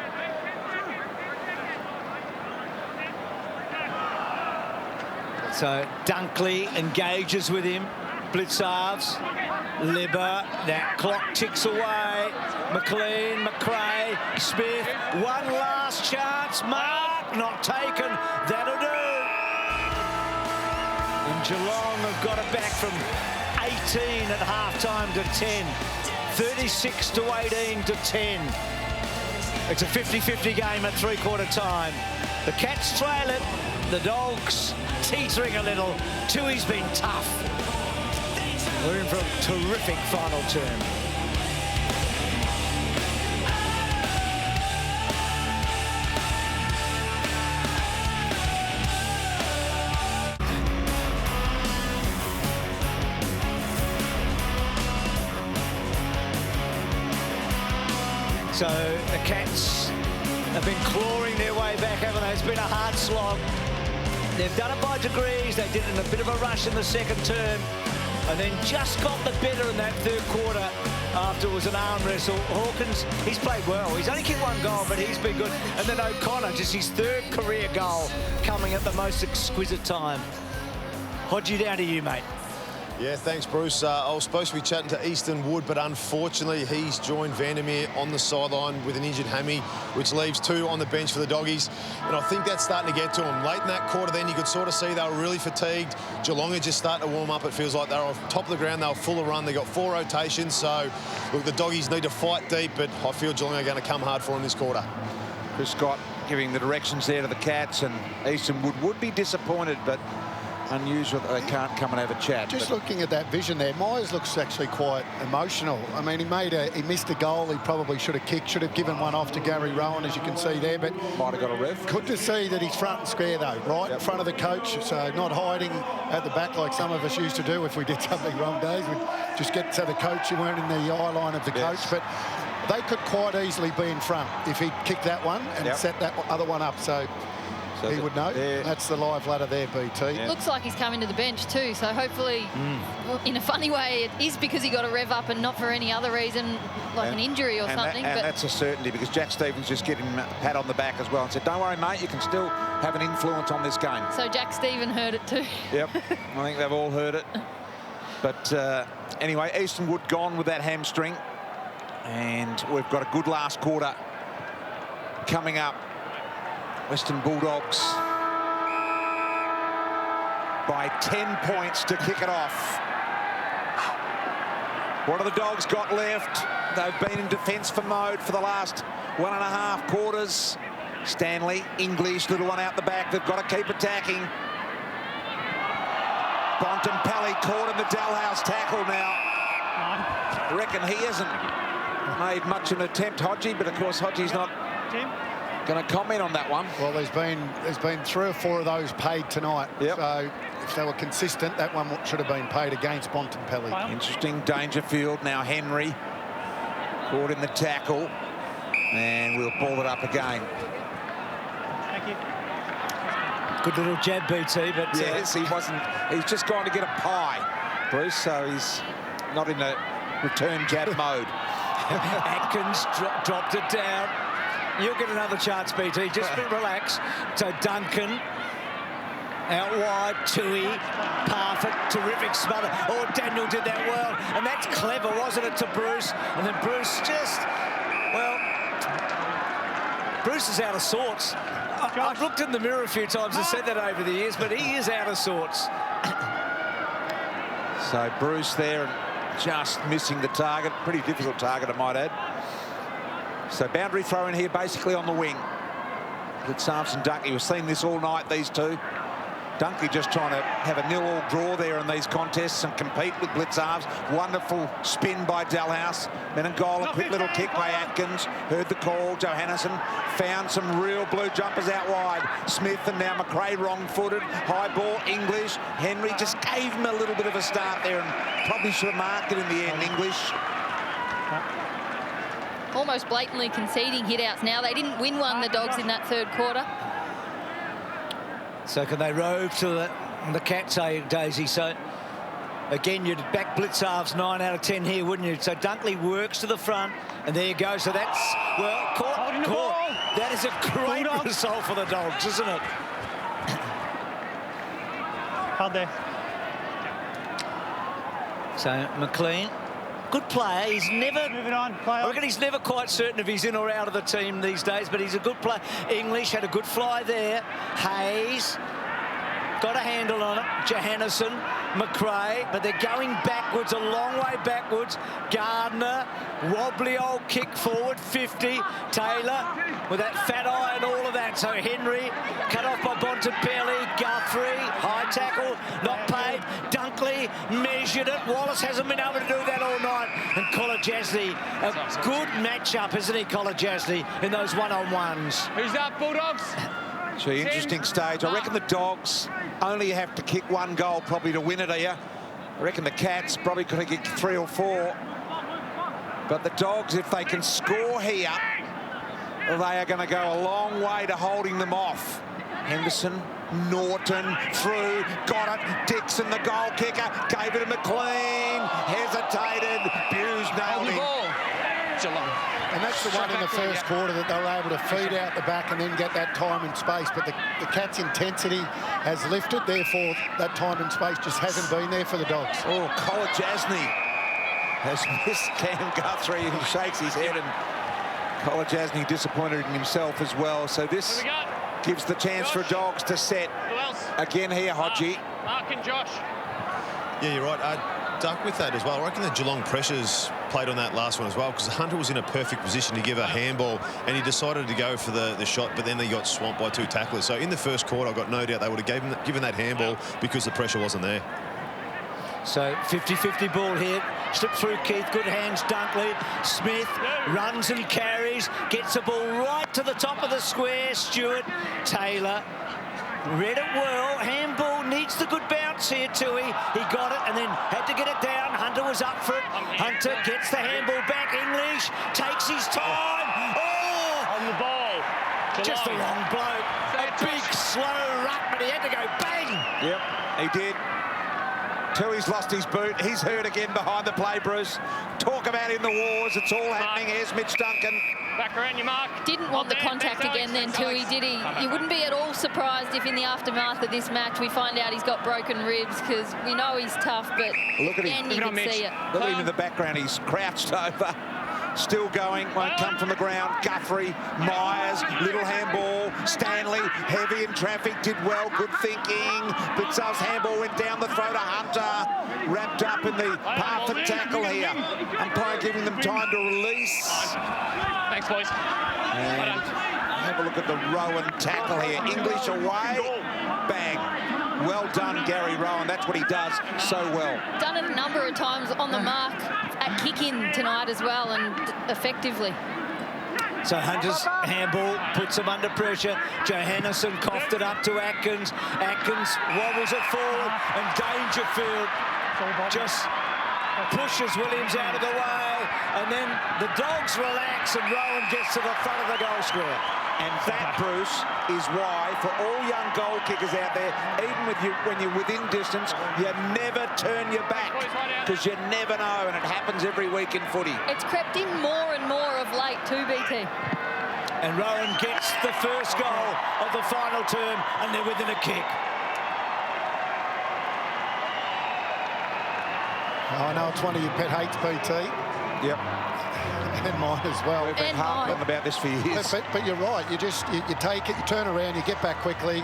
So Dunkley engages with him. Blitzarves, Libber, that clock ticks away. McLean, McRae, Smith, one last chance. Mark, not taken. That'll do. And Geelong have got it back from 18 at half-time to 10. 36 to 18 to 10. It's a 50-50 game at three-quarter time. The Cats trail it. The Dogs teetering a little. Tui's been tough. We're in for a terrific final term. So the Cats have been clawing their way back, haven't they? It's been a hard slog. They've done it by degrees. They did it in a bit of a rush in the second term, and then just got the better in that third quarter after it was an arm wrestle. Hawkins, he's played well. He's only kicked one goal, but he's been good. And then O'Connor, just his third career goal, coming at the most exquisite time. Hodgie, down to you, mate. Yeah, thanks, Bruce. I was supposed to be chatting to Easton Wood, but unfortunately he's joined Vandermeer on the sideline with an injured hammy, which leaves two on the bench for the Doggies. And I think that's starting to get to him. Late in that quarter then, you could sort of see they were really fatigued. Geelong are just starting to warm up. It feels like they're off top of the ground. They were full of run. They got 4 rotations. So, look, the Doggies need to fight deep, but I feel Geelong are going to come hard for them this quarter. Chris Scott giving the directions there to the Cats, and Easton Wood would be disappointed, but unusual that they can't come and have a chat. Just looking at that vision there, Myers looks actually quite emotional. I mean, he missed a goal. He probably should have kicked, should have given one off to Gary Rowan, as you can see there. But might have got a rev. Good to see that he's front and square though, right in front of the coach. So not hiding at the back like some of us used to do if we did something wrong, days. We'd just get to the coach. You weren't in the eye line of the coach, but they could quite easily be in front if he'd kicked that one and set that other one up. So he would know. That's the live ladder there, BT. Looks like he's coming to the bench too, so hopefully, in a funny way, it is because he got a rev up and not for any other reason, like an injury or something. And that's a certainty, because Jack Stevens just getting a pat on the back as well and said, don't worry, mate, you can still have an influence on this game. So Jack Stevens heard it too. Yep, I think they've all heard it. But anyway, Easton Wood gone with that hamstring. And we've got a good last quarter coming up. Western Bulldogs by 10 points to kick it off. What have the Dogs got left? They've been in defence for mode for the last 1.5 quarters. Stanley, English, little one out the back. They've got to keep attacking. Bontempelli caught in the Dalhouse tackle now. I reckon he hasn't made much of an attempt, Hodgie, but of course Hodgie's not going to comment on that one. Well, there's been 3 or 4 of those paid tonight. So if they were consistent, that one should have been paid against Bontempelli. Interesting. Dangerfield, now Henry, caught in the tackle, and we'll ball it up again. Thank you. Good little jab, BT, but yes, he wasn't. He's just gone to get a pie, Bruce. So he's not in a return jab mode. Atkins dropped it down. You'll get another chance, BT. Just relax. So Duncan out wide. Tui, Parfitt, terrific smother. Oh, Daniel did that well, and that's clever, wasn't it, to Bruce? And then Bruce just, well, Bruce is out of sorts. I've looked in the mirror a few times and said that over the years, but he is out of sorts. So Bruce there and just missing the target. Pretty difficult target, I might add. So boundary throw in here basically on the wing with Samson Dunkley. We've seen this all night, these two. Dunkley just trying to have a 0-0 draw there in these contests and compete with Blitzarves. Wonderful spin by Dalhouse. Menengola, quick little kick by Atkins. Heard the call. Johannesson found some real blue jumpers out wide. Smith and now McRae wrong-footed. High ball, English. Henry just gave him a little bit of a start there and probably should have marked it in the end, English. almost blatantly conceding hit-outs now. They didn't win one, the Dogs, in that third quarter. So can they rove to the Cats, Daisy? So again, you'd back blitz halves 9 out of 10 here, wouldn't you? So Dunkley works to the front, and there you go. So that's, well, caught. That is a great result for the Dogs, isn't it? Hard there. So McLean, good player. He's never... Moving on, play I on. reckon he's never quite certain if he's in or out of the team these days, but he's a good player. English had a good fly there. Hayes got a handle on it. Johannesson, McRae, but they're going backwards, a long way backwards. Gardner, wobbly old kick forward, 50. Taylor with that fat eye and all of that. So Henry cut off by Bontempelli. Guthrie, high tackle, not paid. Dunkley measured it. Wallace hasn't been able to do that all night. And Kolajasny, a good matchup, isn't he, Kolajasny, in those one-on-ones? Who's up, Bulldogs? Gee, interesting stage. I reckon the Dogs only have to kick 1 goal probably to win it here. I reckon the Cats probably could have kicked 3 or 4. But the Dogs, if they can score here, they are going to go a long way to holding them off. Henderson, Norton, through, got it. Dixon, the goal kicker, gave it to McLean, hesitated, Hughes nailed him. Geelong. And that's the one in the first quarter that they were able to feed out the back and then get that time and space. But the Cats' intensity has lifted, therefore that time and space just hasn't been there for the Dogs. Oh, Kolajasny has missed Cam Guthrie. He shakes his head, and Kolajasny disappointed in himself as well. So this gives the chance for Dogs to set again here, Hodgie. Mark and Josh. Yeah, you're right. Duck with that as well. I reckon the Geelong pressures played on that last one as well, because Hunter was in a perfect position to give a handball, and he decided to go for the shot, but then they got swamped by 2 tacklers. So in the first quarter, I've got no doubt they would have given that handball because the pressure wasn't there. So 50-50 ball here. Slip through Keith. Good hands, Dunkley. Smith runs and carries. Gets the ball right to the top of the square. Stewart. Taylor. Read it well. Handball needs the good bounce here, Tui. He got it and then had to get it down. Hunter was up for it. Hunter gets the handball back. English takes his time. Oh! On the ball. Just a long bloke. A big, slow ruck, but he had to go bang. Yep, he did. Tui's lost his boot. He's hurt again behind the play, Bruce. Talk about in the wars. It's all happening. Here's Mitch Duncan. Back around your mark. Didn't want the contact again then, Tui, did he? You wouldn't be at all surprised if in the aftermath of this match we find out he's got broken ribs, because we know he's tough, but look at again, you can see it. Look at him in the background. He's crouched over. Still going, won't come from the ground. Guthrie, Myers, little handball. Stanley, heavy in traffic, did well, good thinking. But Suv's handball went down the throat of Hunter. Wrapped up in the path and tackle here. Umpire giving them time to release. Thanks, boys. And have a look at the Rowan tackle here. English away, bang. Well done, Gary Rowan. That's what he does so well. Done it a number of times on the mark at kick-in tonight as well, and effectively. So Hunter's handball puts him under pressure. Johannesson coughed it up to Atkins. Atkins wobbles it forward, and Dangerfield just pushes Williams out of the way. And then the Dogs relax, and Rowan gets to the front of the goal square. And that, Bruce, is why, for all young goal kickers out there, even with you, when you're within distance, you never turn your back, because you never know, and it happens every week in footy. It's crept in more and more of late too, BT. And Rowan gets the first goal of the final term, and they're within a kick. I know it's one of your pet hates, BT. Yep. And mine as well. We've been harping about this for years. But you're right. You take it, you turn around, you get back quickly.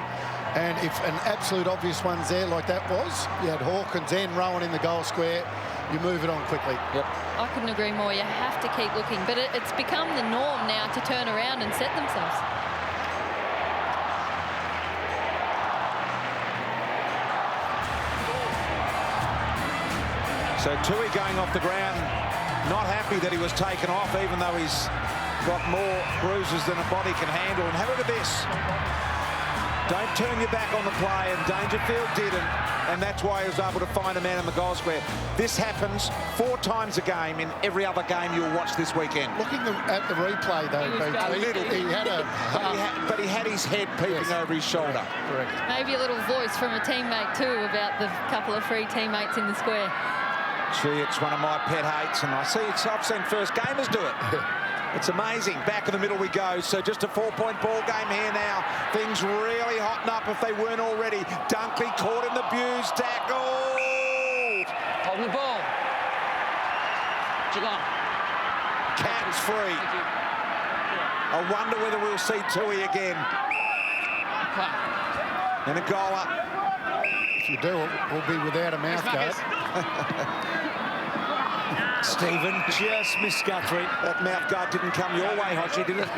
And if an absolute obvious one's there like that was, you had Hawkins and Rowan in the goal square, you move it on quickly. Yep. I couldn't agree more. You have to keep looking. But it's become the norm now to turn around and set themselves. So Tui going off the ground, not happy that he was taken off, even though he's got more bruises than a body can handle. And have a look at this. Don't turn your back on the play, and Dangerfield didn't, and that's why he was able to find a man in the goal square. This happens 4 times a game in every other game you'll watch this weekend. Looking at the replay, though, he had a... But he had his head peeping over his shoulder. Correct. Maybe a little voice from a teammate too about the couple of free teammates in the square. Gee, it's one of my pet hates, and I've seen first gamers do it. It's amazing. Back in the middle we go. So just a 4-point ball game here now. Things really hotting up if they weren't already. Dunkley caught in the Buse tackle. Holding the ball. Geelong. Cats free. I wonder whether we'll see Tui again. And a goal up. If you do, we'll be without a mouth guard. Stephen just missed Guthrie. That mouth guard didn't come your way, Hodgie, did it?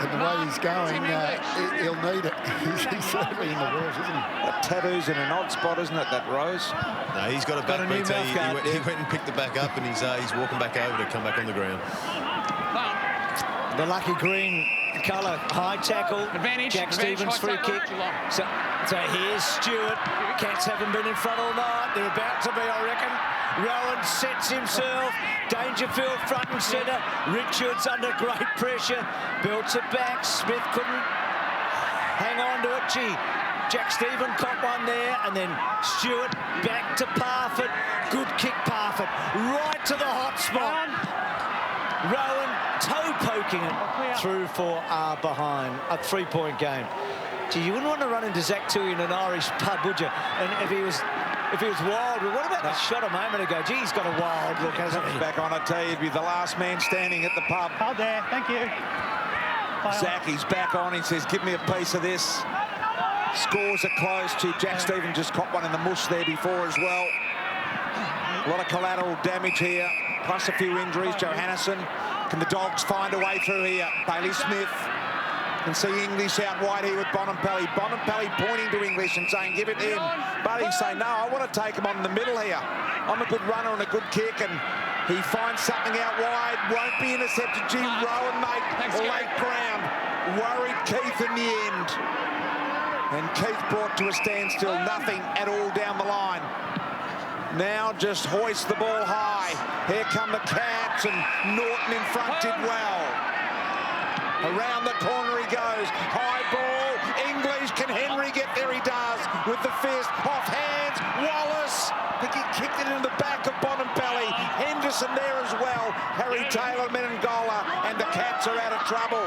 And the way he's going, he'll need it. He's certainly in the world, isn't he? That tattoo's in an odd spot, isn't it, that Rose? No, he's got a back BT. He went and picked the back up, and he's walking back over to come back on the ground. The lucky green colour, high tackle. Advantage. Jack Stevens free kick. So here's Stewart. Cats haven't been in front all night. They're about to be, I reckon. Rowan sets himself. Dangerfield front and centre. Richards under great pressure. Belts it back. Smith couldn't hang on to it. Gee, Jack Stevens caught one there. And then Stewart back to Parfitt. Good kick, Parfitt. Right to the hot spot. Rowan toe poking it through for behind. A 3-point game. Gee, you wouldn't want to run into Zach Tui in an Irish pub, would you? And if he was wild, but what about the shot a moment ago? Gee, he's got a wild look, hasn't he? Back on, I tell you, he'd be the last man standing at the pub. Hold there, thank you. Zach, he's back on. He says, give me a piece of this. Scores are close to Jack Stevens, just caught one in the mush there before as well. A lot of collateral damage here, plus a few injuries. Johannesson, can the Dogs find a way through here? Bailey Smith. Can see English out wide here with Bontempelli. Bontempelli pointing to English and saying, give it in. But he's saying, no, I want to take him on in the middle here. I'm a good runner and a good kick, and he finds something out wide. Won't be intercepted. Gee, Rowan, mate, late ground. Worried Keith in the end. And Keith brought to a standstill. Nothing at all down the line. Now just hoist the ball high. Here come the Cats, and Norton in front did well. Around the corner he goes. High ball. English. Can Henry get there? He does. With the fist. Off hands. Wallace. I think he kicked it into the back of Bontempelli. Henderson there as well. Harry Taylor, Menengola. And the Cats are out of trouble.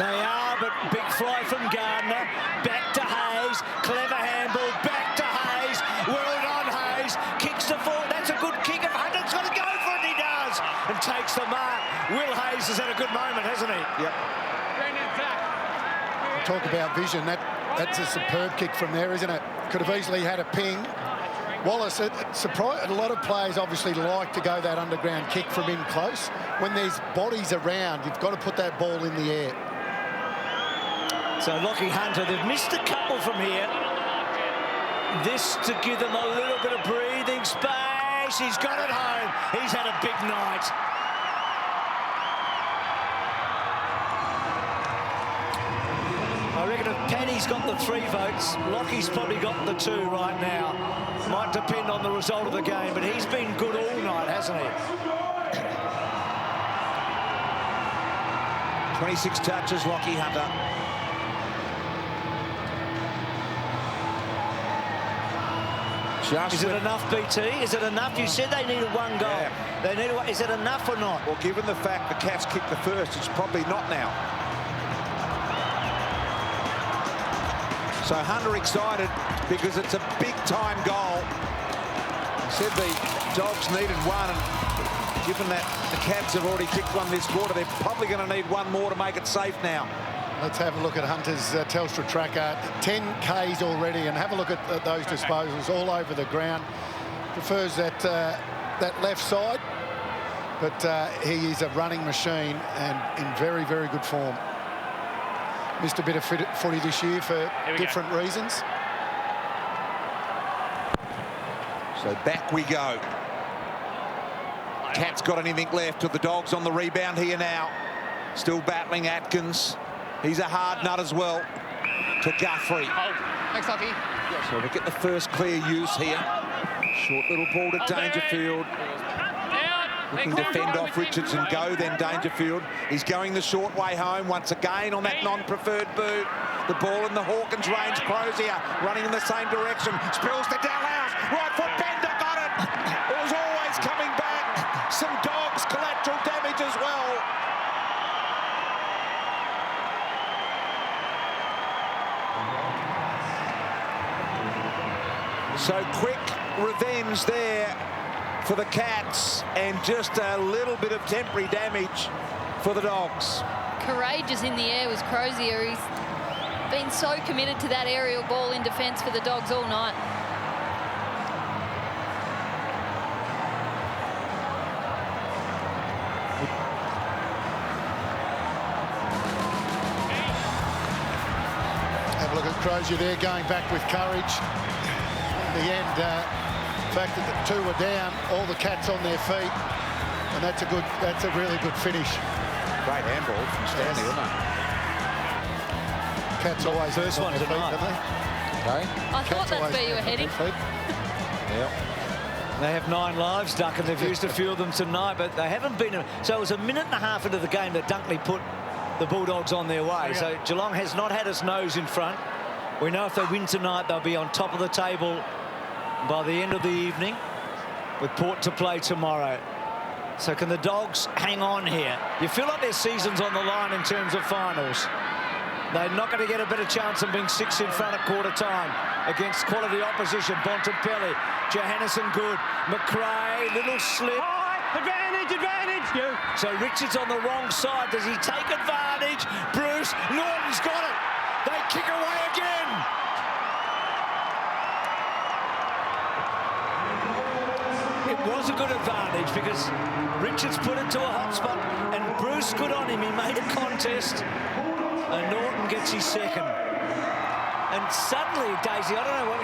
They are, but big fly from Gardner. Back to Hayes. Clever handball. Back to Hayes. Well done, Hayes. Kicks the forward. That's a good kick. If Hunter's got to go for it, he does. And takes the mark. Will Hayes has had a good moment, hasn't he? Yep. Talk about vision. That's a superb kick from there, isn't it? Could have easily had a ping. Wallace, surprised. A lot of players obviously like to go that underground kick from in close. When there's bodies around, you've got to put that ball in the air. So Lockie Hunter, they've missed a couple from here. This to give them a little bit of breathing space. He's got it home. He's had a big night. I reckon if Paddy's got the 3 votes, Lockie's probably got the 2 right now. Might depend on the result of the game, but he's been good all night, hasn't he? 26 touches, Lockie Hunter. Is it enough, BT? Is it enough? You said they needed 1 goal. Yeah. They need. Is it enough or not? Well, given the fact the Cats kicked the first, it's probably not now. So Hunter excited because it's a big-time goal. He said the Dogs needed 1, and given that the Cats have already kicked 1 this quarter, they're probably going to need 1 more to make it safe now. Let's have a look at Hunter's Telstra tracker. 10 Ks already, and have a look at those disposals all over the ground. Prefers that left side, but he is a running machine and in very, very good form. Missed a bit of footy this year for different reasons. So back we go. Cats got anything left to the Dogs on the rebound here now. Still battling Atkins. He's a hard nut as well to Guthrie. Thanks, Lucky. So we get the first clear use here. Short little ball to Dangerfield. Looking to fend off Richards and go then Dangerfield. He's going the short way home once again on that non-preferred boot. The ball in the Hawkins range. Crozier running in the same direction. Spills to Dalhouse. Right foot bender, got it. It was always coming back. Some Dogs collateral damage as well. So quick revenge there for the Cats and just a little bit of temporary damage for the Dogs. Courageous in the air was Crozier. He's been so committed to that aerial ball in defence for the Dogs all night. Have a look at Crozier there, going back with courage. In the end, the fact that the two were down, all the Cats on their feet, and that's a really good finish. Great handball from Stanley, isn't it? Cats always first one tonight, don't they? Okay. I thought that's where you were heading. Yep. They have 9 lives, Duck, and they've used a few of them tonight, but they haven't been. So it was a minute and a half into the game that Dunkley put the Bulldogs on their way. So Geelong has not had its nose in front. We know if they win tonight, they'll be on top of the table by the end of the evening, with Port to play tomorrow. So can the Dogs hang on here? You feel like their season's on the line in terms of finals. They're not going to get a better chance than being 6 in front at quarter time against quality opposition. Bontempelli, Johannesson good, McRae, little slip. Advantage, advantage! So Richards on the wrong side. Does he take advantage? Bruce, Norton's got it. They kick away again. It was a good advantage because Richards put it to a hot spot and Bruce, good on him. He made a contest and Norton gets his second. And suddenly, Daisy, I don't know what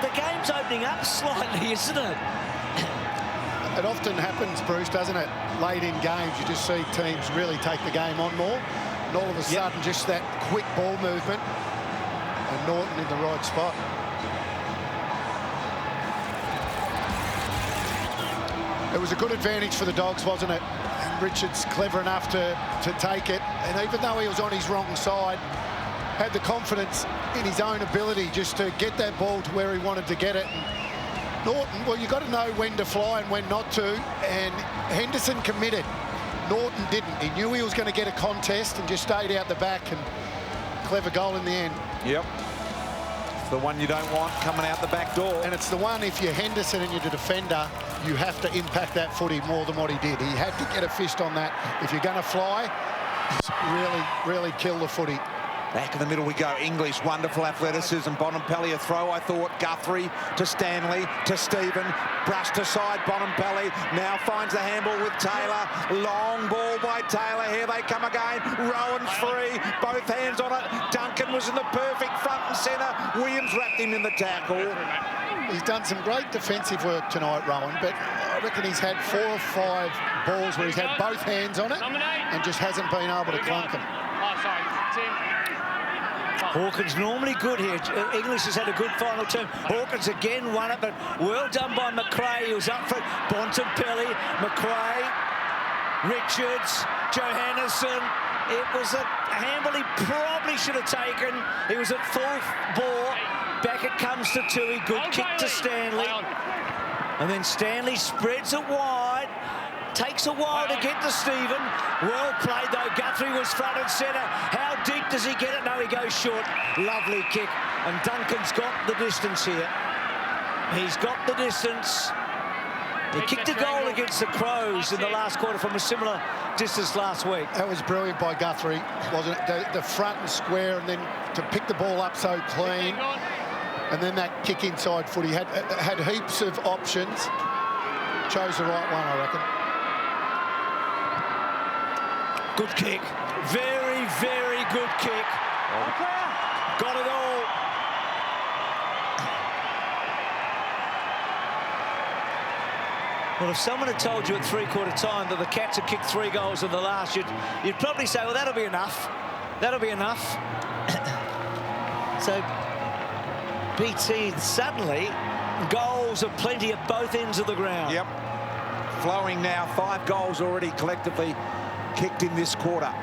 the game's opening up slightly, isn't it? It often happens, Bruce, doesn't it? Late in games, you just see teams really take the game on more. And all of a sudden, just that quick ball movement. And Norton in the right spot. It was a good advantage for the Dogs, wasn't it? And Richards clever enough to take it. And even though he was on his wrong side, had the confidence in his own ability just to get that ball to where he wanted to get it. And Norton, well, you've got to know when to fly and when not to. And Henderson committed. Norton didn't. He knew he was going to get a contest and just stayed out the back. And clever goal in the end. Yep. It's the one you don't want coming out the back door. And it's the one, if you're Henderson and you're the defender, you have to impact that footy more than what he did. He had to get a fist on that. If you're going to fly, really kill the footy. Back in the middle we go. English, wonderful athleticism. Bontempelli a throw, I thought. Guthrie to Stanley, to Stephen. Brushed aside Bontempelli. Now finds the handball with Taylor. Long ball by Taylor. Here they come again. Rowan's free. Both hands on it. Duncan was in the perfect front and centre. Williams wrapped him in the tackle. He's done some great defensive work tonight, Rowan, but I reckon he's had 4 or 5 balls where he's had both hands on it and just hasn't been able to clunk them. Oh, sorry, Tim. Hawkins normally good here. English has had a good final term. Hawkins again won it, but well done by McRae. He was up for it. Bontempelli, McRae, Richards, Johannesson. It was a handball he probably should have taken. He was at full ball. Back it comes to Tui. Good kick to Stanley. And then Stanley spreads it wide. Takes a while to get to Stephen. Well played, though. Guthrie was front and centre. How deep does he get it? No, he goes short. Lovely kick. And Duncan's got the distance here. He's got the distance. He kicked a goal against the Crows in the last quarter from a similar distance last week. That was brilliant by Guthrie, wasn't it? The front and square, and then to pick the ball up so clean. And then that kick inside foot. He had heaps of options. Chose the right one, I reckon. Good kick. Very, very good kick. Got it all. Well, if someone had told you at 3/4 time that the Cats had kicked 3 goals in the last, you'd probably say, well, that'll be enough. That'll be enough. So BT suddenly goals aplenty at both ends of the ground. Yep. Flowing now. 5 goals already collectively kicked in this quarter.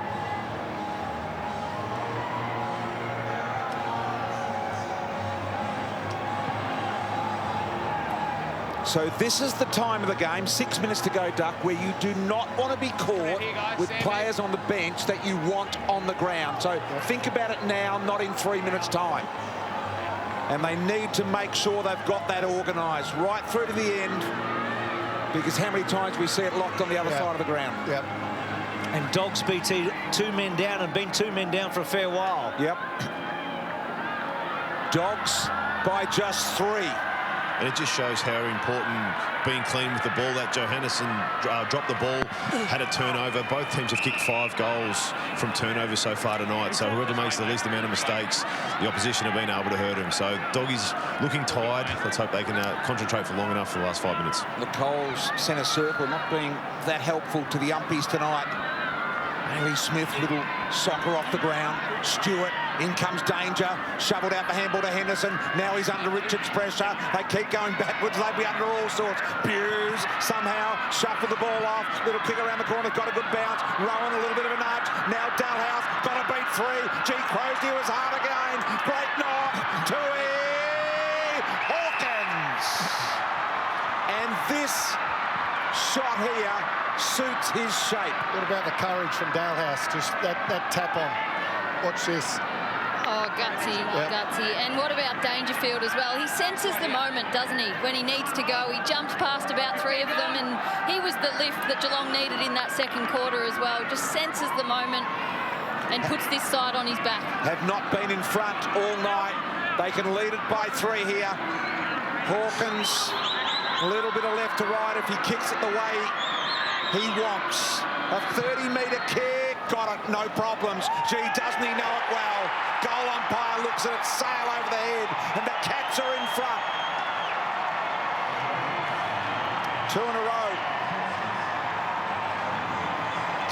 So this is the time of the game, 6 minutes to go, Duck, where you do not want to be caught with players on the bench that you want on the ground. So think about it now, not in 3 minutes' time. And they need to make sure they've got that organised right through to the end, because how many times we see it locked on the other side of the ground. Yep. And Dogs BT 2 men down and been 2 men down for a fair while. Yep. Dogs by just 3. And it just shows how important being clean with the ball. That Johannesson dropped the ball, had a turnover. Both teams have kicked 5 goals from turnover so far tonight. So whoever makes the least amount of mistakes, the opposition have been able to hurt him. So Doggies looking tired. Let's hope they can concentrate for long enough for the last 5 minutes. The Coles centre circle not being that helpful to the umpies tonight. Haley Smith, little soccer off the ground. Stewart, in comes danger. Shoveled out the handball to Henderson. Now he's under Richards' pressure. They keep going backwards. They'll be under all sorts. Buse somehow shuffled the ball off. Little kick around the corner. Got a good bounce. Rowan a little bit of a nudge. Now Dalhouse got to beat 3. G. Crosby was hard again. Great knock. Tui Hawkins. And this shot here suits his shape. What about the courage from Dalhouse? Just that tap on. Watch this. Oh, gutsy, gutsy. And what about Dangerfield as well? He senses the moment, doesn't he, when he needs to go. He jumps past about 3 of them, and he was the lift that Geelong needed in that second quarter as well. Just senses the moment and puts this side on his back. Have not been in front all night. They can lead it by 3 here. Hawkins, a little bit of left to right if he kicks it the way he wants. A 30-metre kick, got it, no problems. Gee, doesn't he know it well? Goal umpire looks at it sail over the head, and the Cats are in front. 2 in a row.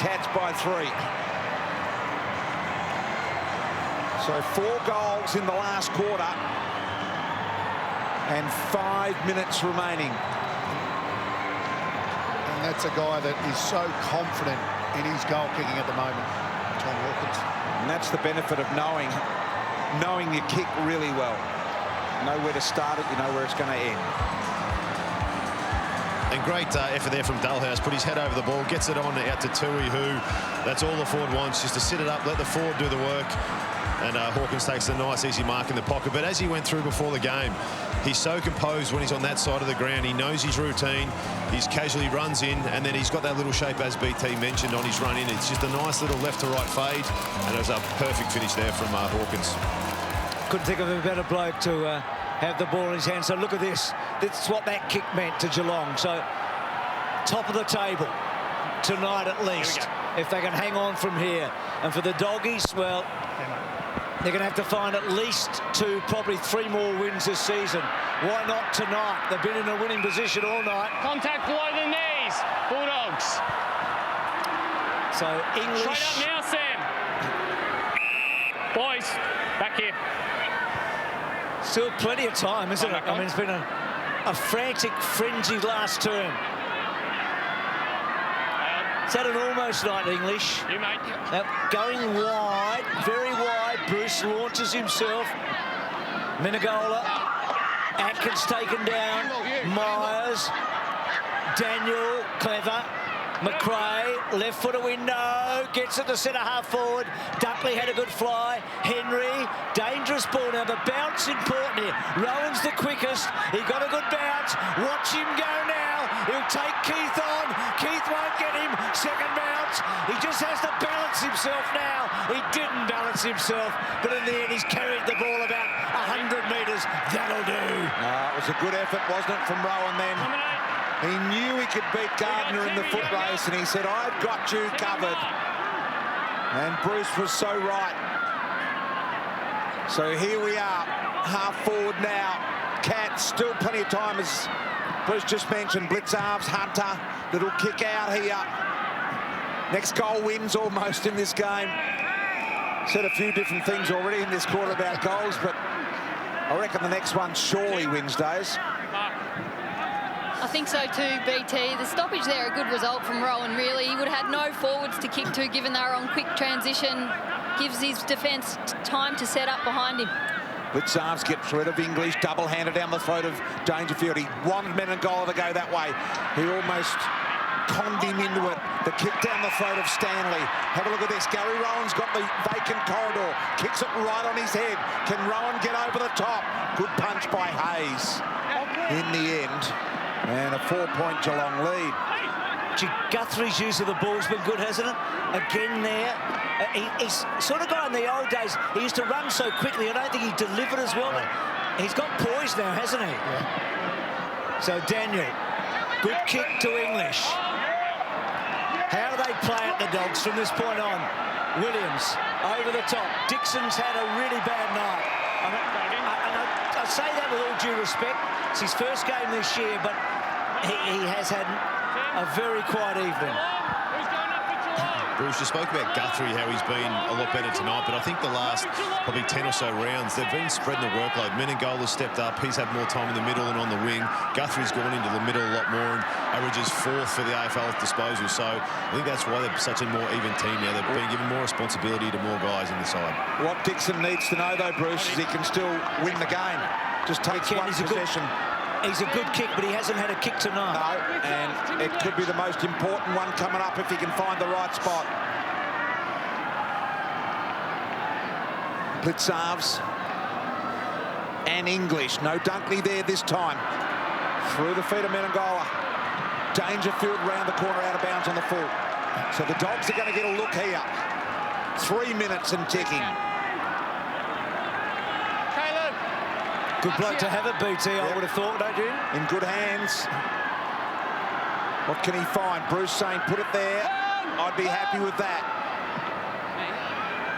Cats by 3. So 4 goals in the last quarter, and 5 minutes remaining. And that's a guy that is so confident in his goal kicking at the moment, Tom Hawkins. And that's the benefit of knowing your kick really well. You know where to start it, you know where it's going to end. And great effort there from Dalhouse. Put his head over the ball, gets it on out to Tui, who that's all the forward wants, just to sit it up, let the forward do the work. And Hawkins takes a nice, easy mark in the pocket. But as he went through before the game, he's so composed when he's on that side of the ground. He knows his routine. He's casually runs in, and then he's got that little shape, as BT mentioned, on his run in. It's just a nice little left to right fade, and it was a perfect finish there from Hawkins. Couldn't think of a better bloke to have the ball in his hand. So look at this. That's what that kick meant to Geelong. So top of the table tonight at least, if they can hang on from here. And for the Doggies, well, they're going to have to find at least 2, probably 3 more wins this season. Why not tonight? They've been in a winning position all night. Contact below the knees, Bulldogs. So English. Straight up now, Sam. Boys, back here. Still plenty of time, isn't it? I mean, it's been a frantic, frenzied last term. Is that an almost night, English? You, mate. Going wide, very wide. Bruce launches himself. Menegola. Atkins taken down. Myers. Daniel, clever. McRae, left footer window, gets it to centre half forward. Dunkley had a good fly. Henry, dangerous ball now. The bounce important here. Rowan's the quickest. He got a good bounce. Watch him go now. He'll take Keith on. Keith won't get him. Second bounce. He just has to balance himself now. He didn't balance himself, but in the end he's carried the ball about 100 metres. That'll do. It was a good effort, wasn't it, from Rowan then? He knew he could beat Gardner in the foot race, and he said, I've got you covered. And Bruce was so right. So here we are, half forward now. Cats, still plenty of time, as Bruce just mentioned. Blitzarves, Hunter, little kick out here. Next goal wins almost in this game. Said a few different things already in this quarter about goals, but I reckon the next one surely wins days. I think so too, BT. The stoppage there, a good result from Rowan, really. He would have had no forwards to kick to, given they were on quick transition. Gives his defence time to set up behind him. Blitzarves gets rid of English, double-handed down the throat of Dangerfield. He wanted Menengola to go that way. He almost conned him into it. The kick down the throat of Stanley. Have a look at this. Gary Rowan's got the vacant corridor. Kicks it right on his head. Can Rowan get over the top? Good punch by Hayes in the end. And a 4-point Geelong lead. Guthrie's use of the ball's been good, hasn't it? Again there. He's sort of got in the old days. He used to run so quickly. I don't think he delivered as well. He's got poise now, hasn't he? Yeah. So Daniel, good kick to English. How do they play at the Dogs from this point on? Williams over the top. Dixon's had a really bad night. I say that with all due respect. It's his first game this year, but he has had a very quiet evening. Bruce, you spoke about Guthrie, how he's been a lot better tonight, but I think the last probably 10 or so rounds, they've been spreading the workload. Menengola's stepped up. He's had more time in the middle and on the wing. Guthrie's gone into the middle a lot more and averages 4th for the AFL disposal. So I think that's why they're such a more even team now. They're being given more responsibility to more guys in the side. What Dixon needs to know, though, Bruce, is he can still win the game. Just takes one possession. He's a good kick, but he hasn't had a kick tonight. No, and it could be the most important one coming up if he can find the right spot. Blitzarves and English. No Dunkley there this time. Through the feet of Menengola. Dangerfield round the corner, out of bounds on the full. So the Dogs are going to get a look here. 3 minutes and ticking. Good bloke to have it, BT, I would have thought, don't you? In good hands. What can he find? Bruce saying, put it there. I'd be happy with that.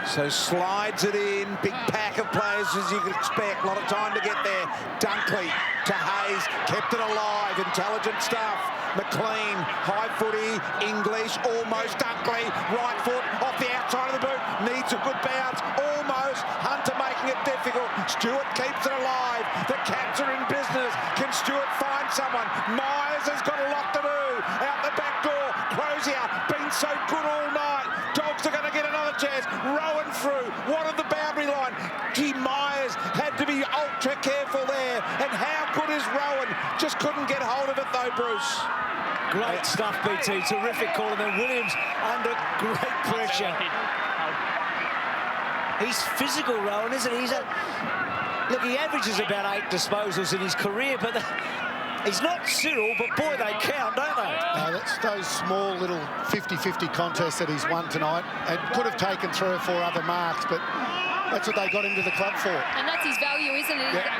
So slides it in. Big pack of players, as you could expect. A lot of time to get there. Dunkley to Hayes. Kept it alive. Intelligent stuff. McLean, high footy. English, almost Dunkley. Right foot off the outside of the boot. Needs a good bounce. Almost. Hunter making it difficult. Stewart keeps it alive. The Cats are in business. Can Stewart find someone? Myers has got a lot to do. Out the back door. Crozier, been so good all night. Dogs are going to get another chance. Rowan through. Wanted the boundary line. Gee, Myers had to be ultra careful there. And how good is Rowan? Just couldn't get hold of it though, Bruce. Great stuff, BT. Terrific call. And then Williams under great pressure. He's physical, Rowan, isn't he? Look, he averages about 8 disposals in his career, but he's not Cyril, but boy, they count, don't they? That's those small little 50-50 contests that he's won tonight. And could have taken 3 or 4 other marks, but that's what they got him to the club for. And that's his value, isn't it? Yeah.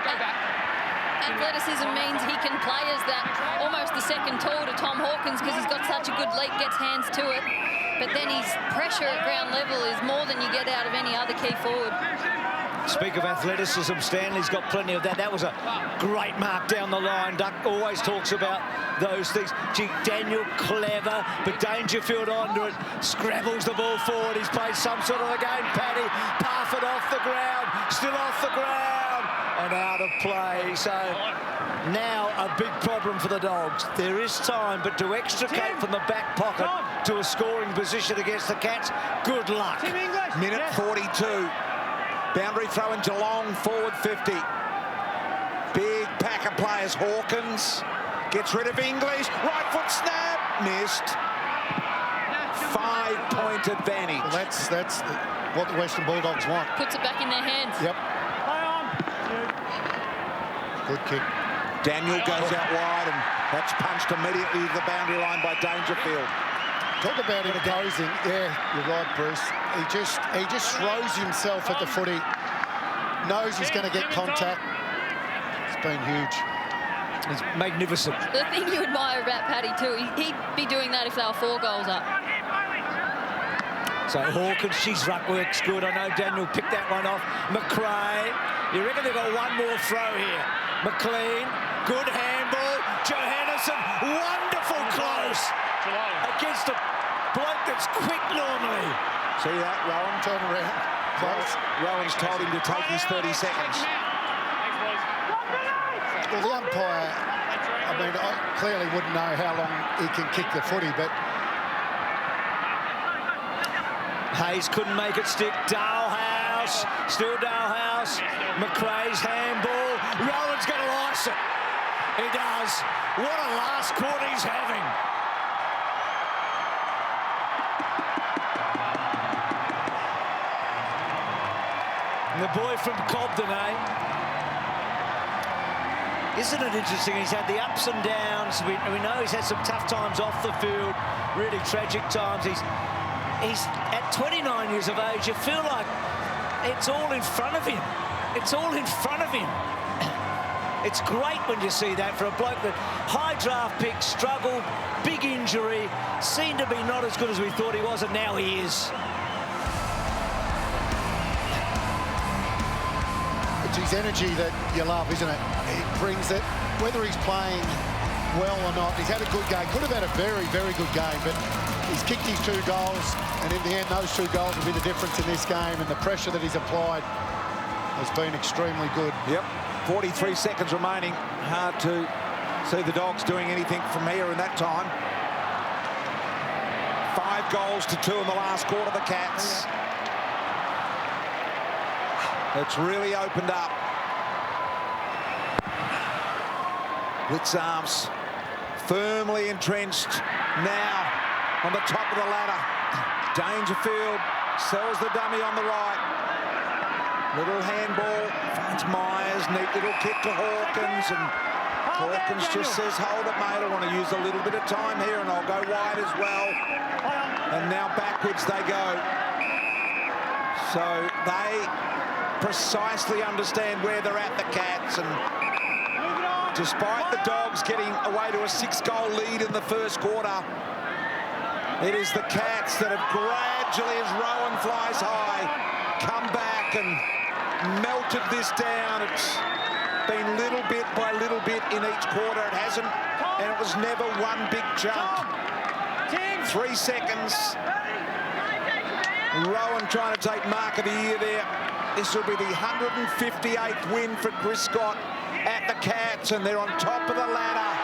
Athleticism means he can play as that almost the second tall to Tom Hawkins because he's got such a good leap, gets hands to it. But then his pressure at ground level is more than you get out of any other key forward. Speak of athleticism, Stanley's got plenty of that. That was a great mark down the line. Duck always talks about those things. Gee, Daniel clever, but Dangerfield onto it, scrabbles the ball forward. He's played some sort of a game, Paddy. Parfitt off the ground, still off the ground, and out of play. So now a big problem for the Dogs. There is time, but to extricate from the back pocket to a scoring position against the Cats, good luck. Minute 42. Boundary throw in Geelong, forward 50. Big pack of players. Hawkins gets rid of English. Right foot snap. Missed. 5-point advantage. Well, that's what the Western Bulldogs want. Puts it back in their hands. Yep. Good kick. Daniel goes out wide and that's punched immediately to the boundary line by Dangerfield. Talk about him dozing. Yeah, you're right, Bruce. He just throws himself at the footy. Knows he's going to get contact. It's been huge. It's magnificent. The thing you admire about Paddy too, he'd be doing that if they were 4 goals up. So Hawkins, she's ruck works good. I know Daniel picked that one off. McRae, you reckon they've got one more throw here. McLean, good handball. Johannesson, wonderful close. Against a bloke that's quick normally. See that, Rowan, turn around. Rowan's told him to take his 30 seconds. Well, the umpire, I mean, I clearly wouldn't know how long he can kick the footy, but... Hayes couldn't make it stick. Dalehouse, still Dalehouse. McRae's handball. Rowan's going to ice it. He does. What a last quarter he's having. And the boy from Cobden, Isn't it interesting? He's had the ups and downs. We know he's had some tough times off the field, really tragic times. He's at 29 years of age. You feel like it's all in front of him. It's all in front of him. It's great when you see that for a bloke that high draft pick, struggle, big injury, seemed to be not as good as we thought he was, and now he is. It's his energy that you love, isn't it? He brings it, whether he's playing well or not. He's had a good game. Could have had a very, very good game, but he's kicked his 2 goals, and in the end, those 2 goals will be the difference in this game, and the pressure that he's applied has been extremely good. Yep, 43 seconds remaining. Hard to see the Dogs doing anything from here in that time. 5 goals to 2 in the last quarter, the Cats. It's really opened up. Blitz arms firmly entrenched now on the top of the ladder. Dangerfield sells the dummy on the right. Little handball, finds Myers, neat little kick to Hawkins, and Hawkins just says, hold it, mate, I want to use a little bit of time here, and I'll go wide as well. And now backwards they go. So they precisely understand where they're at, the Cats, and despite the Dogs getting away to a 6-goal lead in the first quarter, it is the Cats that have gradually, as Rowan flies high, come back and melted this down. It's been little bit by little bit in each quarter. It hasn't, and it was never one big chunk. 3 seconds. Rowan trying to take mark of the year there. This will be the 158th win for Chris Scott at the Cats, and they're on top of the ladder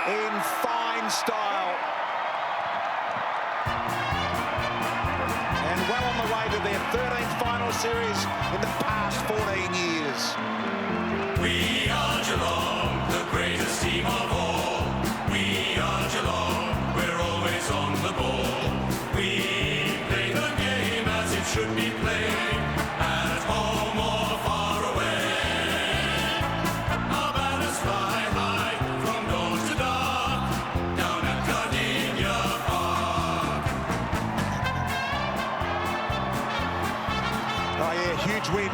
in fine style. And well on the way to their 13th final series in the past 14 years. We are Geelong, the greatest team of all. We are Geelong, we're always on the ball. We play the game as it should be played, at home or far away. Our banners fly high from dawn to dark, down at Gardenia Park. Oh yeah, huge win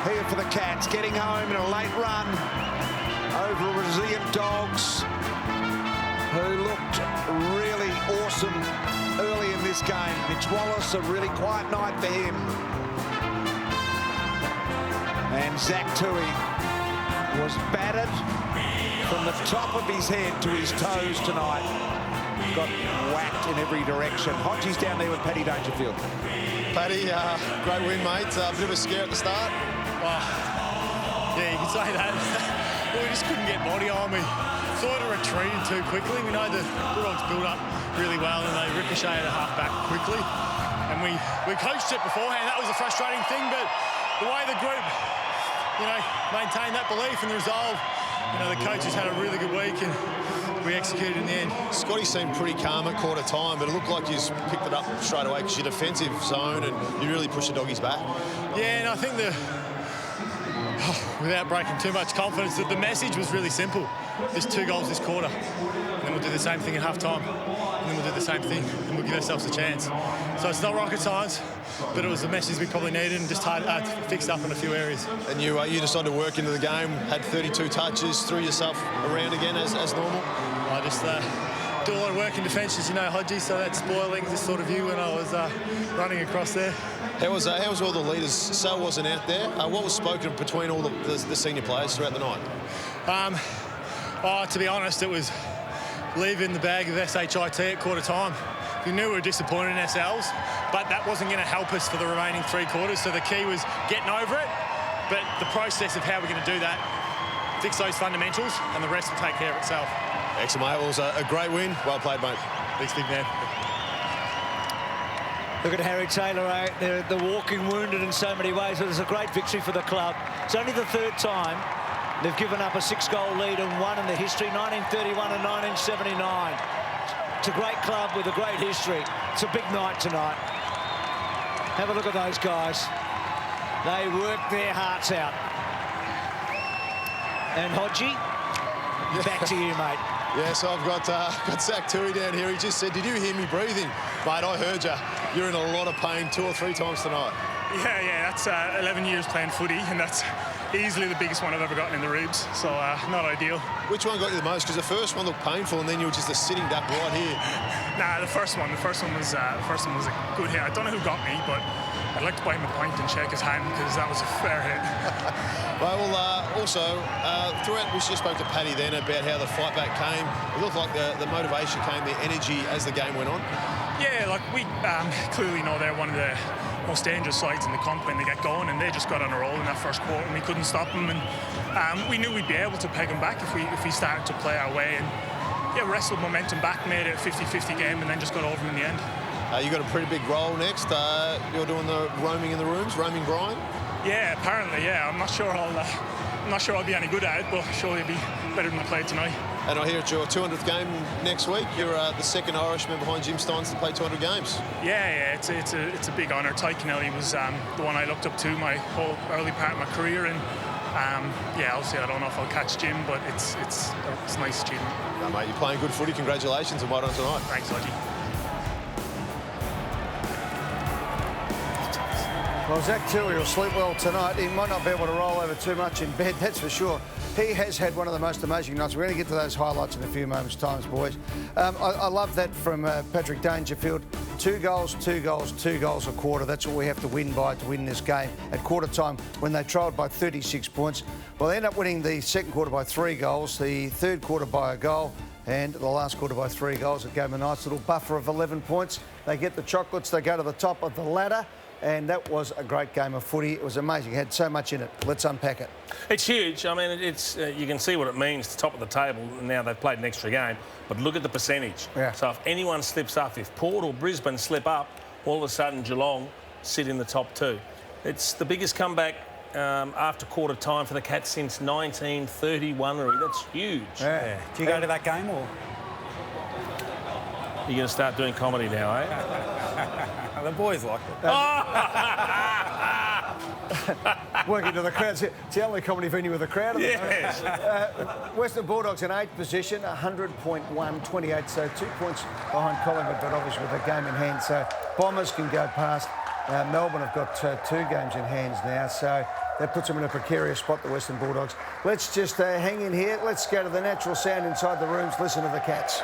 here for the Cats, getting home in a late run over a resilient Dogs who looked really awesome early in this game. Mitch Wallace, a really quiet night for him. And Zach Tui was battered from the top of his head to his toes tonight. Got whacked in every direction. Hodgie's down there with Paddy Dangerfield. Paddy, great win, mate. A bit of a scare at the start. Yeah, you can say that. We just couldn't get body on. We sort of retreated too quickly. We know the Bulldogs built up really well and they ricocheted a half back quickly. And we coached it beforehand. That was a frustrating thing, but the way the group, maintained that belief and the resolve, the coaches had a really good week and we executed in the end. Scotty seemed pretty calm at quarter time, but it looked like you picked it up straight away because your defensive zone and you really pushed the doggies back. Yeah, and I think without breaking too much confidence, that the message was really simple. There's 2 goals this quarter, and then we'll do the same thing at half-time, and then we'll do the same thing, and we'll give ourselves a chance. So it's not rocket science, but it was the message we probably needed and just fixed up in a few areas. And you decided to work into the game, had 32 touches, threw yourself around again as normal? I just do a lot of work in defence, as you know, Hodgie, so that's spoiling this sort of view when I was running across there. How was all the leaders? Sal wasn't out there. What was spoken between all the senior players throughout the night? To be honest, it was leaving the bag of SHIT at quarter time. We knew we were disappointed in ourselves, but that wasn't going to help us for the remaining 3 quarters. So the key was getting over it, but the process of how we're going to do that, fix those fundamentals, and the rest will take care of itself. Excellent, mate. It was a great win. Well played, mate. Thanks, big man. Look at Harry Taylor, they're walking wounded in so many ways, but it's a great victory for the club. It's only the 3rd time they've given up a 6-goal lead and won in the history, 1931 and 1979. It's a great club with a great history. It's a big night tonight. Have a look at those guys. They work their hearts out. And Hodgie, back to you, mate. Yes, I've got Zach Tui down here. He just said, did you hear me breathing? Mate, I heard you. You're in a lot of pain 2 or 3 times tonight. Yeah, that's 11 years playing footy, and that's easily the biggest one I've ever gotten in the ribs, so not ideal. Which one got you the most? Because the first one looked painful, and then you were just a sitting duck right here. Nah, the first one was a good hit. I don't know who got me, but I'd like to buy him a pint and shake his hand because that was a fair hit. Well, also, throughout, we just spoke to Paddy then about how the fight back came. It looked like the motivation came, the energy as the game went on. Yeah, like we clearly know they're one of the most dangerous sides in the comp when they get going, and they just got on a roll in that first quarter, and we couldn't stop them. And we knew we'd be able to peg them back if we started to play our way. And yeah, wrestled momentum back, made it a 50-50 game, and then just got over them in the end. You got a pretty big role next. You're doing the roaming in the rooms, roaming Brian. Yeah, apparently, yeah. I'm not sure I'll be any good at it, but surely it'll be better than I played tonight. And I hear it's your 200th game next week. You're the 2nd Irishman behind Jim Steins to play 200 games. Yeah, it's a big honour. Ty Kennelly was the one I looked up to my whole early part of my career, and yeah, obviously I don't know if I'll catch Jim, but it's a nice achievement. No, mate, you're playing good footy. Congratulations and well done tonight. Thanks, Hodgie. Well, Zach Tui will sleep well tonight. He might not be able to roll over too much in bed, that's for sure. He has had one of the most amazing nights. We're going to get to those highlights in a few moments' time, boys. I love that from Patrick Dangerfield. 2 goals, 2 goals, 2 goals a quarter. That's what we have to win by to win this game. At quarter time, when they trailed by 36 points, well, they end up winning the 2nd quarter by 3 goals, the 3rd quarter by a goal, and the last quarter by 3 goals. It gave them a nice little buffer of 11 points. They get the chocolates, they go to the top of the ladder. And that was a great game of footy. It was amazing. It had so much in it. Let's unpack it. It's huge. I mean, it's you can see what it means to top of the table. Now they've played an extra game, but look at the percentage. Yeah. So if anyone slips up, if Port or Brisbane slip up, all of a sudden Geelong sit in the top 2. It's the biggest comeback after quarter time for the Cats since 1931. That's huge. Yeah. Do you go to that game or? You're going to start doing comedy now, eh? The boys liked it. Working to the crowd. It's the only comedy venue with a crowd. Yes. Western Bulldogs in 8th position, 100.1, 28, so 2 points behind Collingwood, but obviously with a game in hand. So Bombers can go past. Melbourne have got 2 games in hands now, so that puts them in a precarious spot, the Western Bulldogs. Let's just hang in here. Let's go to the natural sound inside the rooms. Listen to the Cats.